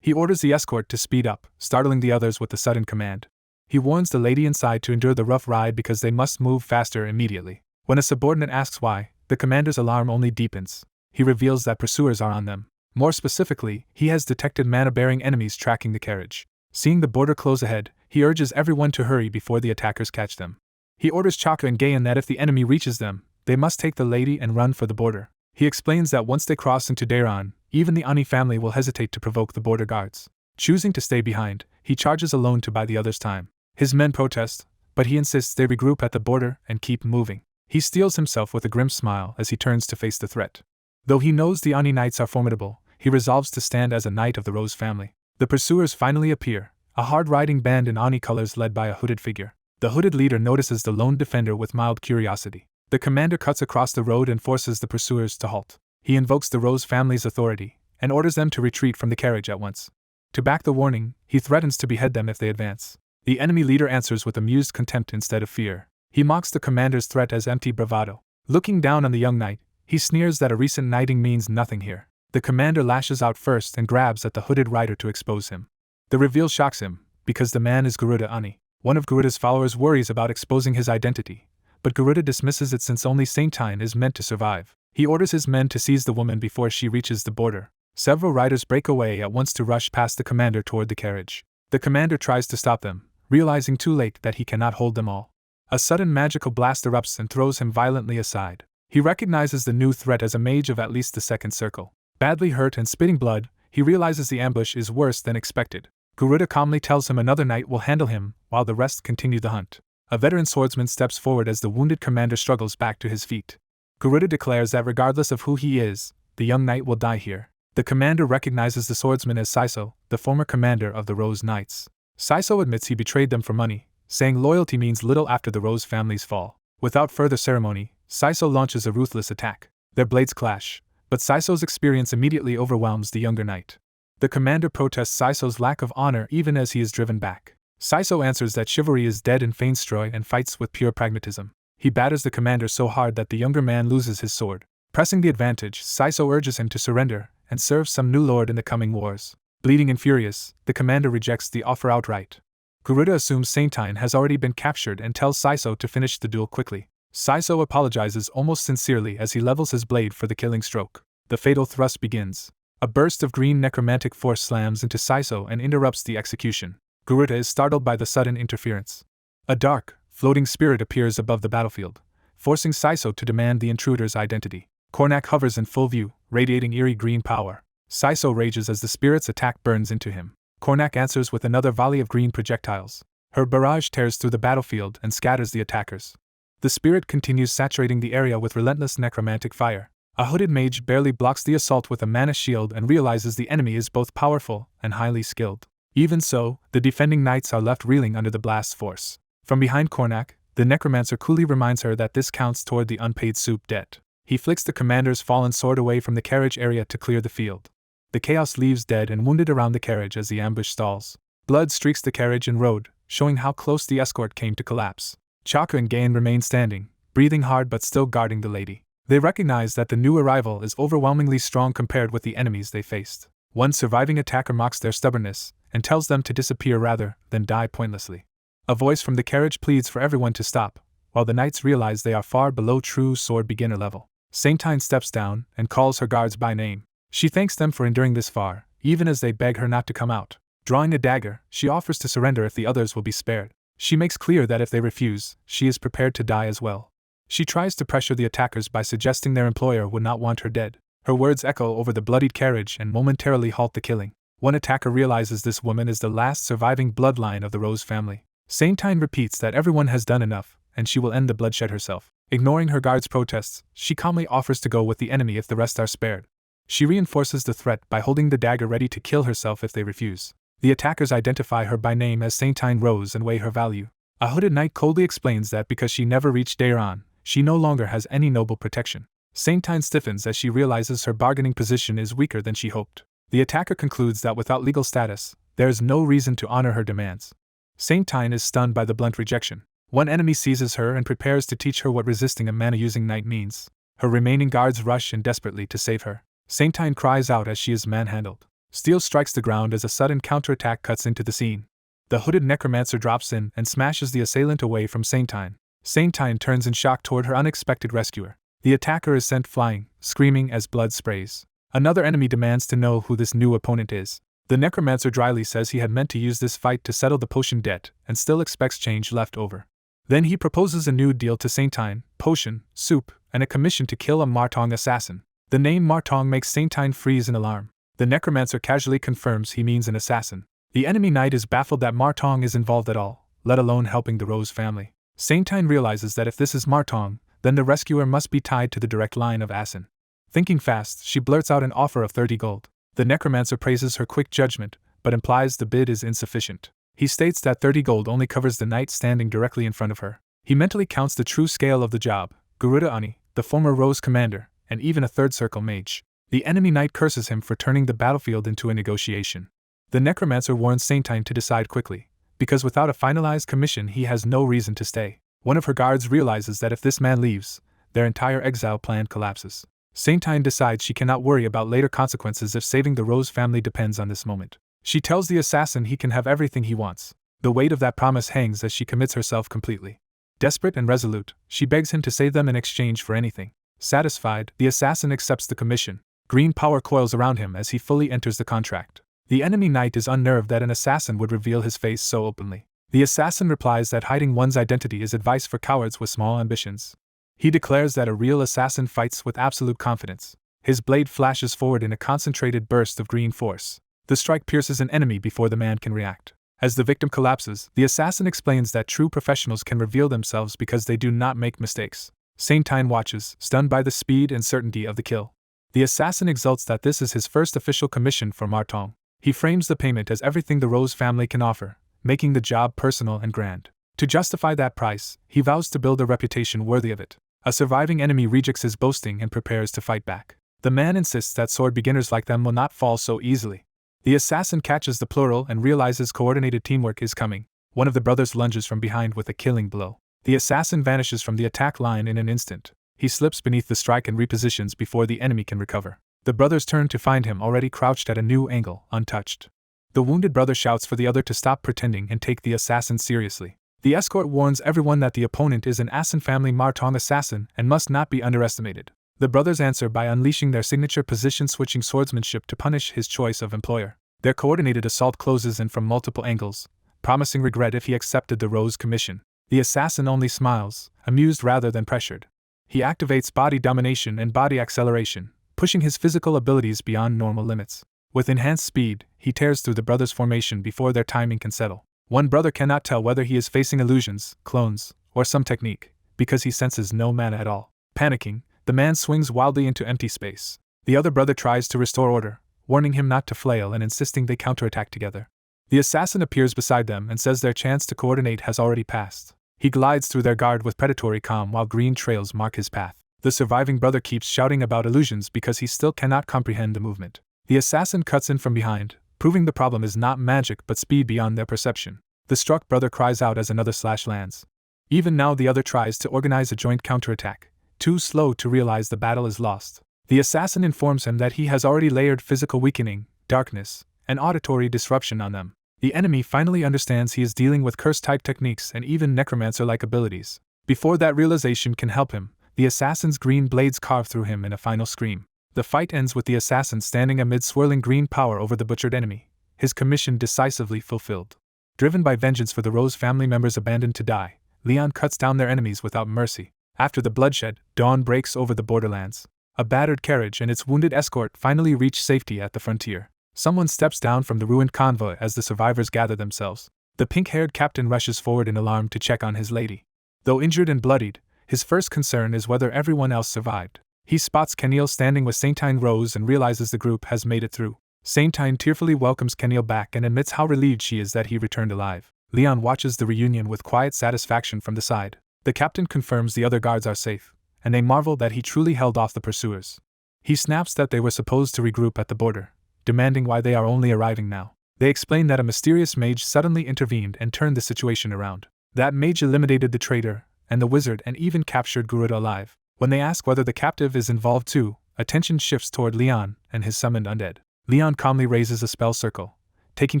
He orders the escort to speed up, startling the others with the sudden command. He warns the lady inside to endure the rough ride because they must move faster immediately. When a subordinate asks why, the commander's alarm only deepens. He reveals that pursuers are on them. More specifically, he has detected mana-bearing enemies tracking the carriage. Seeing the border close ahead, he urges everyone to hurry before the attackers catch them. He orders Chaka and Gayan that if the enemy reaches them, they must take the lady and run for the border. He explains that once they cross into Dairon, even the Ani family will hesitate to provoke the border guards. Choosing to stay behind, he charges alone to buy the others time. His men protest, but he insists they regroup at the border and keep moving. He steels himself with a grim smile as he turns to face the threat. Though he knows the Ani knights are formidable, he resolves to stand as a knight of the Rose family. The pursuers finally appear, a hard-riding band in Ani colors led by a hooded figure. The hooded leader notices the lone defender with mild curiosity. The commander cuts across the road and forces the pursuers to halt. He invokes the Rose family's authority and orders them to retreat from the carriage at once. To back the warning, he threatens to behead them if they advance. The enemy leader answers with amused contempt instead of fear. He mocks the commander's threat as empty bravado. Looking down on the young knight, he sneers that a recent knighting means nothing here. The commander lashes out first and grabs at the hooded rider to expose him. The reveal shocks him, because the man is Garuda Ani. One of Garuda's followers worries about exposing his identity, but Garuda dismisses it since only Saintine is meant to survive. He orders his men to seize the woman before she reaches the border. Several riders break away at once to rush past the commander toward the carriage. The commander tries to stop them, realizing too late that he cannot hold them all. A sudden magical blast erupts and throws him violently aside. He recognizes the new threat as a mage of at least the second circle. Badly hurt and spitting blood, he realizes the ambush is worse than expected. Garuda calmly tells him another knight will handle him, while the rest continue the hunt. A veteran swordsman steps forward as the wounded commander struggles back to his feet. Garuda declares that regardless of who he is, the young knight will die here. The commander recognizes the swordsman as Saiso, the former commander of the Rose Knights. Saiso admits he betrayed them for money, saying loyalty means little after the Rose family's fall. Without further ceremony, Saiso launches a ruthless attack. Their blades clash, but Saiso's experience immediately overwhelms the younger knight. The commander protests Saiso's lack of honor even as he is driven back. Saiso answers that chivalry is dead in Feinstroy and fights with pure pragmatism. He batters the commander so hard that the younger man loses his sword. Pressing the advantage, Saiso urges him to surrender and serve some new lord in the coming wars. Bleeding and furious, the commander rejects the offer outright. Garuda assumes Saintine has already been captured and tells Saiso to finish the duel quickly. Saiso apologizes almost sincerely as he levels his blade for the killing stroke. The fatal thrust begins. A burst of green necromantic force slams into Saiso and interrupts the execution. Garuda is startled by the sudden interference. A dark, floating spirit appears above the battlefield, forcing Saiso to demand the intruder's identity. Kornak hovers in full view, radiating eerie green power. Saiso rages as the spirit's attack burns into him. Kornak answers with another volley of green projectiles. Her barrage tears through the battlefield and scatters the attackers. The spirit continues saturating the area with relentless necromantic fire. A hooded mage barely blocks the assault with a mana shield and realizes the enemy is both powerful and highly skilled. Even so, the defending knights are left reeling under the blast's force. From behind Kornak, the necromancer coolly reminds her that this counts toward the unpaid soup debt. He flicks the commander's fallen sword away from the carriage area to clear the field. The chaos leaves dead and wounded around the carriage as the ambush stalls. Blood streaks the carriage and road, showing how close the escort came to collapse. Chaka and Gain remain standing, breathing hard but still guarding the lady. They recognize that the new arrival is overwhelmingly strong compared with the enemies they faced. One surviving attacker mocks their stubbornness and tells them to disappear rather than die pointlessly. A voice from the carriage pleads for everyone to stop, while the knights realize they are far below true sword beginner level. Saintine steps down and calls her guards by name. She thanks them for enduring this far, even as they beg her not to come out. Drawing a dagger, she offers to surrender if the others will be spared. She makes clear that if they refuse, she is prepared to die as well. She tries to pressure the attackers by suggesting their employer would not want her dead. Her words echo over the bloodied carriage and momentarily halt the killing. One attacker realizes this woman is the last surviving bloodline of the Rose family. Saintine repeats that everyone has done enough, and she will end the bloodshed herself. Ignoring her guards' protests, she calmly offers to go with the enemy if the rest are spared. She reinforces the threat by holding the dagger ready to kill herself if they refuse. The attackers identify her by name as Saintine Rose and weigh her value. A hooded knight coldly explains that because she never reached Dairon, she no longer has any noble protection. Saintine stiffens as she realizes her bargaining position is weaker than she hoped. The attacker concludes that without legal status, there is no reason to honor her demands. Saintine is stunned by the blunt rejection. One enemy seizes her and prepares to teach her what resisting a mana-using knight means. Her remaining guards rush in desperately to save her. Saintine cries out as she is manhandled. Steel strikes the ground as a sudden counterattack cuts into the scene. The hooded necromancer drops in and smashes the assailant away from Saintine. Saintine turns in shock toward her unexpected rescuer. The attacker is sent flying, screaming as blood sprays. Another enemy demands to know who this new opponent is. The necromancer dryly says he had meant to use this fight to settle the potion debt and still expects change left over. Then he proposes a new deal to Saintine: potion, soup, and a commission to kill a Martong assassin. The name Martong makes Saintine freeze in alarm. The necromancer casually confirms he means an assassin. The enemy knight is baffled that Martong is involved at all, let alone helping the Rose family. Saintine realizes that if this is Martong, then the rescuer must be tied to the direct line of Asin. Thinking fast, she blurts out an offer of 30 gold. The necromancer praises her quick judgment, but implies the bid is insufficient. He states that 30 gold only covers the knight standing directly in front of her. He mentally counts the true scale of the job: Garuda Ani, the former Rose commander, and even a third circle mage. The enemy knight curses him for turning the battlefield into a negotiation. The necromancer warns Saintine to decide quickly, because without a finalized commission he has no reason to stay. One of her guards realizes that if this man leaves, their entire exile plan collapses. Saintine decides she cannot worry about later consequences if saving the Rose family depends on this moment. She tells the assassin he can have everything he wants. The weight of that promise hangs as she commits herself completely. Desperate and resolute, she begs him to save them in exchange for anything. Satisfied, the assassin accepts the commission. Green power coils around him as he fully enters the contract. The enemy knight is unnerved that an assassin would reveal his face so openly. The assassin replies that hiding one's identity is advice for cowards with small ambitions. He declares that a real assassin fights with absolute confidence. His blade flashes forward in a concentrated burst of green force. The strike pierces an enemy before the man can react. As the victim collapses, the assassin explains that true professionals can reveal themselves because they do not make mistakes. Saintine watches, stunned by the speed and certainty of the kill. The assassin exults that this is his first official commission for Martong. He frames the payment as everything the Rose family can offer, making the job personal and grand. To justify that price, he vows to build a reputation worthy of it. A surviving enemy rejects his boasting and prepares to fight back. The man insists that sword beginners like them will not fall so easily. The assassin catches the plural and realizes coordinated teamwork is coming. One of the brothers lunges from behind with a killing blow. The assassin vanishes from the attack line in an instant. He slips beneath the strike and repositions before the enemy can recover. The brothers turn to find him already crouched at a new angle, untouched. The wounded brother shouts for the other to stop pretending and take the assassin seriously. The escort warns everyone that the opponent is an Asin family Martong assassin and must not be underestimated. The brothers answer by unleashing their signature position-switching swordsmanship to punish his choice of employer. Their coordinated assault closes in from multiple angles, promising regret if he accepted the Rose commission. The assassin only smiles, amused rather than pressured. He activates body domination and body acceleration, pushing his physical abilities beyond normal limits. With enhanced speed, he tears through the brothers' formation before their timing can settle. One brother cannot tell whether he is facing illusions, clones, or some technique, because he senses no mana at all. Panicking, the man swings wildly into empty space. The other brother tries to restore order, warning him not to flail and insisting they counterattack together. The assassin appears beside them and says their chance to coordinate has already passed. He glides through their guard with predatory calm while green trails mark his path. The surviving brother keeps shouting about illusions because he still cannot comprehend the movement. The assassin cuts in from behind, proving the problem is not magic but speed beyond their perception. The struck brother cries out as another slash lands. Even now the other tries to organize a joint counterattack, too slow to realize the battle is lost. The assassin informs him that he has already layered physical weakening, darkness, and auditory disruption on them. The enemy finally understands he is dealing with curse-type techniques and even necromancer-like abilities. Before that realization can help him, the assassin's green blades carve through him in a final scream. The fight ends with the assassin standing amid swirling green power over the butchered enemy, his commission decisively fulfilled. Driven by vengeance for the Rose family members abandoned to die, Leon cuts down their enemies without mercy. After the bloodshed, dawn breaks over the borderlands. A battered carriage and its wounded escort finally reach safety at the frontier. Someone steps down from the ruined convoy as the survivors gather themselves. The pink-haired captain rushes forward in alarm to check on his lady. Though injured and bloodied, his first concern is whether everyone else survived. He spots Kenil standing with Saintine Rose and realizes the group has made it through. Saintine tearfully welcomes Kenil back and admits how relieved she is that he returned alive. Leon watches the reunion with quiet satisfaction from the side. The captain confirms the other guards are safe, and they marvel that he truly held off the pursuers. He snaps that they were supposed to regroup at the border, demanding why they are only arriving now. They explain that a mysterious mage suddenly intervened and turned the situation around. That mage eliminated the traitor, and the wizard, and even captured Garuda alive. When they ask whether the captive is involved too, attention shifts toward Leon and his summoned undead. Leon calmly raises a spell circle, taking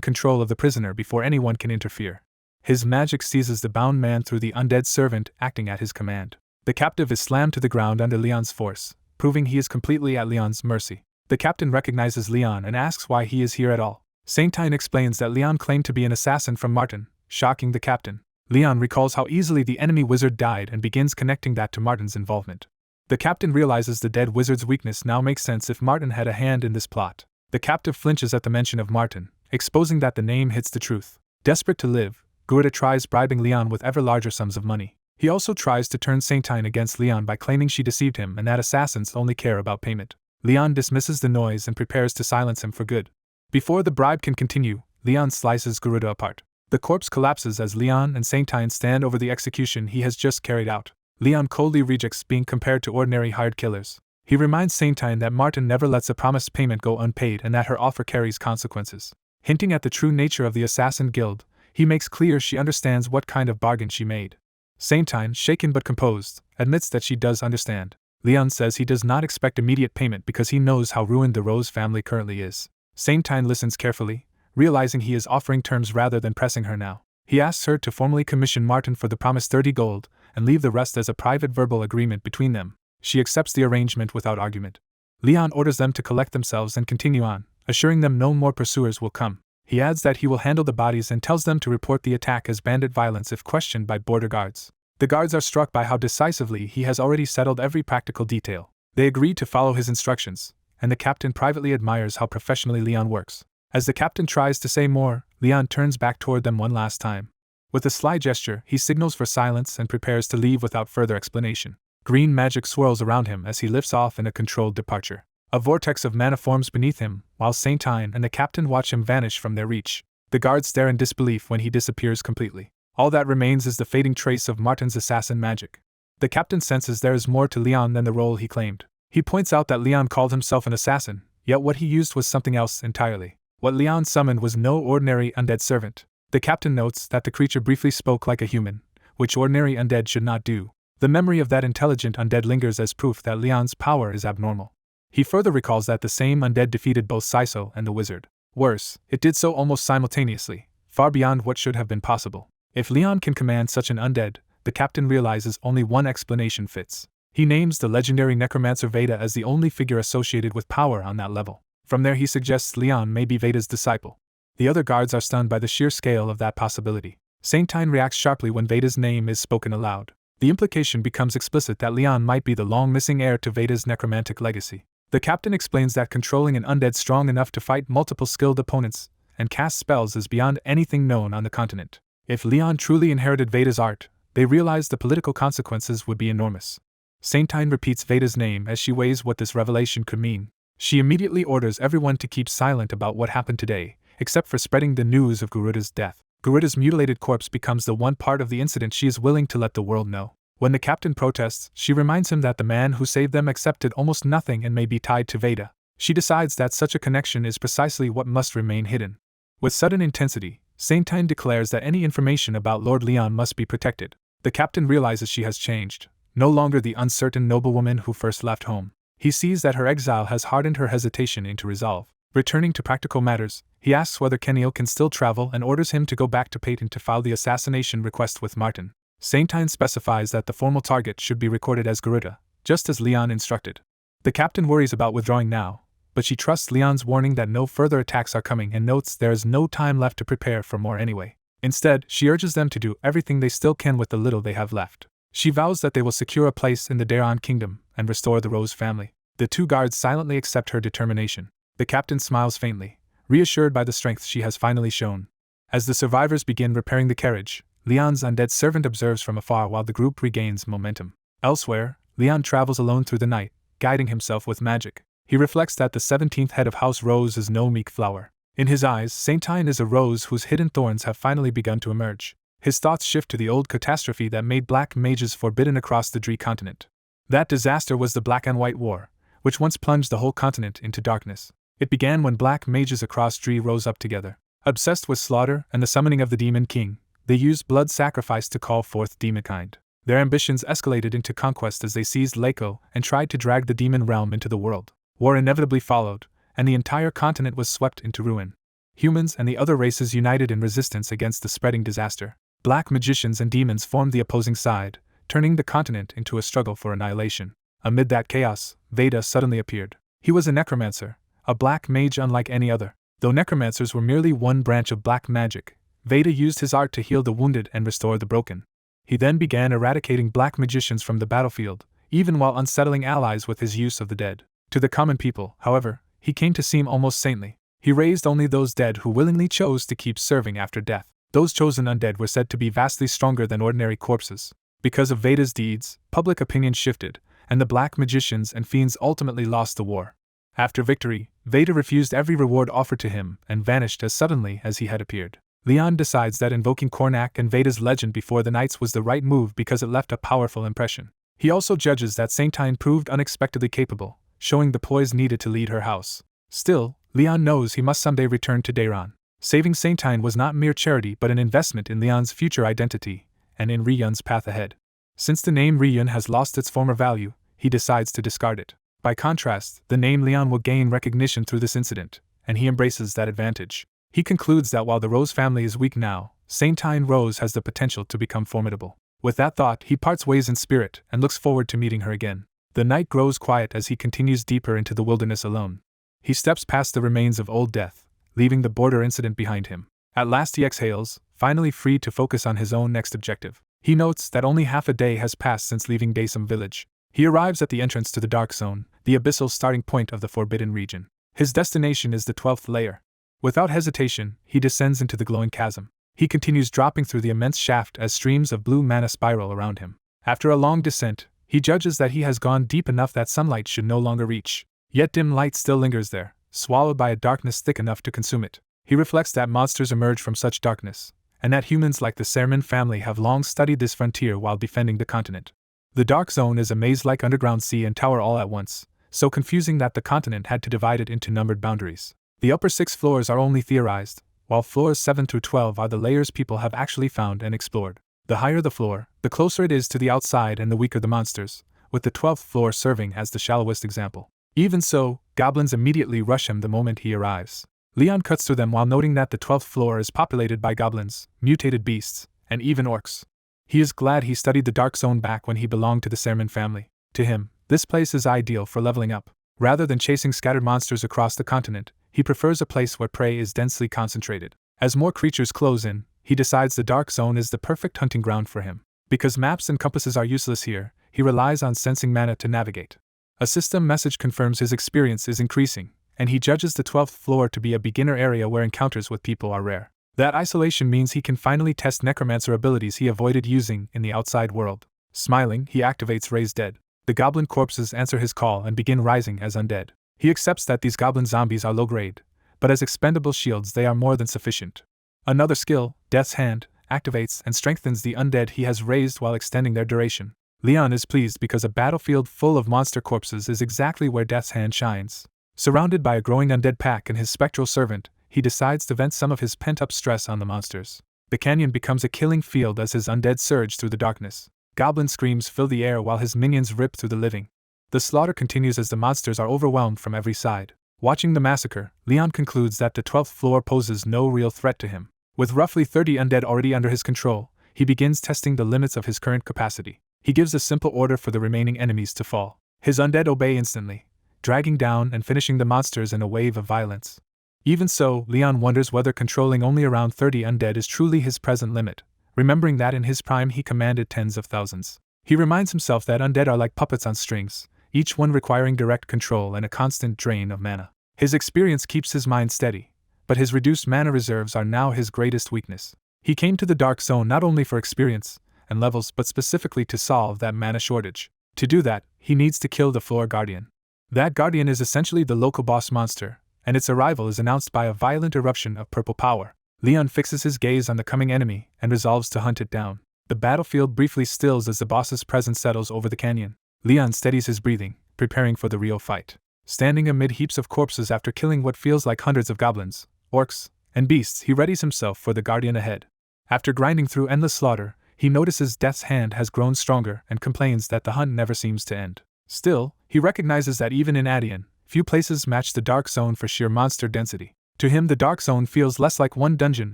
control of the prisoner before anyone can interfere. His magic seizes the bound man through the undead servant acting at his command. The captive is slammed to the ground under Leon's force, proving he is completely at Leon's mercy. The captain recognizes Leon and asks why he is here at all. Saintine explains that Leon claimed to be an assassin from Martin, shocking the captain. Leon recalls how easily the enemy wizard died and begins connecting that to Martin's involvement. The captain realizes the dead wizard's weakness now makes sense if Martin had a hand in this plot. The captive flinches at the mention of Martin, exposing that the name hits the truth. Desperate to live, Garuda tries bribing Leon with ever larger sums of money. He also tries to turn Saintine against Leon by claiming she deceived him and that assassins only care about payment. Leon dismisses the noise and prepares to silence him for good. Before the bribe can continue, Leon slices Garuda apart. The corpse collapses as Leon and Saintine stand over the execution he has just carried out. Leon coldly rejects being compared to ordinary hired killers. He reminds Saintine that Martin never lets a promised payment go unpaid and that her offer carries consequences. Hinting at the true nature of the assassin guild, he makes clear she understands what kind of bargain she made. Saintine, shaken but composed, admits that she does understand. Leon says he does not expect immediate payment because he knows how ruined the Rose family currently is. Saintine listens carefully, realizing he is offering terms rather than pressing her now. He asks her to formally commission Martin for the promised 30 gold, and leave the rest as a private verbal agreement between them. She accepts the arrangement without argument. Leon orders them to collect themselves and continue on, assuring them no more pursuers will come. He adds that he will handle the bodies and tells them to report the attack as bandit violence if questioned by border guards. The guards are struck by how decisively he has already settled every practical detail. They agree to follow his instructions, and the captain privately admires how professionally Leon works. As the captain tries to say more, Leon turns back toward them one last time. With a sly gesture, he signals for silence and prepares to leave without further explanation. Green magic swirls around him as he lifts off in a controlled departure. A vortex of mana forms beneath him, while Saintine and the captain watch him vanish from their reach. The guards stare in disbelief when he disappears completely. All that remains is the fading trace of Martin's assassin magic. The captain senses there is more to Leon than the role he claimed. He points out that Leon called himself an assassin, yet what he used was something else entirely. What Leon summoned was no ordinary undead servant. The captain notes that the creature briefly spoke like a human, which ordinary undead should not do. The memory of that intelligent undead lingers as proof that Leon's power is abnormal. He further recalls that the same undead defeated both Saiso and the wizard. Worse, it did so almost simultaneously, far beyond what should have been possible. If Leon can command such an undead, the captain realizes only one explanation fits. He names the legendary necromancer Veda as the only figure associated with power on that level. From there he suggests Leon may be Veda's disciple. The other guards are stunned by the sheer scale of that possibility. Saintine reacts sharply when Veda's name is spoken aloud. The implication becomes explicit that Leon might be the long-missing heir to Veda's necromantic legacy. The captain explains that controlling an undead strong enough to fight multiple skilled opponents and cast spells is beyond anything known on the continent. If Leon truly inherited Veda's art, they realize the political consequences would be enormous. Saintine repeats Veda's name as she weighs what this revelation could mean. She immediately orders everyone to keep silent about what happened today, except for spreading the news of Garuda's death. Garuda's mutilated corpse becomes the one part of the incident she is willing to let the world know. When the captain protests, she reminds him that the man who saved them accepted almost nothing and may be tied to Veda. She decides that such a connection is precisely what must remain hidden. With sudden intensity, Saintine declares that any information about Lord Leon must be protected. The captain realizes she has changed, no longer the uncertain noblewoman who first left home. He sees that her exile has hardened her hesitation into resolve. Returning to practical matters, he asks whether Kenio can still travel and orders him to go back to Peyton to file the assassination request with Martin. Saintine specifies that the formal target should be recorded as Garuda, just as Leon instructed. The captain worries about withdrawing now, but she trusts Leon's warning that no further attacks are coming and notes there is no time left to prepare for more anyway. Instead, she urges them to do everything they still can with the little they have left. She vows that they will secure a place in the Daron kingdom and restore the Rose family. The two guards silently accept her determination. The captain smiles faintly, reassured by the strength she has finally shown. As the survivors begin repairing the carriage, Leon's undead servant observes from afar while the group regains momentum. Elsewhere, Leon travels alone through the night, guiding himself with magic. He reflects that the 17th head of House Rose is no meek flower. In his eyes, Saintine is a rose whose hidden thorns have finally begun to emerge. His thoughts shift to the old catastrophe that made black mages forbidden across the Dree continent. That disaster was the Black and White War, which once plunged the whole continent into darkness. It began when black mages across Dree rose up together. Obsessed with slaughter and the summoning of the Demon King, they used blood sacrifice to call forth demonkind. Their ambitions escalated into conquest as they seized Lako and tried to drag the demon realm into the world. War inevitably followed, and the entire continent was swept into ruin. Humans and the other races united in resistance against the spreading disaster. Black magicians and demons formed the opposing side, turning the continent into a struggle for annihilation. Amid that chaos, Veda suddenly appeared. He was a necromancer, a black mage unlike any other. Though necromancers were merely one branch of black magic, Veda used his art to heal the wounded and restore the broken. He then began eradicating black magicians from the battlefield, even while unsettling allies with his use of the dead. To the common people, however, he came to seem almost saintly. He raised only those dead who willingly chose to keep serving after death. Those chosen undead were said to be vastly stronger than ordinary corpses. Because of Veda's deeds, public opinion shifted, and the black magicians and fiends ultimately lost the war. After victory, Veda refused every reward offered to him and vanished as suddenly as he had appeared. Leon decides that invoking Kornak and Veda's legend before the Knights was the right move because it left a powerful impression. He also judges that Saintine proved unexpectedly capable, showing the poise needed to lead her house. Still, Leon knows he must someday return to Daron. Saving Saintine was not mere charity but an investment in Leon's future identity, and in Ryun's path ahead. Since the name Ryun has lost its former value, he decides to discard it. By contrast, the name Leon will gain recognition through this incident, and he embraces that advantage. He concludes that while the Rose family is weak now, Saintine Rose has the potential to become formidable. With that thought, he parts ways in spirit and looks forward to meeting her again. The night grows quiet as he continues deeper into the wilderness alone. He steps past the remains of Old Death, leaving the border incident behind him. At last he exhales, finally free to focus on his own next objective. He notes that only half a day has passed since leaving Daesum village. He arrives at the entrance to the Dark Zone, the abyssal starting point of the Forbidden Region. His destination is the 12th layer. Without hesitation, he descends into the glowing chasm. He continues dropping through the immense shaft as streams of blue mana spiral around him. After a long descent, he judges that he has gone deep enough that sunlight should no longer reach. Yet dim light still lingers there, swallowed by a darkness thick enough to consume it. He reflects that monsters emerge from such darkness, and that humans like the Sermon family have long studied this frontier while defending the continent. The Dark Zone is a maze-like underground sea and tower all at once, so confusing that the continent had to divide it into numbered boundaries. The upper 6 floors are only theorized, while floors 7 through 12 are the layers people have actually found and explored. The higher the floor, the closer it is to the outside and the weaker the monsters, with the 12th floor serving as the shallowest example. Even so, goblins immediately rush him the moment he arrives. Leon cuts through them while noting that the 12th floor is populated by goblins, mutated beasts, and even orcs. He is glad he studied the Dark Zone back when he belonged to the Sermon family. To him, this place is ideal for leveling up. Rather than chasing scattered monsters across the continent, he prefers a place where prey is densely concentrated. As more creatures close in, he decides the Dark Zone is the perfect hunting ground for him. Because maps and compasses are useless here, he relies on sensing mana to navigate. A system message confirms his experience is increasing, and he judges the 12th floor to be a beginner area where encounters with people are rare. That isolation means he can finally test necromancer abilities he avoided using in the outside world. Smiling, he activates Raise Dead. The goblin corpses answer his call and begin rising as undead. He accepts that these goblin zombies are low-grade, but as expendable shields they are more than sufficient. Another skill, Death's Hand, activates and strengthens the undead he has raised while extending their duration. Leon is pleased because a battlefield full of monster corpses is exactly where Death's Hand shines. Surrounded by a growing undead pack and his spectral servant, he decides to vent some of his pent-up stress on the monsters. The canyon becomes a killing field as his undead surge through the darkness. Goblin screams fill the air while his minions rip through the living. The slaughter continues as the monsters are overwhelmed from every side. Watching the massacre, Leon concludes that the 12th floor poses no real threat to him. With roughly 30 undead already under his control, he begins testing the limits of his current capacity. He gives a simple order for the remaining enemies to fall. His undead obey instantly, dragging down and finishing the monsters in a wave of violence. Even so, Leon wonders whether controlling only around 30 undead is truly his present limit, remembering that in his prime he commanded tens of thousands. He reminds himself that undead are like puppets on strings, each one requiring direct control and a constant drain of mana. His experience keeps his mind steady, but his reduced mana reserves are now his greatest weakness. He came to the Dark Zone not only for experience and levels but specifically to solve that mana shortage. To do that, he needs to kill the Floor Guardian. That Guardian is essentially the local boss monster, and its arrival is announced by a violent eruption of purple power. Leon fixes his gaze on the coming enemy and resolves to hunt it down. The battlefield briefly stills as the boss's presence settles over the canyon. Leon steadies his breathing, preparing for the real fight. Standing amid heaps of corpses after killing what feels like hundreds of goblins, orcs, and beasts, he readies himself for the Guardian ahead. After grinding through endless slaughter, he notices Death's hand has grown stronger and complains that the hunt never seems to end. Still, he recognizes that even in Adian, few places match the Dark Zone for sheer monster density. To him, the Dark Zone feels less like one dungeon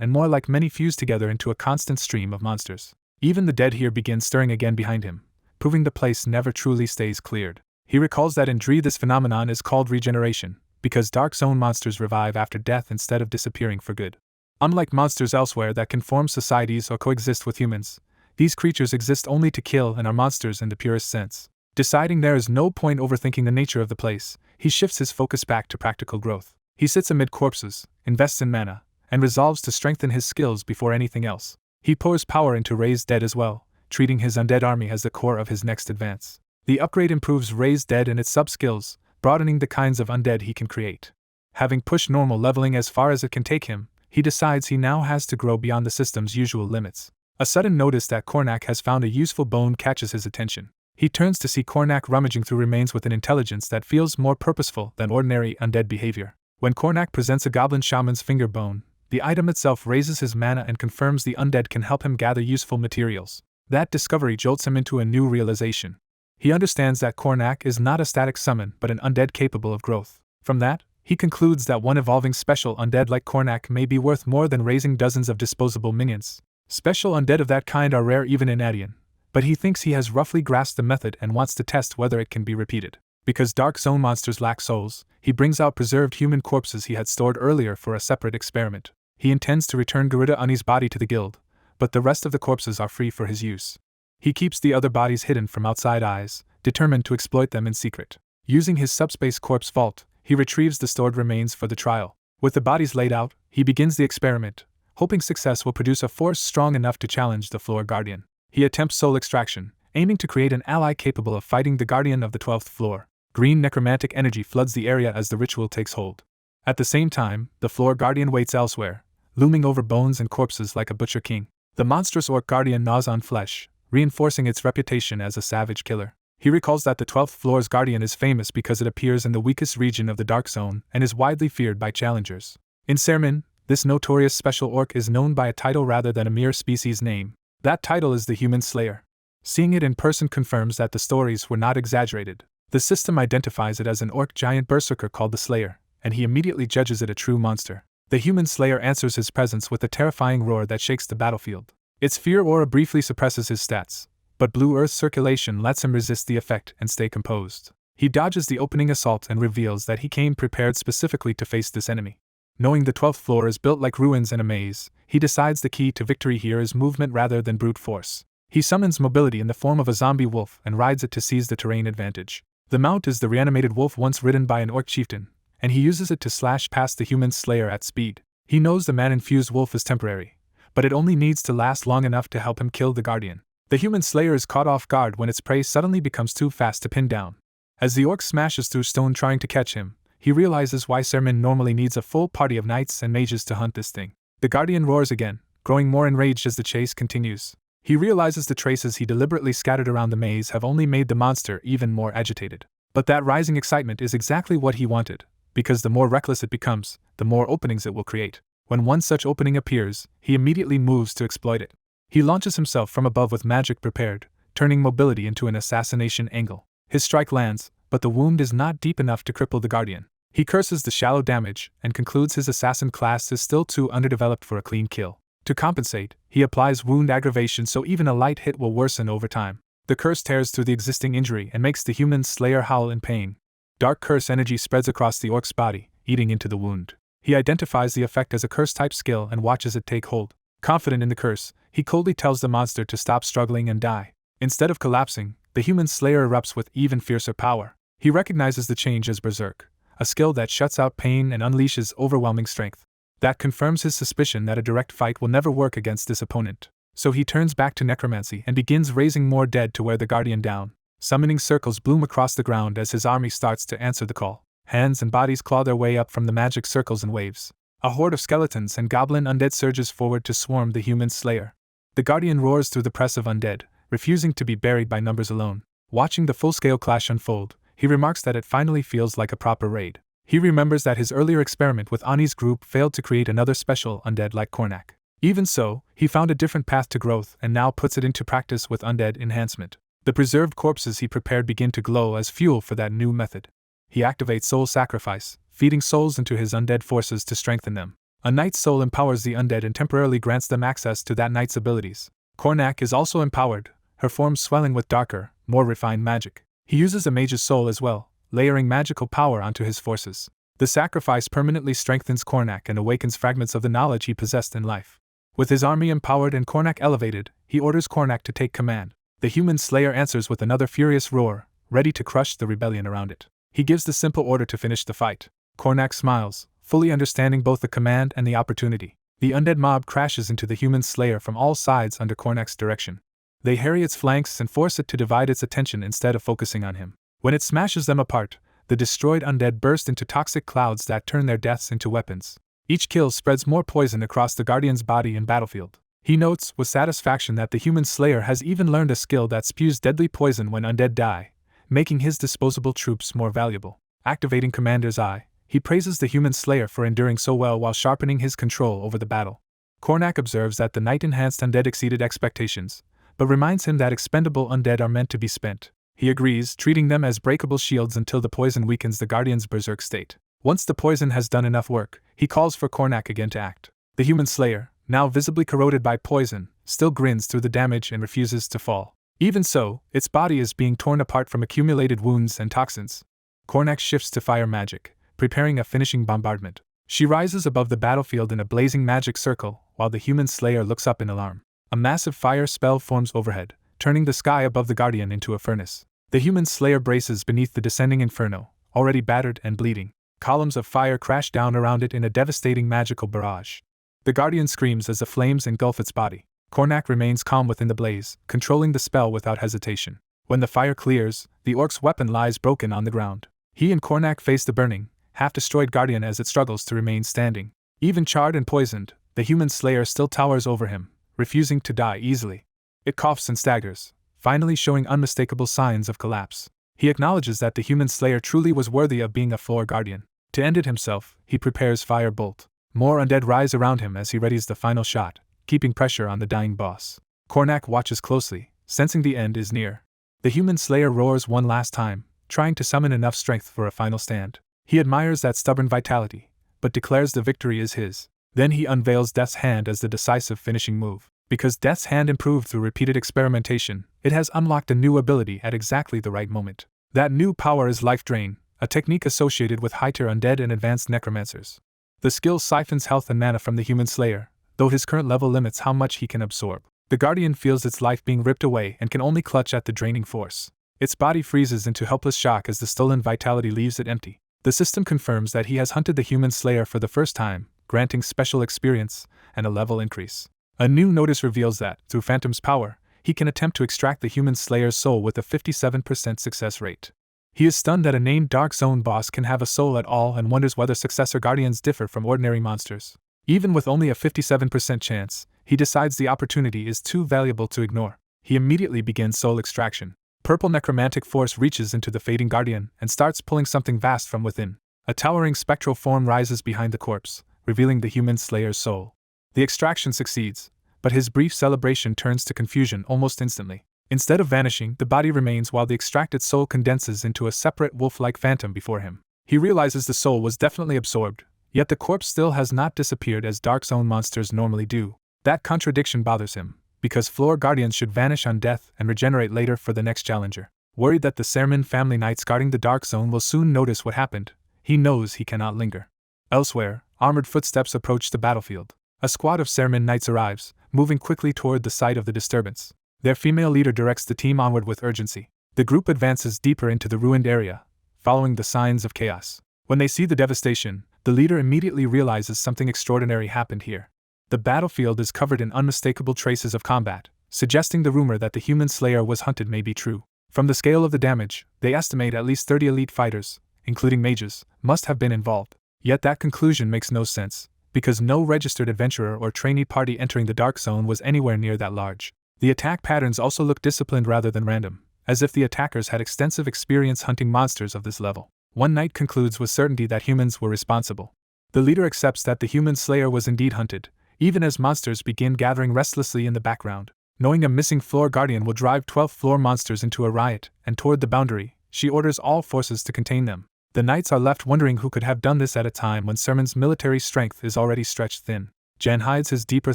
and more like many fused together into a constant stream of monsters. Even the dead here begin stirring again behind him, proving the place never truly stays cleared. He recalls that in Dree this phenomenon is called regeneration, because Dark Zone monsters revive after death instead of disappearing for good. Unlike monsters elsewhere that can form societies or coexist with humans, these creatures exist only to kill and are monsters in the purest sense. Deciding there is no point overthinking the nature of the place, he shifts his focus back to practical growth. He sits amid corpses, invests in mana, and resolves to strengthen his skills before anything else. He pours power into Raised Dead as well, treating his undead army as the core of his next advance. The upgrade improves Raised Dead and its sub-skills, broadening the kinds of undead he can create. Having pushed normal leveling as far as it can take him, he decides he now has to grow beyond the system's usual limits. A sudden notice that Kornak has found a useful bone catches his attention. He turns to see Kornak rummaging through remains with an intelligence that feels more purposeful than ordinary undead behavior. When Kornak presents a goblin shaman's finger bone, the item itself raises his mana and confirms the undead can help him gather useful materials. That discovery jolts him into a new realization. He understands that Kornak is not a static summon but an undead capable of growth. From that, he concludes that one evolving special undead like Kornak may be worth more than raising dozens of disposable minions. Special undead of that kind are rare even in Adian, but he thinks he has roughly grasped the method and wants to test whether it can be repeated. Because Dark Zone monsters lack souls, he brings out preserved human corpses he had stored earlier for a separate experiment. He intends to return Garuda Uni's body to the guild, but the rest of the corpses are free for his use. He keeps the other bodies hidden from outside eyes, determined to exploit them in secret. Using his subspace corpse vault, he retrieves the stored remains for the trial. With the bodies laid out, he begins the experiment, hoping success will produce a force strong enough to challenge the Floor Guardian. He attempts soul extraction, aiming to create an ally capable of fighting the Guardian of the 12th floor. Green necromantic energy floods the area as the ritual takes hold. At the same time, the Floor Guardian waits elsewhere, looming over bones and corpses like a butcher king. The monstrous Orc Guardian gnaws on flesh, reinforcing its reputation as a savage killer. He recalls that the 12th floor's Guardian is famous because it appears in the weakest region of the Dark Zone and is widely feared by challengers. In Sermon, this notorious special orc is known by a title rather than a mere species name. That title is the Human Slayer. Seeing it in person confirms that the stories were not exaggerated. The system identifies it as an orc giant berserker called the Slayer, and he immediately judges it a true monster. The Human Slayer answers his presence with a terrifying roar that shakes the battlefield. Its fear aura briefly suppresses his stats, but Blue Earth circulation lets him resist the effect and stay composed. He dodges the opening assault and reveals that he came prepared specifically to face this enemy. Knowing the 12th floor is built like ruins and a maze, he decides the key to victory here is movement rather than brute force. He summons mobility in the form of a zombie wolf and rides it to seize the terrain advantage. The mount is the reanimated wolf once ridden by an orc chieftain, and he uses it to slash past the Human Slayer at speed. He knows the man-infused wolf is temporary, but it only needs to last long enough to help him kill the Guardian. The Human Slayer is caught off guard when its prey suddenly becomes too fast to pin down. As the orc smashes through stone trying to catch him, he realizes why Sermon normally needs a full party of knights and mages to hunt this thing. The Guardian roars again, growing more enraged as the chase continues. He realizes the traces he deliberately scattered around the maze have only made the monster even more agitated. But that rising excitement is exactly what he wanted, because the more reckless it becomes, the more openings it will create. When one such opening appears, he immediately moves to exploit it. He launches himself from above with magic prepared, turning mobility into an assassination angle. His strike lands, but the wound is not deep enough to cripple the Guardian. He curses the shallow damage and concludes his assassin class is still too underdeveloped for a clean kill. To compensate, he applies wound aggravation so even a light hit will worsen over time. The curse tears through the existing injury and makes the human slayer howl in pain. Dark curse energy spreads across the orc's body, eating into the wound. He identifies the effect as a curse-type skill and watches it take hold. Confident in the curse, he coldly tells the monster to stop struggling and die. Instead of collapsing, the human slayer erupts with even fiercer power. He recognizes the change as Berserk, a skill that shuts out pain and unleashes overwhelming strength. That confirms his suspicion that a direct fight will never work against this opponent. So he turns back to necromancy and begins raising more dead to wear the Guardian down. Summoning circles bloom across the ground as his army starts to answer the call. Hands and bodies claw their way up from the magic circles and waves. A horde of skeletons and goblin undead surges forward to swarm the human slayer. The Guardian roars through the press of undead, refusing to be buried by numbers alone. Watching the full-scale clash unfold, he remarks that it finally feels like a proper raid. He remembers that his earlier experiment with Ani's group failed to create another special undead like Kornak. Even so, he found a different path to growth and now puts it into practice with undead enhancement. The preserved corpses he prepared begin to glow as fuel for that new method. He activates soul sacrifice, feeding souls into his undead forces to strengthen them. A knight's soul empowers the undead and temporarily grants them access to that knight's abilities. Kornak is also empowered, her form swelling with darker, more refined magic. He uses a mage's soul as well, layering magical power onto his forces. The sacrifice permanently strengthens Kornak and awakens fragments of the knowledge he possessed in life. With his army empowered and Kornak elevated, he orders Kornak to take command. The human slayer answers with another furious roar, ready to crush the rebellion around it. He gives the simple order to finish the fight. Kornak smiles, fully understanding both the command and the opportunity. The undead mob crashes into the human slayer from all sides under Kornak's direction. They harry its flanks and force it to divide its attention instead of focusing on him. When it smashes them apart, the destroyed undead burst into toxic clouds that turn their deaths into weapons. Each kill spreads more poison across the Guardian's body and battlefield. He notes with satisfaction that the human slayer has even learned a skill that spews deadly poison when undead die, making his disposable troops more valuable. Activating Commander's Eye, he praises the human slayer for enduring so well while sharpening his control over the battle. Kornak observes that the night-enhanced undead exceeded expectations, but reminds him that expendable undead are meant to be spent. He agrees, treating them as breakable shields until the poison weakens the Guardian's berserk state. Once the poison has done enough work, he calls for Kornak again to act. The human slayer, now visibly corroded by poison, still grins through the damage and refuses to fall. Even so, its body is being torn apart from accumulated wounds and toxins. Kornak shifts to fire magic, preparing a finishing bombardment. She rises above the battlefield in a blazing magic circle, while the human slayer looks up in alarm. A massive fire spell forms overhead, turning the sky above the Guardian into a furnace. The human slayer braces beneath the descending inferno, already battered and bleeding. Columns of fire crash down around it in a devastating magical barrage. The Guardian screams as the flames engulf its body. Kornak remains calm within the blaze, controlling the spell without hesitation. When the fire clears, the orc's weapon lies broken on the ground. He and Kornak face the burning, half-destroyed Guardian as it struggles to remain standing. Even charred and poisoned, the human slayer still towers over him, refusing to die easily. It coughs and staggers, finally showing unmistakable signs of collapse. He acknowledges that the human slayer truly was worthy of being a floor Guardian. To end it himself, he prepares Fire Bolt. More undead rise around him as he readies the final shot, keeping pressure on the dying boss. Kornak watches closely, sensing the end is near. The human slayer roars one last time, trying to summon enough strength for a final stand. He admires that stubborn vitality, but declares the victory is his. Then he unveils Death's Hand as the decisive finishing move. Because Death's Hand improved through repeated experimentation, it has unlocked a new ability at exactly the right moment. That new power is Life Drain, a technique associated with high-tier undead and advanced necromancers. The skill siphons health and mana from the human slayer, though his current level limits how much he can absorb. The Guardian feels its life being ripped away and can only clutch at the draining force. Its body freezes into helpless shock as the stolen vitality leaves it empty. The system confirms that he has hunted the human slayer for the first time, granting special experience and a level increase. A new notice reveals that, through Phantom's power, he can attempt to extract the human slayer's soul with a 57% success rate. He is stunned that a named Dark Zone boss can have a soul at all and wonders whether successor guardians differ from ordinary monsters. Even with only a 57% chance, he decides the opportunity is too valuable to ignore. He immediately begins soul extraction. Purple necromantic force reaches into the fading guardian and starts pulling something vast from within. A towering spectral form rises behind the corpse, revealing the human slayer's soul. The extraction succeeds, but his brief celebration turns to confusion almost instantly. Instead of vanishing, the body remains while the extracted soul condenses into a separate wolf-like phantom before him. He realizes the soul was definitely absorbed, yet the corpse still has not disappeared as Dark Zone monsters normally do. That contradiction bothers him, because floor guardians should vanish on death and regenerate later for the next challenger. Worried that the Sermon family knights guarding the Dark Zone will soon notice what happened, he knows he cannot linger. Elsewhere, armored footsteps approach the battlefield. A squad of Sermon knights arrives, moving quickly toward the site of the disturbance. Their female leader directs the team onward with urgency. The group advances deeper into the ruined area, following the signs of chaos. When they see the devastation, the leader immediately realizes something extraordinary happened here. The battlefield is covered in unmistakable traces of combat, suggesting the rumor that the human slayer was hunted may be true. From the scale of the damage, they estimate at least 30 elite fighters, including mages, must have been involved. Yet that conclusion makes no sense, because no registered adventurer or trainee party entering the Dark Zone was anywhere near that large. The attack patterns also look disciplined rather than random, as if the attackers had extensive experience hunting monsters of this level. One knight concludes with certainty that humans were responsible. The leader accepts that the human slayer was indeed hunted, even as monsters begin gathering restlessly in the background. Knowing a missing floor guardian will drive 12th floor monsters into a riot and toward the boundary, she orders all forces to contain them. The knights are left wondering who could have done this at a time when Sermon's military strength is already stretched thin. Jan hides his deeper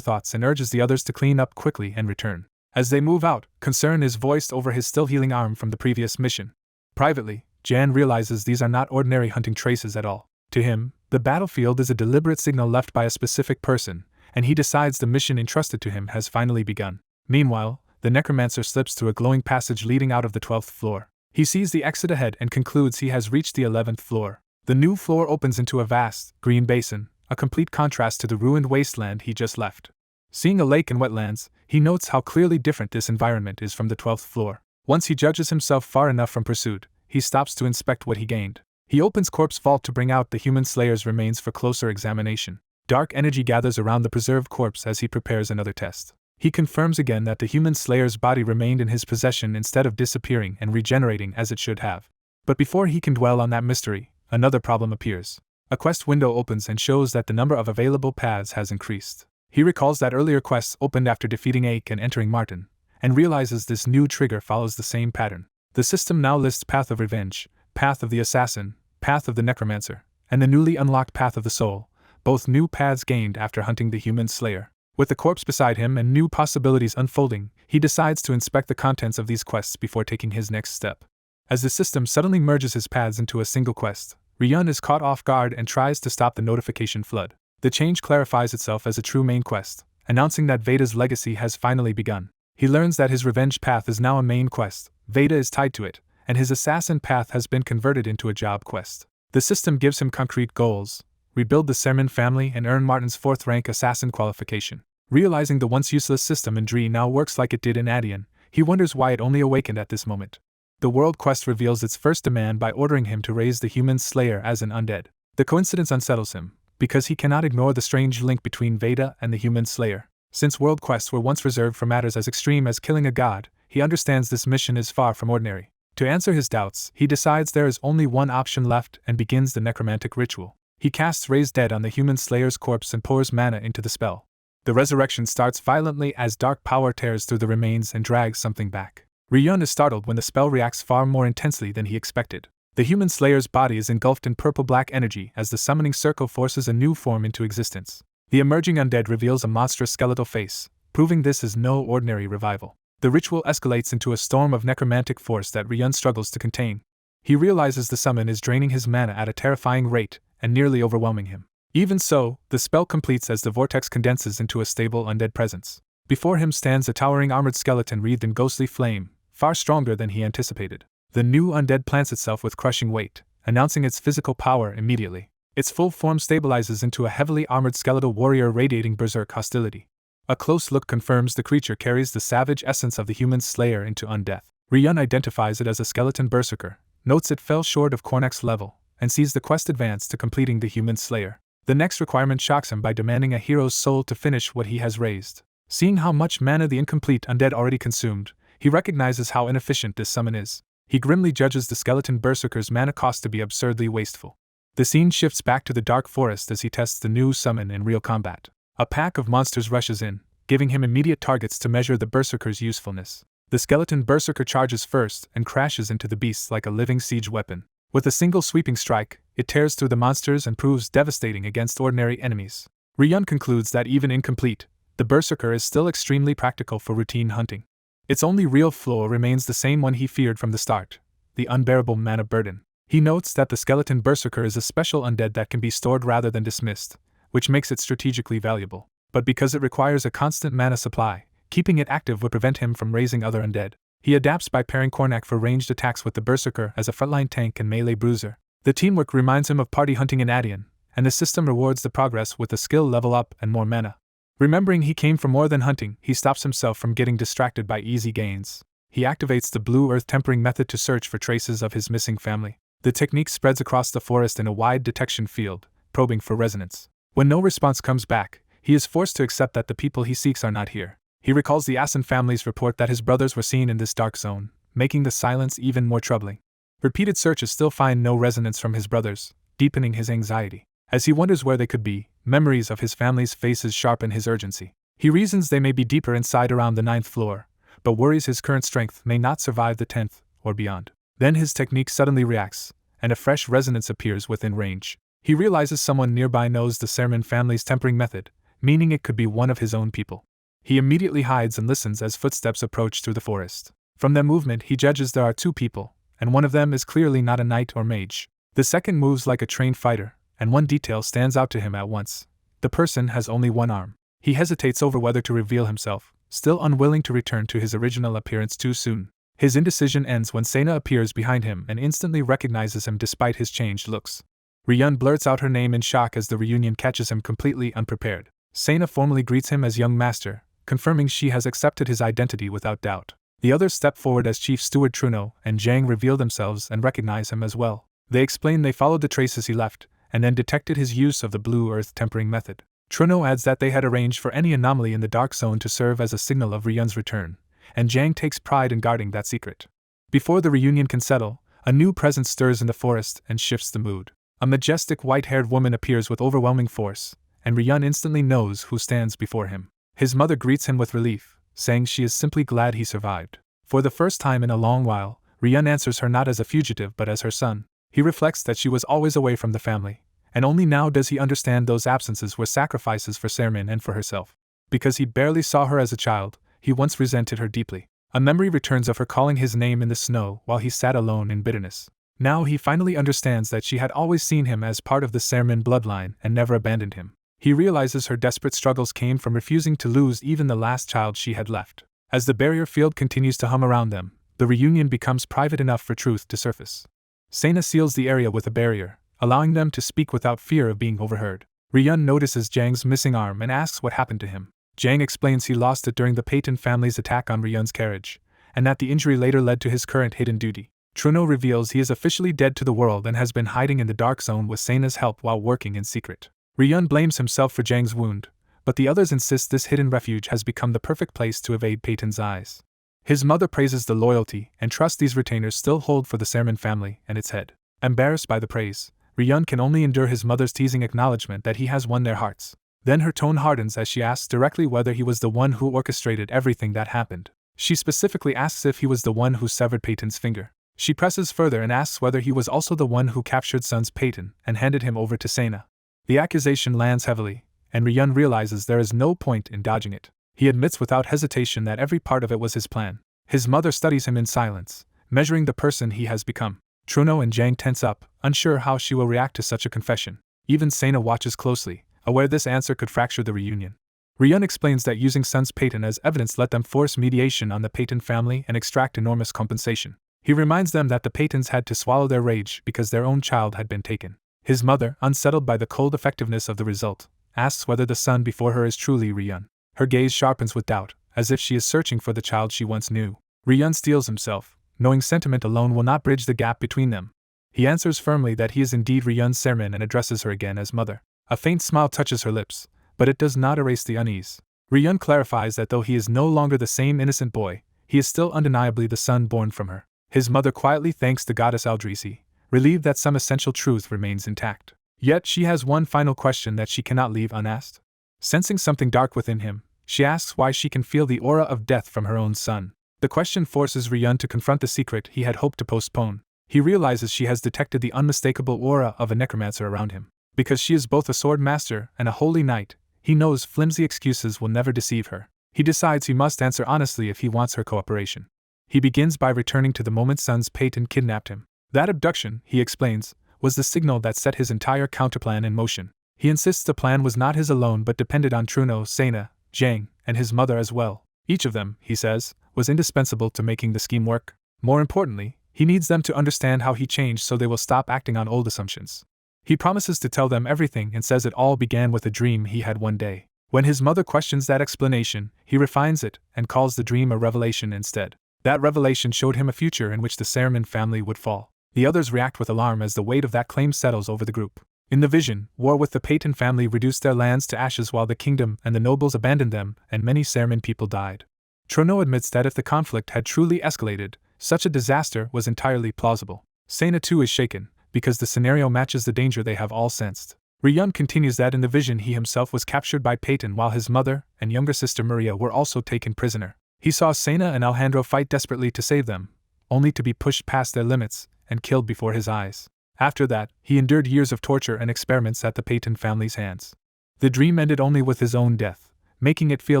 thoughts and urges the others to clean up quickly and return. As they move out, concern is voiced over his still healing arm from the previous mission. Privately, Jan realizes these are not ordinary hunting traces at all. To him, the battlefield is a deliberate signal left by a specific person, and he decides the mission entrusted to him has finally begun. Meanwhile, the necromancer slips through a glowing passage leading out of the 12th floor. He sees the exit ahead and concludes he has reached the 11th floor. The new floor opens into a vast, green basin, a complete contrast to the ruined wasteland he just left. Seeing a lake and wetlands, he notes how clearly different this environment is from the 12th floor. Once he judges himself far enough from pursuit, he stops to inspect what he gained. He opens Corpse Vault to bring out the human slayer's remains for closer examination. Dark energy gathers around the preserved corpse as he prepares another test. He confirms again that the human slayer's body remained in his possession instead of disappearing and regenerating as it should have. But before he can dwell on that mystery, another problem appears. A quest window opens and shows that the number of available paths has increased. He recalls that earlier quests opened after defeating Ake and entering Martin, and realizes this new trigger follows the same pattern. The system now lists Path of Revenge, Path of the Assassin, Path of the Necromancer, and the newly unlocked Path of the Soul, both new paths gained after hunting the human slayer. With the corpse beside him and new possibilities unfolding, he decides to inspect the contents of these quests before taking his next step. As the system suddenly merges his paths into a single quest, Ryun is caught off guard and tries to stop the notification flood. The change clarifies itself as a true main quest, announcing that Veda's legacy has finally begun. He learns that his revenge path is now a main quest, Veda is tied to it, and his assassin path has been converted into a job quest. The system gives him concrete goals: rebuild the Sermon family and earn Martin's 4th rank assassin qualification. Realizing the once useless system in Dree now works like it did in Adian, he wonders why it only awakened at this moment. The world quest reveals its first demand by ordering him to raise the human slayer as an undead. The coincidence unsettles him, because he cannot ignore the strange link between Veda and the human slayer. Since world quests were once reserved for matters as extreme as killing a god, he understands this mission is far from ordinary. To answer his doubts, he decides there is only one option left and begins the necromantic ritual. He casts Raise Dead on the human slayer's corpse and pours mana into the spell. The resurrection starts violently as dark power tears through the remains and drags something back. Ryun is startled when the spell reacts far more intensely than he expected. The human slayer's body is engulfed in purple-black energy as the summoning circle forces a new form into existence. The emerging undead reveals a monstrous skeletal face, proving this is no ordinary revival. The ritual escalates into a storm of necromantic force that Ryun struggles to contain. He realizes the summon is draining his mana at a terrifying rate and nearly overwhelming him. Even so, the spell completes as the vortex condenses into a stable undead presence. Before him stands a towering armored skeleton wreathed in ghostly flame, far stronger than he anticipated. The new undead plants itself with crushing weight, announcing its physical power immediately. Its full form stabilizes into a heavily armored skeletal warrior radiating berserk hostility. A close look confirms the creature carries the savage essence of the human slayer into undeath. Ryun identifies it as a skeleton berserker, notes it fell short of Kornak's level, and sees the quest advance to completing the human slayer. The next requirement shocks him by demanding a hero's soul to finish what he has raised. Seeing how much mana the incomplete undead already consumed, he recognizes how inefficient this summon is. He grimly judges the skeleton berserker's mana cost to be absurdly wasteful. The scene shifts back to the dark forest as he tests the new summon in real combat. A pack of monsters rushes in, giving him immediate targets to measure the berserker's usefulness. The skeleton berserker charges first and crashes into the beasts like a living siege weapon. With a single sweeping strike, it tears through the monsters and proves devastating against ordinary enemies. Ryun concludes that even incomplete, the berserker is still extremely practical for routine hunting. Its only real flaw remains the same one he feared from the start: the unbearable mana burden. He notes that the skeleton berserker is a special undead that can be stored rather than dismissed, which makes it strategically valuable. But because it requires a constant mana supply, keeping it active would prevent him from raising other undead. He adapts by pairing Kornak for ranged attacks with the berserker as a frontline tank and melee bruiser. The teamwork reminds him of party hunting in Adian, and the system rewards the progress with a skill level up and more mana. Remembering he came for more than hunting, he stops himself from getting distracted by easy gains. He activates the blue earth tempering method to search for traces of his missing family. The technique spreads across the forest in a wide detection field, probing for resonance. When no response comes back, he is forced to accept that the people he seeks are not here. He recalls the Asen family's report that his brothers were seen in this dark zone, making the silence even more troubling. Repeated searches still find no resonance from his brothers, deepening his anxiety. As he wonders where they could be, memories of his family's faces sharpen his urgency. He reasons they may be deeper inside around the 9th floor, but worries his current strength may not survive the 10th or beyond. Then his technique suddenly reacts, and a fresh resonance appears within range. He realizes someone nearby knows the Sermon family's tempering method, meaning it could be one of his own people. He immediately hides and listens as footsteps approach through the forest. From their movement he judges there are 2 people, and one of them is clearly not a knight or mage. The second moves like a trained fighter, and one detail stands out to him at once. The person has only one arm. He hesitates over whether to reveal himself, still unwilling to return to his original appearance too soon. His indecision ends when Sena appears behind him and instantly recognizes him despite his changed looks. Ryun blurts out her name in shock as the reunion catches him completely unprepared. Sena formally greets him as young master, confirming she has accepted his identity without doubt. The others step forward as Chief Steward Truno and Jang reveal themselves and recognize him as well. They explain they followed the traces he left, and then detected his use of the blue earth tempering method. Truno adds that they had arranged for any anomaly in the dark zone to serve as a signal of Ryun's return, and Jang takes pride in guarding that secret. Before the reunion can settle, a new presence stirs in the forest and shifts the mood. A majestic white-haired woman appears with overwhelming force, and Ryun instantly knows who stands before him. His mother greets him with relief, saying she is simply glad he survived. For the first time in a long while, Ryun answers her not as a fugitive but as her son. He reflects that she was always away from the family, and only now does he understand those absences were sacrifices for Sermin and for herself. Because he barely saw her as a child, he once resented her deeply. A memory returns of her calling his name in the snow while he sat alone in bitterness. Now he finally understands that she had always seen him as part of the Sermin bloodline and never abandoned him. He realizes her desperate struggles came from refusing to lose even the last child she had left. As the barrier field continues to hum around them, the reunion becomes private enough for truth to surface. Sena seals the area with a barrier, allowing them to speak without fear of being overheard. Ryun notices Jang's missing arm and asks what happened to him. Jang explains he lost it during the Peyton family's attack on Ryun's carriage, and that the injury later led to his current hidden duty. Truno reveals he is officially dead to the world and has been hiding in the dark zone with Sena's help while working in secret. Ryun blames himself for Jang's wound, but the others insist this hidden refuge has become the perfect place to evade Peyton's eyes. His mother praises the loyalty and trust these retainers still hold for the Sermon family and its head. Embarrassed by the praise, Ryun can only endure his mother's teasing acknowledgement that he has won their hearts. Then her tone hardens as she asks directly whether he was the one who orchestrated everything that happened. She specifically asks if he was the one who severed Peyton's finger. She presses further and asks whether he was also the one who captured Sun's Peyton and handed him over to Sena. The accusation lands heavily, and Ryun realizes there is no point in dodging it. He admits without hesitation that every part of it was his plan. His mother studies him in silence, measuring the person he has become. Truno and Jang tense up, unsure how she will react to such a confession. Even Sena watches closely, aware this answer could fracture the reunion. Ryun explains that using Sun's Peyton as evidence let them force mediation on the Peyton family and extract enormous compensation. He reminds them that the Peytons had to swallow their rage because their own child had been taken. His mother, unsettled by the cold effectiveness of the result, asks whether the son before her is truly Ryun. Her gaze sharpens with doubt, as if she is searching for the child she once knew. Ryun steels himself, knowing sentiment alone will not bridge the gap between them. He answers firmly that he is indeed Ryun's Sermon and addresses her again as mother. A faint smile touches her lips, but it does not erase the unease. Ryun clarifies that though he is no longer the same innocent boy, he is still undeniably the son born from her. His mother quietly thanks the goddess Aldrisi, relieved that some essential truth remains intact. Yet she has one final question that she cannot leave unasked. Sensing something dark within him, she asks why she can feel the aura of death from her own son. The question forces Ryun to confront the secret he had hoped to postpone. He realizes she has detected the unmistakable aura of a necromancer around him. Because she is both a sword master and a holy knight, he knows flimsy excuses will never deceive her. He decides he must answer honestly if he wants her cooperation. He begins by returning to the moment Sun's Peyton kidnapped him. That abduction, he explains, was the signal that set his entire counterplan in motion. He insists the plan was not his alone but depended on Truno, Sena, Jang, and his mother as well. Each of them, he says, was indispensable to making the scheme work. More importantly, he needs them to understand how he changed so they will stop acting on old assumptions. He promises to tell them everything and says it all began with a dream he had one day. When his mother questions that explanation, he refines it and calls the dream a revelation instead. That revelation showed him a future in which the Saruman family would fall. The others react with alarm as the weight of that claim settles over the group. In the vision, war with the Peyton family reduced their lands to ashes while the kingdom and the nobles abandoned them, and many Saruman people died. Truno admits that if the conflict had truly escalated, such a disaster was entirely plausible. Sena too is shaken, because the scenario matches the danger they have all sensed. Ryun continues that in the vision he himself was captured by Peyton while his mother and younger sister Maria were also taken prisoner. He saw Sena and Alejandro fight desperately to save them, only to be pushed past their limits and killed before his eyes. After that, he endured years of torture and experiments at the Peyton family's hands. The dream ended only with his own death, making it feel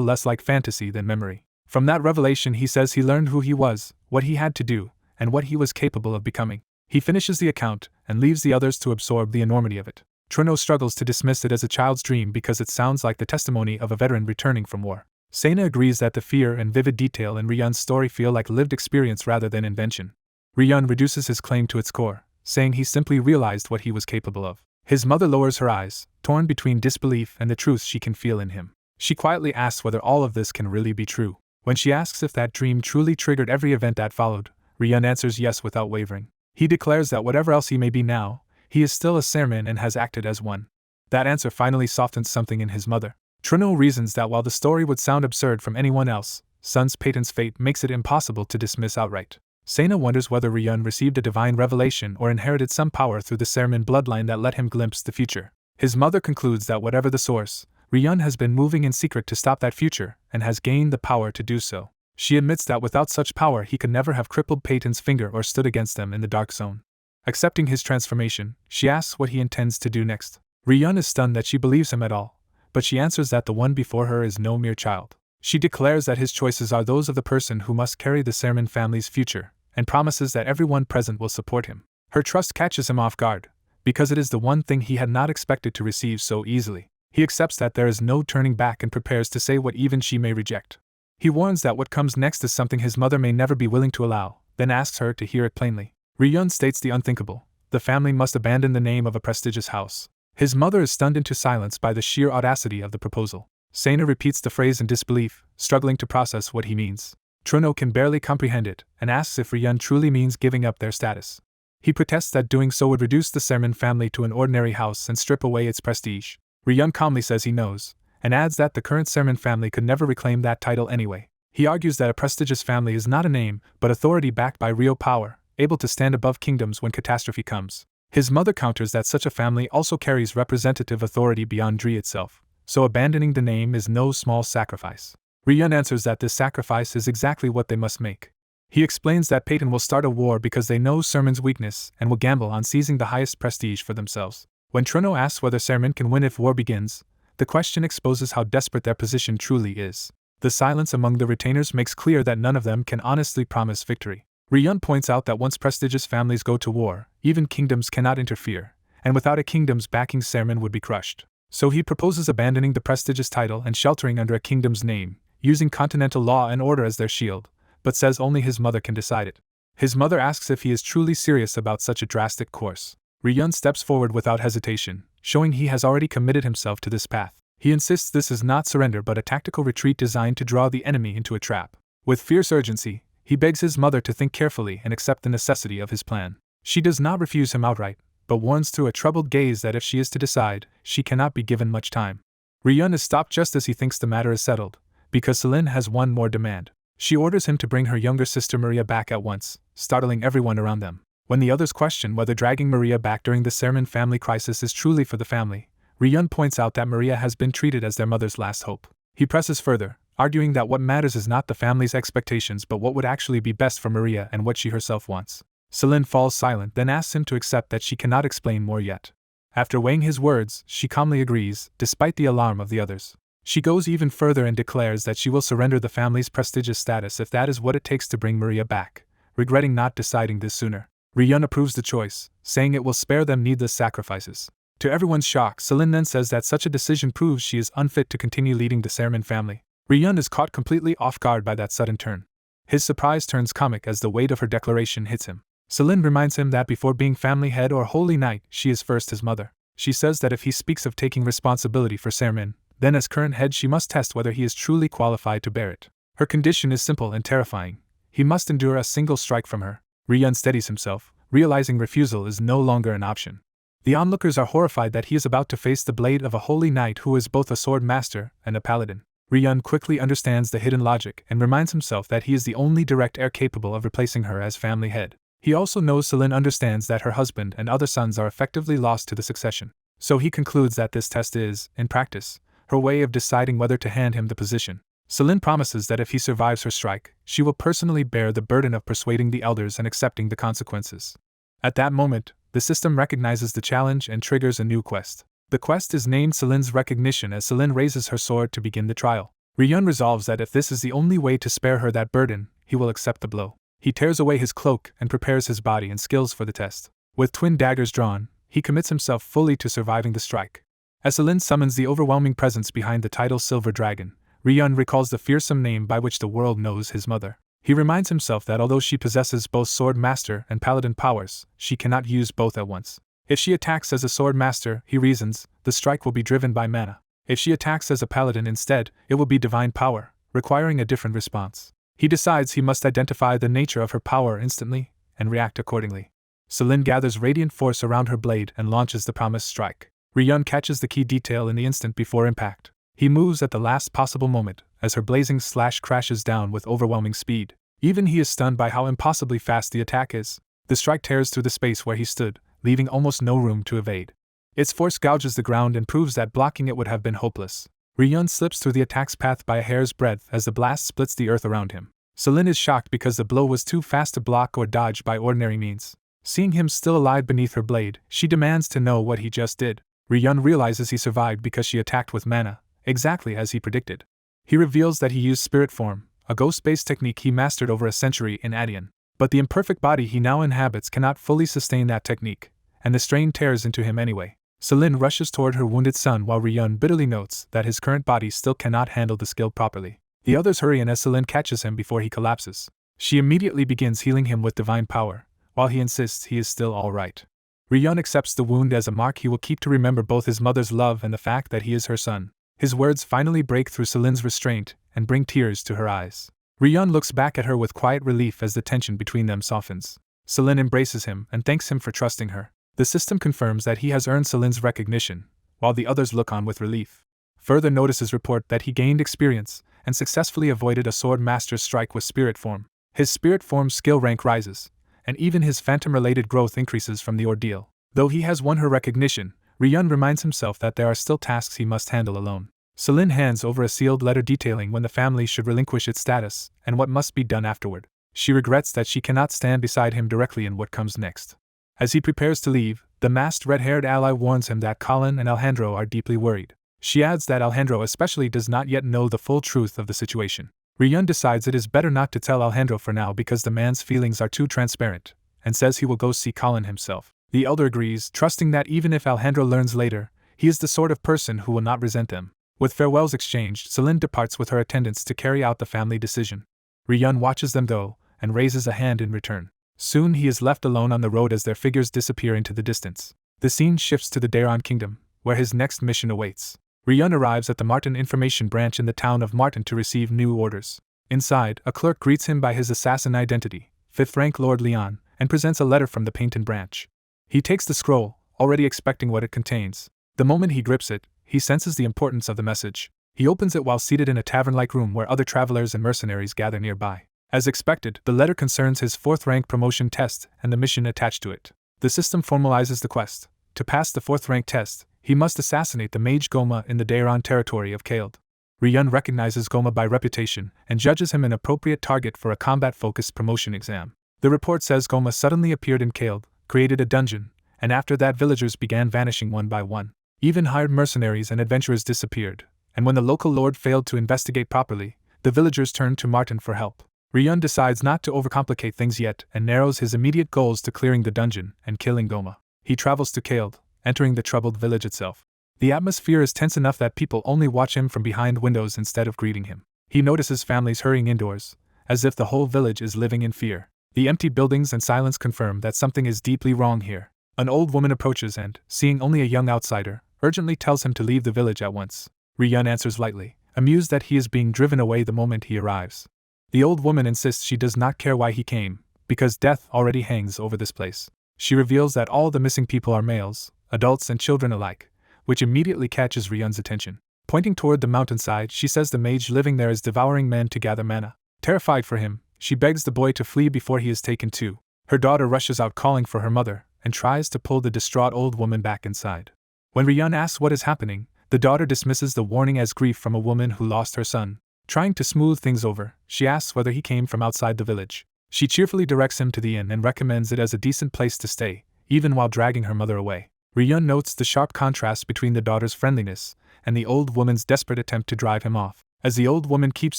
less like fantasy than memory. From that revelation he says he learned who he was, what he had to do, and what he was capable of becoming. He finishes the account and leaves the others to absorb the enormity of it. Truno struggles to dismiss it as a child's dream because it sounds like the testimony of a veteran returning from war. Sena agrees that the fear and vivid detail in Ryun's story feel like lived experience rather than invention. Ryun reduces his claim to its core, saying he simply realized what he was capable of. His mother lowers her eyes, torn between disbelief and the truth she can feel in him. She quietly asks whether all of this can really be true. When she asks if that dream truly triggered every event that followed, Ryun answers yes without wavering. He declares that whatever else he may be now, he is still a Saruman and has acted as one. That answer finally softens something in his mother. Truno reasons that while the story would sound absurd from anyone else, Sun's Peyton's fate makes it impossible to dismiss outright. Sena wonders whether Ryun received a divine revelation or inherited some power through the Saruman bloodline that let him glimpse the future. His mother concludes that whatever the source, Ryun has been moving in secret to stop that future and has gained the power to do so. She admits that without such power he could never have crippled Peyton's finger or stood against them in the Dark Zone. Accepting his transformation, she asks what he intends to do next. Ryun is stunned that she believes him at all, but she answers that the one before her is no mere child. She declares that his choices are those of the person who must carry the Saruman family's future, and promises that everyone present will support him. Her trust catches him off guard, because it is the one thing he had not expected to receive so easily. He accepts that there is no turning back and prepares to say what even she may reject. He warns that what comes next is something his mother may never be willing to allow, then asks her to hear it plainly. Ryun states the unthinkable: the family must abandon the name of a prestigious house. His mother is stunned into silence by the sheer audacity of the proposal. Sena repeats the phrase in disbelief, struggling to process what he means. Truno can barely comprehend it, and asks if Ryun truly means giving up their status. He protests that doing so would reduce the Saruman family to an ordinary house and strip away its prestige. Ryun calmly says he knows, and adds that the current Saruman family could never reclaim that title anyway. He argues that a prestigious family is not a name, but authority backed by real power, able to stand above kingdoms when catastrophe comes. His mother counters that such a family also carries representative authority beyond Dri itself, so abandoning the name is no small sacrifice. Ryun answers that this sacrifice is exactly what they must make. He explains that Peyton will start a war because they know Saruman's weakness and will gamble on seizing the highest prestige for themselves. When Truno asks whether Saruman can win if war begins, the question exposes how desperate their position truly is. The silence among the retainers makes clear that none of them can honestly promise victory. Ryun points out that once prestigious families go to war, even kingdoms cannot interfere, and without a kingdom's backing Saruman would be crushed. So he proposes abandoning the prestigious title and sheltering under a kingdom's name, using continental law and order as their shield, but says only his mother can decide it. His mother asks if he is truly serious about such a drastic course. Ryun steps forward without hesitation, showing he has already committed himself to this path. He insists this is not surrender but a tactical retreat designed to draw the enemy into a trap. With fierce urgency, he begs his mother to think carefully and accept the necessity of his plan. She does not refuse him outright, but warns through a troubled gaze that if she is to decide, she cannot be given much time. Ryun is stopped just as he thinks the matter is settled, because Celine has one more demand. She orders him to bring her younger sister Maria back at once, startling everyone around them. When the others question whether dragging Maria back during the Sermon family crisis is truly for the family, Ryun points out that Maria has been treated as their mother's last hope. He presses further, arguing that what matters is not the family's expectations but what would actually be best for Maria and what she herself wants. Celine falls silent, then asks him to accept that she cannot explain more yet. After weighing his words, she calmly agrees, despite the alarm of the others. She goes even further and declares that she will surrender the family's prestigious status if that is what it takes to bring Maria back, regretting not deciding this sooner. Ryun approves the choice, saying it will spare them needless sacrifices. To everyone's shock, Celine then says that such a decision proves she is unfit to continue leading the Sermon family. Ryun is caught completely off guard by that sudden turn. His surprise turns comic as the weight of her declaration hits him. Celine reminds him that before being family head or holy knight, she is first his mother. She says that if he speaks of taking responsibility for Sermon, then as current head she must test whether he is truly qualified to bear it. Her condition is simple and terrifying. He must endure a single strike from her. Ryun steadies himself, realizing refusal is no longer an option. The onlookers are horrified that he is about to face the blade of a holy knight who is both a sword master and a paladin. Ryun quickly understands the hidden logic and reminds himself that he is the only direct heir capable of replacing her as family head. He also knows Celine understands that her husband and other sons are effectively lost to the succession. So he concludes that this test is, in practice, her way of deciding whether to hand him the position. Celine promises that if he survives her strike, she will personally bear the burden of persuading the elders and accepting the consequences. At that moment, the system recognizes the challenge and triggers a new quest. The quest is named Celine's Recognition as Celine raises her sword to begin the trial. Ryun resolves that if this is the only way to spare her that burden, he will accept the blow. He tears away his cloak and prepares his body and skills for the test. With twin daggers drawn, he commits himself fully to surviving the strike. As Celine summons the overwhelming presence behind the title Silver Dragon, Ryun recalls the fearsome name by which the world knows his mother. He reminds himself that although she possesses both sword master and paladin powers, she cannot use both at once. If she attacks as a sword master, he reasons, the strike will be driven by mana. If she attacks as a paladin instead, it will be divine power, requiring a different response. He decides he must identify the nature of her power instantly, and react accordingly. Celine gathers radiant force around her blade and launches the promised strike. Ryun catches the key detail in the instant before impact. He moves at the last possible moment, as her blazing slash crashes down with overwhelming speed. Even he is stunned by how impossibly fast the attack is. The strike tears through the space where he stood, leaving almost no room to evade. Its force gouges the ground and proves that blocking it would have been hopeless. Ryun slips through the attack's path by a hair's breadth as the blast splits the earth around him. Celine is shocked because the blow was too fast to block or dodge by ordinary means. Seeing him still alive beneath her blade, she demands to know what he just did. Ryun realizes he survived because she attacked with mana, exactly as he predicted. He reveals that he used spirit form, a ghost-based technique he mastered over a century in Adian. But the imperfect body he now inhabits cannot fully sustain that technique, and the strain tears into him anyway. Celine rushes toward her wounded son while Ryun bitterly notes that his current body still cannot handle the skill properly. The others hurry in as Celine catches him before he collapses. She immediately begins healing him with divine power, while he insists he is still all right. Ryun accepts the wound as a mark he will keep to remember both his mother's love and the fact that he is her son. His words finally break through Celine's restraint and bring tears to her eyes. Ryun looks back at her with quiet relief as the tension between them softens. Celine embraces him and thanks him for trusting her. The system confirms that he has earned Celine's recognition, while the others look on with relief. Further notices report that he gained experience and successfully avoided a sword master's strike with spirit form. His spirit form skill rank rises, and even his phantom-related growth increases from the ordeal. Though he has won her recognition, Ryun reminds himself that there are still tasks he must handle alone. Celine hands over a sealed letter detailing when the family should relinquish its status and what must be done afterward. She regrets that she cannot stand beside him directly in what comes next. As he prepares to leave, the masked red-haired ally warns him that Colin and Alejandro are deeply worried. She adds that Alejandro especially does not yet know the full truth of the situation. Ryun decides it is better not to tell Alejandro for now because the man's feelings are too transparent, and says he will go see Colin himself. The elder agrees, trusting that even if Alejandro learns later, he is the sort of person who will not resent them. With farewells exchanged, Celine departs with her attendants to carry out the family decision. Ryun watches them go, and raises a hand in return. Soon he is left alone on the road as their figures disappear into the distance. The scene shifts to the Daron Kingdom, where his next mission awaits. Ryun arrives at the Martin Information Branch in the town of Martin to receive new orders. Inside, a clerk greets him by his assassin identity, 5th rank Lord Leon, and presents a letter from the Painton branch. He takes the scroll, already expecting what it contains. The moment he grips it, he senses the importance of the message. He opens it while seated in a tavern-like room where other travelers and mercenaries gather nearby. As expected, the letter concerns his 4th rank promotion test and the mission attached to it. The system formalizes the quest. To pass the 4th rank test, he must assassinate the mage Goma in the Daeron territory of Kaeld. Ryun recognizes Goma by reputation and judges him an appropriate target for a combat-focused promotion exam. The report says Goma suddenly appeared in Kaeld, created a dungeon, and after that villagers began vanishing one by one. Even hired mercenaries and adventurers disappeared, and when the local lord failed to investigate properly, the villagers turned to Martin for help. Ryun decides not to overcomplicate things yet and narrows his immediate goals to clearing the dungeon and killing Goma. He travels to Kaeld, entering the troubled village itself. The atmosphere is tense enough that people only watch him from behind windows instead of greeting him. He notices families hurrying indoors, as if the whole village is living in fear. The empty buildings and silence confirm that something is deeply wrong here. An old woman approaches and, seeing only a young outsider, urgently tells him to leave the village at once. Ryun answers lightly, amused that he is being driven away the moment he arrives. The old woman insists she does not care why he came, because death already hangs over this place. She reveals that all the missing people are males, adults and children alike, which immediately catches Ryun's attention. Pointing toward the mountainside, she says the mage living there is devouring men to gather mana. Terrified for him, she begs the boy to flee before he is taken too. Her daughter rushes out calling for her mother, and tries to pull the distraught old woman back inside. When Ryun asks what is happening, the daughter dismisses the warning as grief from a woman who lost her son. Trying to smooth things over, she asks whether he came from outside the village. She cheerfully directs him to the inn and recommends it as a decent place to stay, even while dragging her mother away. Ryun notes the sharp contrast between the daughter's friendliness and the old woman's desperate attempt to drive him off. As the old woman keeps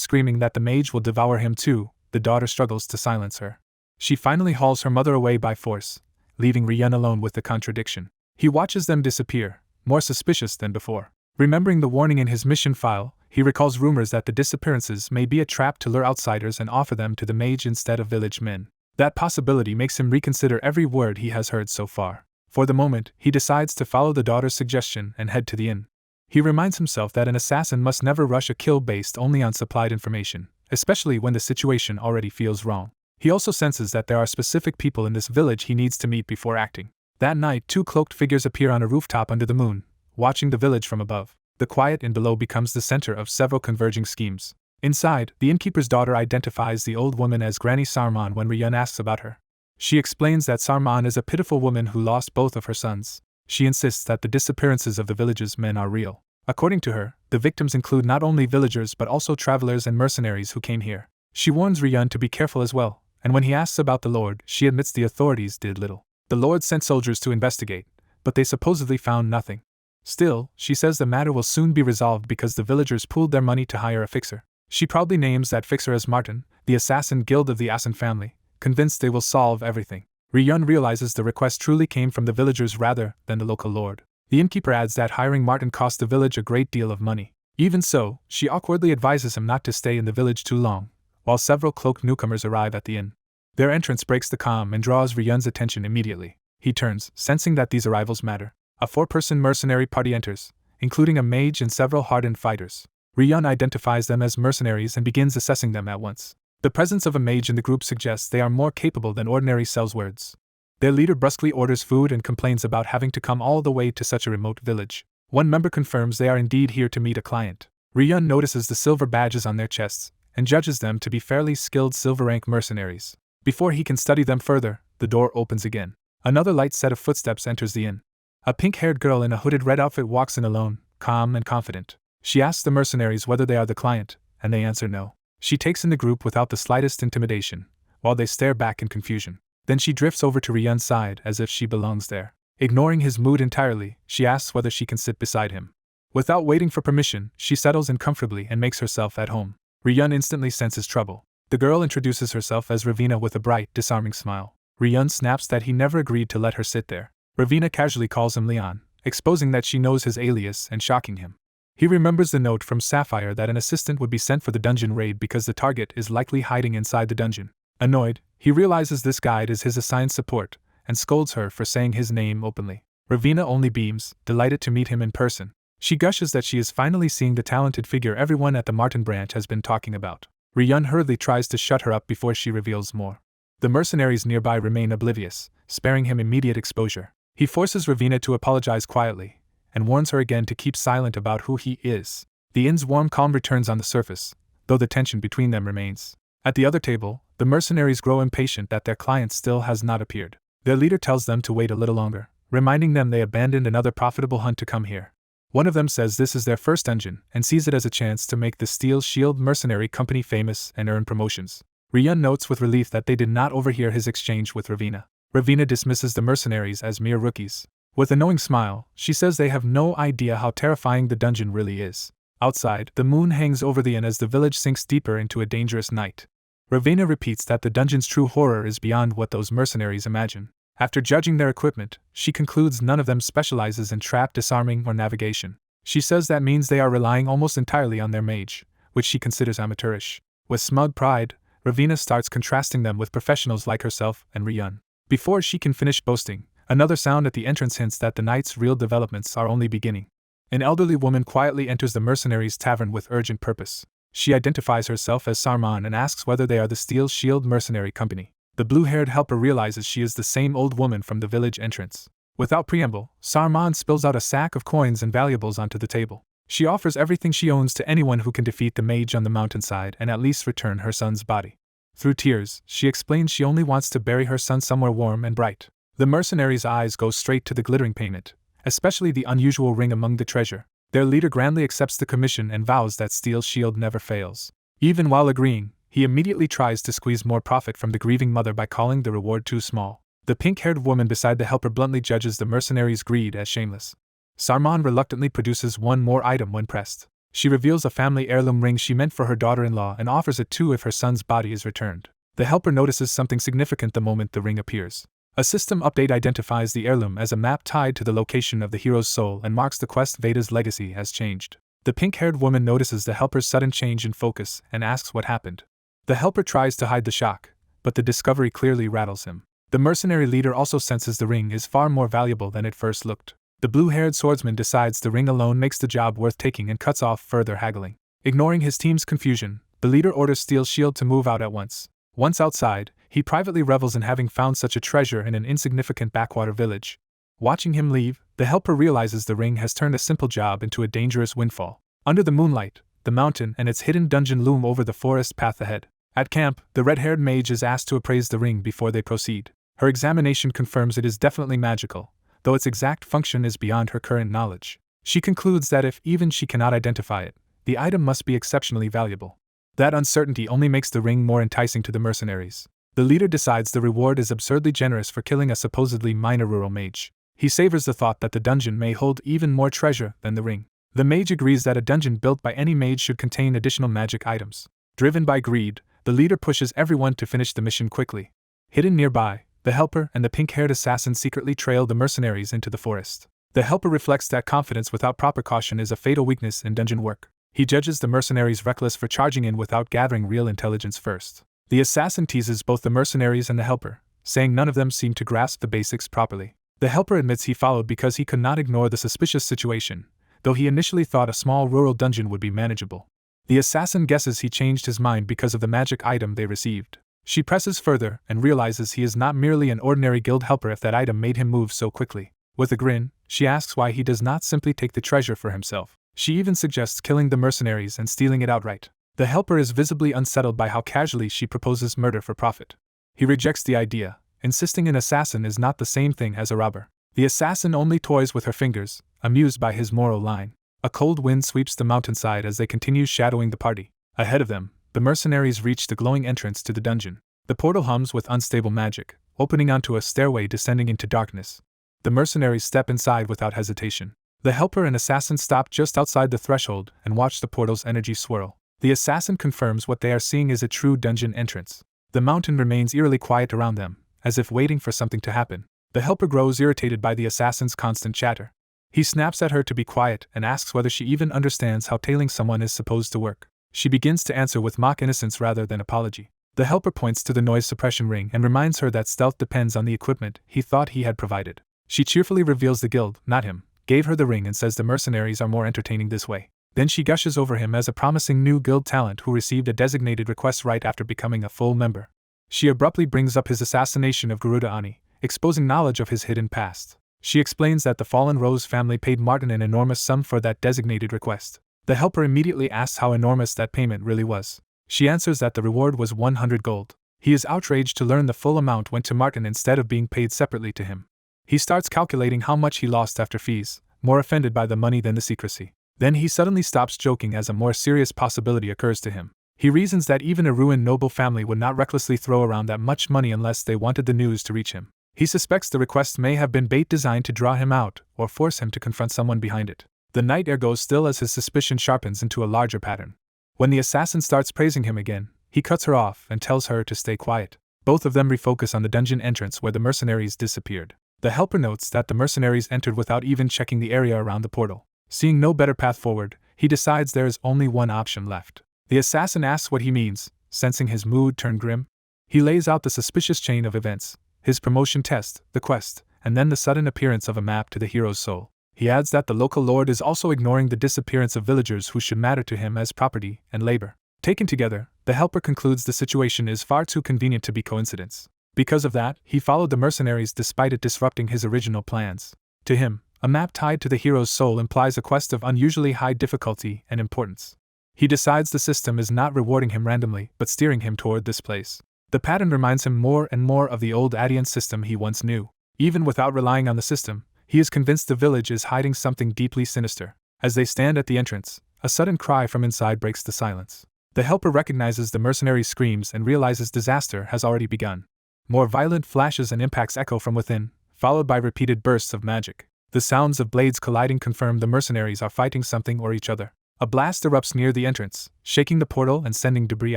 screaming that the mage will devour him too, the daughter struggles to silence her. She finally hauls her mother away by force, leaving Ryun alone with the contradiction. He watches them disappear, more suspicious than before. Remembering the warning in his mission file, he recalls rumors that the disappearances may be a trap to lure outsiders and offer them to the mage instead of village men. That possibility makes him reconsider every word he has heard so far. For the moment, he decides to follow the daughter's suggestion and head to the inn. He reminds himself that an assassin must never rush a kill based only on supplied information, especially when the situation already feels wrong. He also senses that there are specific people in this village he needs to meet before acting. That night, 2 cloaked figures appear on a rooftop under the moon, watching the village from above. The quiet inn below becomes the center of several converging schemes. Inside, the innkeeper's daughter identifies the old woman as Granny Sarman when Ryun asks about her. She explains that Sarman is a pitiful woman who lost both of her sons. She insists that the disappearances of the village's men are real. According to her, the victims include not only villagers but also travelers and mercenaries who came here. She warns Ryun to be careful as well, and when he asks about the Lord, she admits the authorities did little. The Lord sent soldiers to investigate, but they supposedly found nothing. Still, she says the matter will soon be resolved because the villagers pooled their money to hire a fixer. She proudly names that fixer as Martin, the assassin guild of the Asin family, convinced they will solve everything. Ryun realizes the request truly came from the villagers rather than the local lord. The innkeeper adds that hiring Martin cost the village a great deal of money. Even so, she awkwardly advises him not to stay in the village too long, while several cloaked newcomers arrive at the inn. Their entrance breaks the calm and draws Ryun's attention immediately. He turns, sensing that these arrivals matter. A 4-person mercenary party enters, including a mage and several hardened fighters. Ryun identifies them as mercenaries and begins assessing them at once. The presence of a mage in the group suggests they are more capable than ordinary sellswords. Their leader brusquely orders food and complains about having to come all the way to such a remote village. One member confirms they are indeed here to meet a client. Ryun notices the silver badges on their chests, and judges them to be fairly skilled silver-rank mercenaries. Before he can study them further, the door opens again. Another light set of footsteps enters the inn. A pink-haired girl in a hooded red outfit walks in alone, calm and confident. She asks the mercenaries whether they are the client, and they answer no. She takes in the group without the slightest intimidation, while they stare back in confusion. Then she drifts over to Ryun's side as if she belongs there. Ignoring his mood entirely, she asks whether she can sit beside him. Without waiting for permission, she settles in comfortably and makes herself at home. Ryun instantly senses trouble. The girl introduces herself as Ravina with a bright, disarming smile. Ryun snaps that he never agreed to let her sit there. Ravina casually calls him Leon, exposing that she knows his alias and shocking him. He remembers the note from Sapphire that an assistant would be sent for the dungeon raid because the target is likely hiding inside the dungeon. Annoyed, he realizes this guide is his assigned support, and scolds her for saying his name openly. Ravina only beams, delighted to meet him in person. She gushes that she is finally seeing the talented figure everyone at the Martin branch has been talking about. Ryun hurriedly tries to shut her up before she reveals more. The mercenaries nearby remain oblivious, sparing him immediate exposure. He forces Ravina to apologize quietly, and warns her again to keep silent about who he is. The inn's warm calm returns on the surface, though the tension between them remains. At the other table, the mercenaries grow impatient that their client still has not appeared. Their leader tells them to wait a little longer, reminding them they abandoned another profitable hunt to come here. One of them says this is their first dungeon and sees it as a chance to make the Steel Shield Mercenary Company famous and earn promotions. Ryun notes with relief that they did not overhear his exchange with Ravina. Ravina dismisses the mercenaries as mere rookies. With a knowing smile, she says they have no idea how terrifying the dungeon really is. Outside, the moon hangs over the inn as the village sinks deeper into a dangerous night. Ravina repeats that the dungeon's true horror is beyond what those mercenaries imagine. After judging their equipment, she concludes none of them specializes in trap disarming or navigation. She says that means they are relying almost entirely on their mage, which she considers amateurish. With smug pride, Ravina starts contrasting them with professionals like herself and Ryun. Before she can finish boasting, another sound at the entrance hints that the night's real developments are only beginning. An elderly woman quietly enters the mercenaries' tavern with urgent purpose. She identifies herself as Sarman and asks whether they are the Steel Shield Mercenary Company. The blue-haired helper realizes she is the same old woman from the village entrance. Without preamble, Sarman spills out a sack of coins and valuables onto the table. She offers everything she owns to anyone who can defeat the mage on the mountainside and at least return her son's body. Through tears, she explains she only wants to bury her son somewhere warm and bright. The mercenaries' eyes go straight to the glittering payment, especially the unusual ring among the treasure. Their leader grandly accepts the commission and vows that Steel Shield never fails. Even while agreeing, he immediately tries to squeeze more profit from the grieving mother by calling the reward too small. The pink-haired woman beside the helper bluntly judges the mercenaries' greed as shameless. Sarman reluctantly produces one more item when pressed. She reveals a family heirloom ring she meant for her daughter-in-law and offers it too if her son's body is returned. The helper notices something significant the moment the ring appears. A system update identifies the heirloom as a map tied to the location of the hero's soul and marks the quest Veda's legacy has changed. The pink-haired woman notices the helper's sudden change in focus and asks what happened. The helper tries to hide the shock, but the discovery clearly rattles him. The mercenary leader also senses the ring is far more valuable than it first looked. The blue-haired swordsman decides the ring alone makes the job worth taking and cuts off further haggling. Ignoring his team's confusion, the leader orders Steel Shield to move out at once. Once outside, he privately revels in having found such a treasure in an insignificant backwater village. Watching him leave, the helper realizes the ring has turned a simple job into a dangerous windfall. Under the moonlight, the mountain and its hidden dungeon loom over the forest path ahead. At camp, the red-haired mage is asked to appraise the ring before they proceed. Her examination confirms it is definitely magical, though its exact function is beyond her current knowledge. She concludes that if even she cannot identify it, the item must be exceptionally valuable. That uncertainty only makes the ring more enticing to the mercenaries. The leader decides the reward is absurdly generous for killing a supposedly minor rural mage. He savors the thought that the dungeon may hold even more treasure than the ring. The mage agrees that a dungeon built by any mage should contain additional magic items. Driven by greed, the leader pushes everyone to finish the mission quickly. Hidden nearby, the helper and the pink-haired assassin secretly trail the mercenaries into the forest. The helper reflects that confidence without proper caution is a fatal weakness in dungeon work. He judges the mercenaries reckless for charging in without gathering real intelligence first. The assassin teases both the mercenaries and the helper, saying none of them seem to grasp the basics properly. The helper admits he followed because he could not ignore the suspicious situation, though he initially thought a small rural dungeon would be manageable. The assassin guesses he changed his mind because of the magic item they received. She presses further and realizes he is not merely an ordinary guild helper if that item made him move so quickly. With a grin, she asks why he does not simply take the treasure for himself. She even suggests killing the mercenaries and stealing it outright. The helper is visibly unsettled by how casually she proposes murder for profit. He rejects the idea, insisting an assassin is not the same thing as a robber. The assassin only toys with her fingers, amused by his moral line. A cold wind sweeps the mountainside as they continue shadowing the party. Ahead of them, the mercenaries reach the glowing entrance to the dungeon. The portal hums with unstable magic, opening onto a stairway descending into darkness. The mercenaries step inside without hesitation. The helper and assassin stop just outside the threshold and watch the portal's energy swirl. The assassin confirms what they are seeing is a true dungeon entrance. The mountain remains eerily quiet around them, as if waiting for something to happen. The helper grows irritated by the assassin's constant chatter. He snaps at her to be quiet and asks whether she even understands how tailing someone is supposed to work. She begins to answer with mock innocence rather than apology. The helper points to the noise suppression ring and reminds her that stealth depends on the equipment he thought he had provided. She cheerfully reveals the guild, not him, gave her the ring and says the mercenaries are more entertaining this way. Then she gushes over him as a promising new guild talent who received a designated request right after becoming a full member. She abruptly brings up his assassination of Garuda Ani, exposing knowledge of his hidden past. She explains that the fallen Rose family paid Martin an enormous sum for that designated request. The helper immediately asks how enormous that payment really was. She answers that the reward was 100 gold. He is outraged to learn the full amount went to Martin instead of being paid separately to him. He starts calculating how much he lost after fees, more offended by the money than the secrecy. Then he suddenly stops joking as a more serious possibility occurs to him. He reasons that even a ruined noble family would not recklessly throw around that much money unless they wanted the news to reach him. He suspects the request may have been bait designed to draw him out, or force him to confront someone behind it. The night air goes still as his suspicion sharpens into a larger pattern. When the assassin starts praising him again, he cuts her off and tells her to stay quiet. Both of them refocus on the dungeon entrance where the mercenaries disappeared. The helper notes that the mercenaries entered without even checking the area around the portal. Seeing no better path forward, he decides there is only one option left. The assassin asks what he means, sensing his mood turn grim. He lays out the suspicious chain of events, his promotion test, the quest, and then the sudden appearance of a map to the hero's soul. He adds that the local lord is also ignoring the disappearance of villagers who should matter to him as property and labor. Taken together, the helper concludes the situation is far too convenient to be coincidence. Because of that, he followed the mercenaries despite it disrupting his original plans. To him, a map tied to the hero's soul implies a quest of unusually high difficulty and importance. He decides the system is not rewarding him randomly, but steering him toward this place. The pattern reminds him more and more of the old Adian system he once knew. Even without relying on the system, he is convinced the village is hiding something deeply sinister. As they stand at the entrance, a sudden cry from inside breaks the silence. The helper recognizes the mercenary's screams and realizes disaster has already begun. More violent flashes and impacts echo from within, followed by repeated bursts of magic. The sounds of blades colliding confirm the mercenaries are fighting something or each other. A blast erupts near the entrance, shaking the portal and sending debris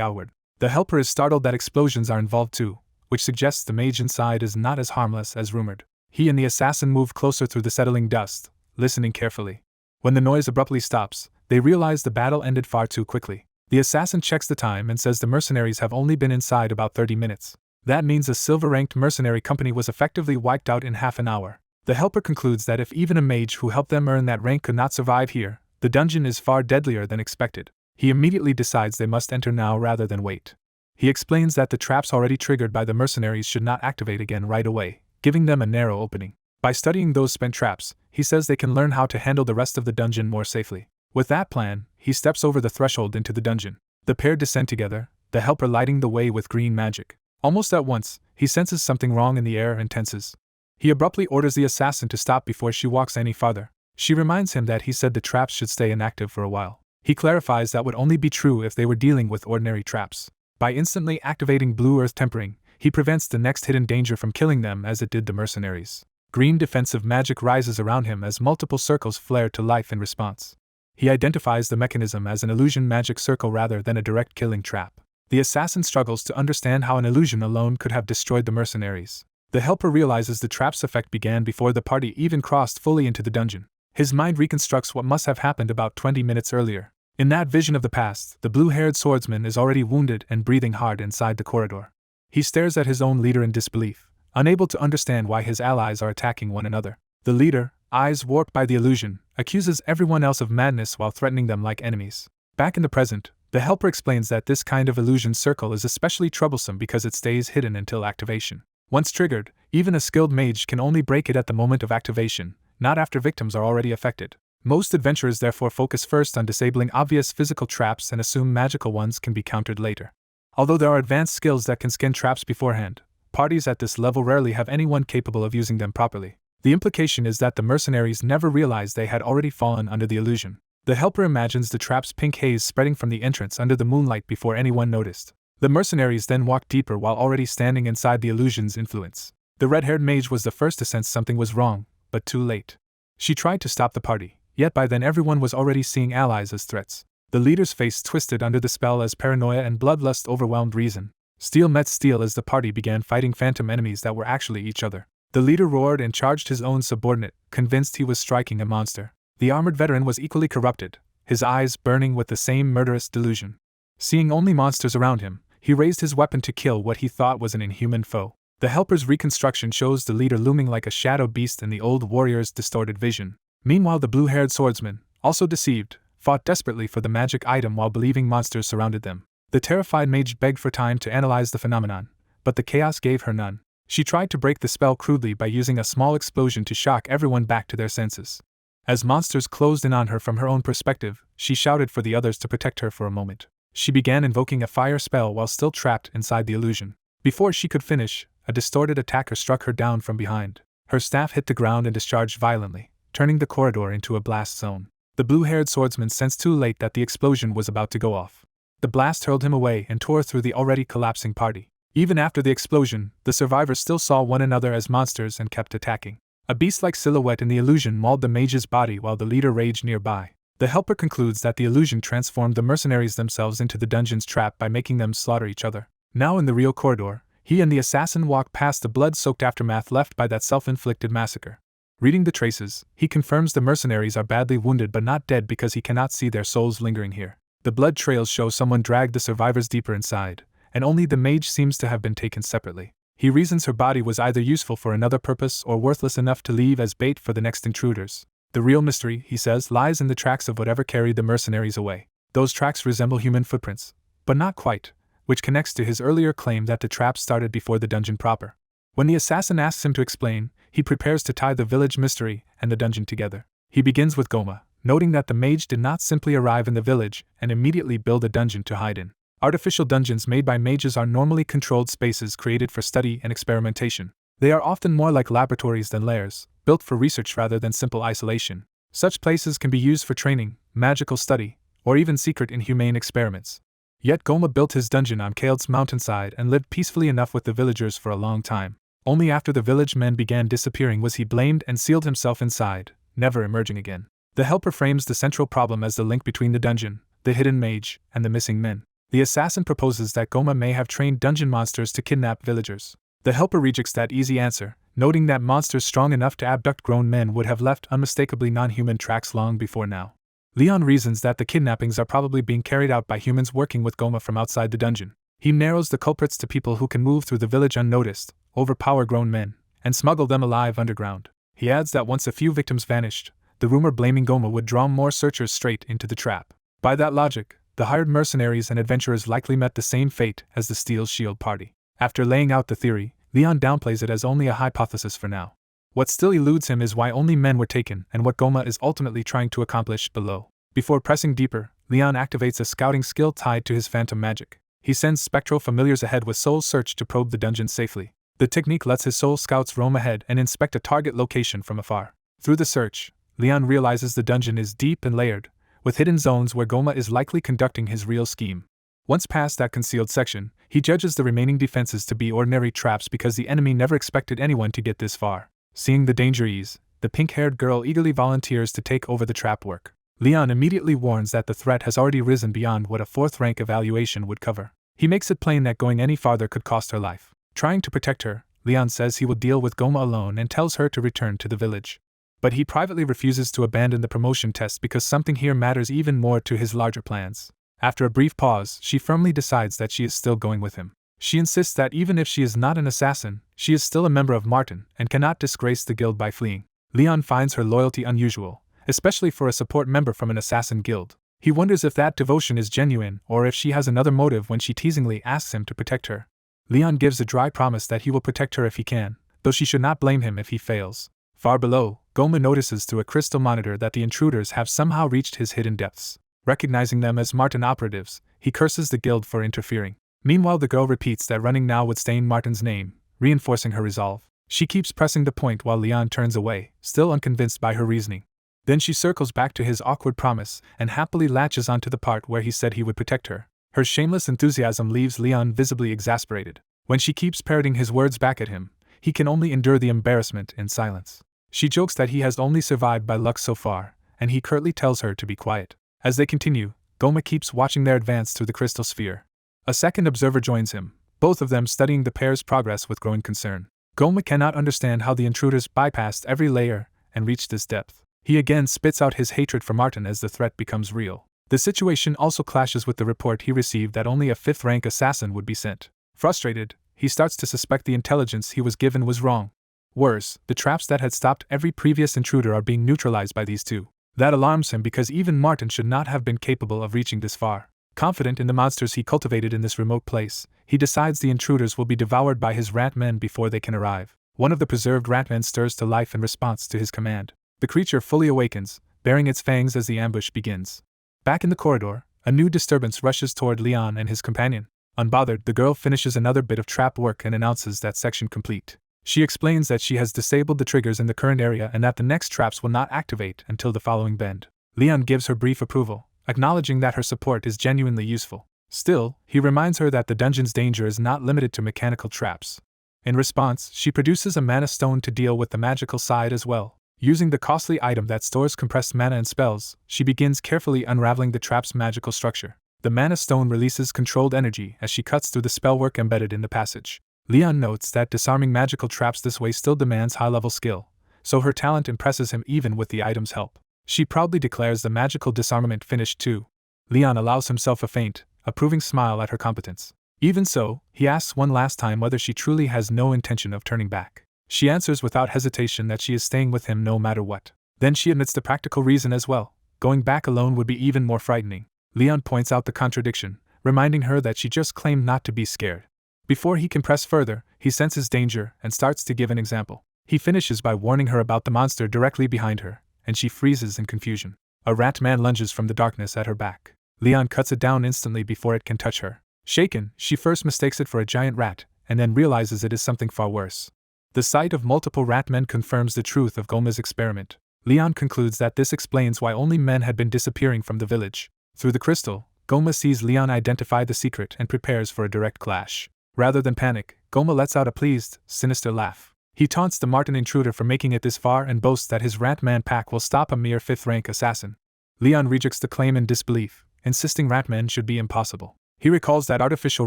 outward. The helper is startled that explosions are involved too, which suggests the mage inside is not as harmless as rumored. He and the assassin move closer through the settling dust, listening carefully. When the noise abruptly stops, they realize the battle ended far too quickly. The assassin checks the time and says the mercenaries have only been inside about 30 minutes. That means a silver-ranked mercenary company was effectively wiped out in half an hour. The helper concludes that if even a mage who helped them earn that rank could not survive here, the dungeon is far deadlier than expected. He immediately decides they must enter now rather than wait. He explains that the traps already triggered by the mercenaries should not activate again right away, giving them a narrow opening. By studying those spent traps, he says they can learn how to handle the rest of the dungeon more safely. With that plan, he steps over the threshold into the dungeon. The pair descend together, the helper lighting the way with green magic. Almost at once, he senses something wrong in the air and tenses. He abruptly orders the assassin to stop before she walks any farther. She reminds him that he said the traps should stay inactive for a while. He clarifies that would only be true if they were dealing with ordinary traps. By instantly activating blue earth tempering, he prevents the next hidden danger from killing them as it did the mercenaries. Green defensive magic rises around him as multiple circles flare to life in response. He identifies the mechanism as an illusion magic circle rather than a direct killing trap. The assassin struggles to understand how an illusion alone could have destroyed the mercenaries. The helper realizes the trap's effect began before the party even crossed fully into the dungeon. His mind reconstructs what must have happened about 20 minutes earlier. In that vision of the past, the blue-haired swordsman is already wounded and breathing hard inside the corridor. He stares at his own leader in disbelief, unable to understand why his allies are attacking one another. The leader, eyes warped by the illusion, accuses everyone else of madness while threatening them like enemies. Back in the present, the helper explains that this kind of illusion circle is especially troublesome because it stays hidden until activation. Once triggered, even a skilled mage can only break it at the moment of activation, not after victims are already affected. Most adventurers therefore focus first on disabling obvious physical traps and assume magical ones can be countered later. Although there are advanced skills that can skin traps beforehand, parties at this level rarely have anyone capable of using them properly. The implication is that the mercenaries never realized they had already fallen under the illusion. The helper imagines the trap's pink haze spreading from the entrance under the moonlight before anyone noticed. The mercenaries then walk deeper while already standing inside the illusion's influence. The red-haired mage was the first to sense something was wrong, but too late. She tried to stop the party, yet by then everyone was already seeing allies as threats. The leader's face twisted under the spell as paranoia and bloodlust overwhelmed reason. Steel met steel as the party began fighting phantom enemies that were actually each other. The leader roared and charged his own subordinate, convinced he was striking a monster. The armored veteran was equally corrupted, his eyes burning with the same murderous delusion. Seeing only monsters around him, he raised his weapon to kill what he thought was an inhuman foe. The helper's reconstruction shows the leader looming like a shadow beast in the old warrior's distorted vision. Meanwhile, the blue-haired swordsman, also deceived, fought desperately for the magic item while believing monsters surrounded them. The terrified mage begged for time to analyze the phenomenon, but the chaos gave her none. She tried to break the spell crudely by using a small explosion to shock everyone back to their senses. As monsters closed in on her from her own perspective, she shouted for the others to protect her for a moment. She began invoking a fire spell while still trapped inside the illusion. Before she could finish, a distorted attacker struck her down from behind. Her staff hit the ground and discharged violently, turning the corridor into a blast zone. The blue-haired swordsman sensed too late that the explosion was about to go off. The blast hurled him away and tore through the already collapsing party. Even after the explosion, the survivors still saw one another as monsters and kept attacking. A beast-like silhouette in the illusion mauled the mage's body while the leader raged nearby. The helper concludes that the illusion transformed the mercenaries themselves into the dungeon's trap by making them slaughter each other. Now in the real corridor, he and the assassin walk past the blood-soaked aftermath left by that self-inflicted massacre. Reading the traces, he confirms the mercenaries are badly wounded but not dead because he cannot see their souls lingering here. The blood trails show someone dragged the survivors deeper inside, and only the mage seems to have been taken separately. He reasons her body was either useful for another purpose or worthless enough to leave as bait for the next intruders. The real mystery, he says, lies in the tracks of whatever carried the mercenaries away. Those tracks resemble human footprints, but not quite, which connects to his earlier claim that the trap started before the dungeon proper. When the assassin asks him to explain, he prepares to tie the village mystery and the dungeon together. He begins with Goma, noting that the mage did not simply arrive in the village and immediately build a dungeon to hide in. Artificial dungeons made by mages are normally controlled spaces created for study and experimentation. They are often more like laboratories than lairs, built for research rather than simple isolation. Such places can be used for training, magical study, or even secret inhumane experiments. Yet Goma built his dungeon on Kaeld's mountainside and lived peacefully enough with the villagers for a long time. Only after the village men began disappearing was he blamed and sealed himself inside, never emerging again. The helper frames the central problem as the link between the dungeon, the hidden mage, and the missing men. The assassin proposes that Goma may have trained dungeon monsters to kidnap villagers. The helper rejects that easy answer, noting that monsters strong enough to abduct grown men would have left unmistakably non-human tracks long before now. Leon reasons that the kidnappings are probably being carried out by humans working with Goma from outside the dungeon. He narrows the culprits to people who can move through the village unnoticed, overpower grown men, and smuggle them alive underground. He adds that once a few victims vanished, the rumor blaming Goma would draw more searchers straight into the trap. By that logic, the hired mercenaries and adventurers likely met the same fate as the Steel Shield party. After laying out the theory, Leon downplays it as only a hypothesis for now. What still eludes him is why only men were taken and what Goma is ultimately trying to accomplish below. Before pressing deeper, Leon activates a scouting skill tied to his phantom magic. He sends spectral familiars ahead with Soul Search to probe the dungeon safely. The technique lets his soul scouts roam ahead and inspect a target location from afar. Through the search, Leon realizes the dungeon is deep and layered, with hidden zones where Goma is likely conducting his real scheme. Once past that concealed section, he judges the remaining defenses to be ordinary traps because the enemy never expected anyone to get this far. Seeing the danger ease, the pink-haired girl eagerly volunteers to take over the trap work. Leon immediately warns that the threat has already risen beyond what a fourth-rank evaluation would cover. He makes it plain that going any farther could cost her life. Trying to protect her, Leon says he will deal with Goma alone and tells her to return to the village. But he privately refuses to abandon the promotion test because something here matters even more to his larger plans. After a brief pause, she firmly decides that she is still going with him. She insists that even if she is not an assassin, she is still a member of Martin and cannot disgrace the guild by fleeing. Leon finds her loyalty unusual, especially for a support member from an assassin guild. He wonders if that devotion is genuine or if she has another motive when she teasingly asks him to protect her. Leon gives a dry promise that he will protect her if he can, though she should not blame him if he fails. Far below, Goma notices through a crystal monitor that the intruders have somehow reached his hidden depths. Recognizing them as Martin operatives, he curses the guild for interfering. Meanwhile, the girl repeats that running now would stain Martin's name, reinforcing her resolve. She keeps pressing the point while Leon turns away, still unconvinced by her reasoning. Then she circles back to his awkward promise and happily latches onto the part where he said he would protect her. Her shameless enthusiasm leaves Leon visibly exasperated. When she keeps parroting his words back at him, he can only endure the embarrassment in silence. She jokes that he has only survived by luck so far, and he curtly tells her to be quiet. As they continue, Goma keeps watching their advance through the crystal sphere. A second observer joins him, both of them studying the pair's progress with growing concern. Goma cannot understand how the intruders bypassed every layer and reached this depth. He again spits out his hatred for Martin as the threat becomes real. The situation also clashes with the report he received that only a 5th-rank assassin would be sent. Frustrated, he starts to suspect the intelligence he was given was wrong. Worse, the traps that had stopped every previous intruder are being neutralized by these two. That alarms him because even Martin should not have been capable of reaching this far. Confident in the monsters he cultivated in this remote place, he decides the intruders will be devoured by his rat men before they can arrive. One of the preserved rat men stirs to life in response to his command. The creature fully awakens, baring its fangs as the ambush begins. Back in the corridor, A new disturbance rushes toward Leon and his companion. Unbothered, the girl finishes another bit of trap work and announces that section complete. She explains that she has disabled the triggers in the current area and that the next traps will not activate until the following bend. Leon gives her brief approval, acknowledging that her support is genuinely useful. Still, he reminds her that the dungeon's danger is not limited to mechanical traps. In response, she produces a mana stone to deal with the magical side as well. Using the costly item that stores compressed mana and spells, she begins carefully unraveling the trap's magical structure. The mana stone releases controlled energy as she cuts through the spellwork embedded in the passage. Leon notes that disarming magical traps this way still demands high-level skill, so her talent impresses him even with the item's help. She proudly declares the magical disarmament finished too. Leon allows himself a faint, approving smile at her competence. Even so, he asks one last time whether she truly has no intention of turning back. She answers without hesitation that she is staying with him no matter what. Then she admits the practical reason as well. Going back alone would be even more frightening. Leon points out the contradiction, reminding her that she just claimed not to be scared. Before he can press further, he senses danger and starts to give an example. He finishes by warning her about the monster directly behind her, and she freezes in confusion. A rat man lunges from the darkness at her back. Leon cuts it down instantly before it can touch her. Shaken, she first mistakes it for a giant rat, and then realizes it is something far worse. The sight of multiple rat men confirms the truth of Goma's experiment. Leon concludes that this explains why only men had been disappearing from the village. Through the crystal, Goma sees Leon identify the secret and prepares for a direct clash. Rather than panic, Goma lets out a pleased, sinister laugh. He taunts the Martin intruder for making it this far and boasts that his Ratman pack will stop a mere 5th-rank assassin. Leon rejects the claim in disbelief, insisting Ratmen should be impossible. He recalls that artificial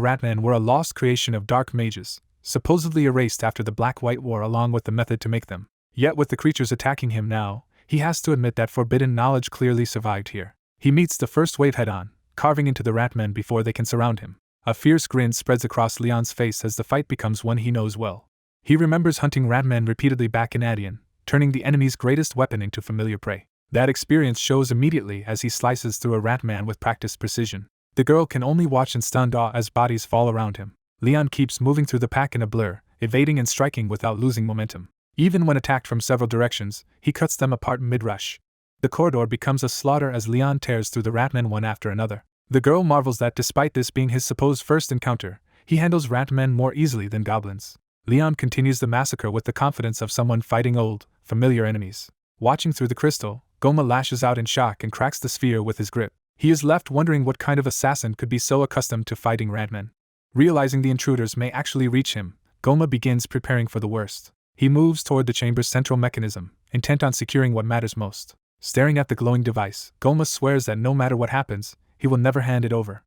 Ratmen were a lost creation of dark mages, supposedly erased after the Black-White War along with the method to make them. Yet with the creatures attacking him now, he has to admit that forbidden knowledge clearly survived here. He meets the first wave head-on, carving into the Ratmen before they can surround him. A fierce grin spreads across Leon's face as the fight becomes one he knows well. He remembers hunting Ratmen repeatedly back in Adian, turning the enemy's greatest weapon into familiar prey. That experience shows immediately as he slices through a Ratman with practiced precision. The girl can only watch in stunned awe as bodies fall around him. Leon keeps moving through the pack in a blur, evading and striking without losing momentum. Even when attacked from several directions, he cuts them apart mid-rush. The corridor becomes a slaughter as Leon tears through the Ratmen one after another. The girl marvels that despite this being his supposed first encounter, he handles Ratmen more easily than goblins. Leon continues the massacre with the confidence of someone fighting old, familiar enemies. Watching through the crystal, Goma lashes out in shock and cracks the sphere with his grip. He is left wondering what kind of assassin could be so accustomed to fighting Ratmen. Realizing the intruders may actually reach him, Goma begins preparing for the worst. He moves toward the chamber's central mechanism, intent on securing what matters most. Staring at the glowing device, Goma swears that no matter what happens, he will never hand it over.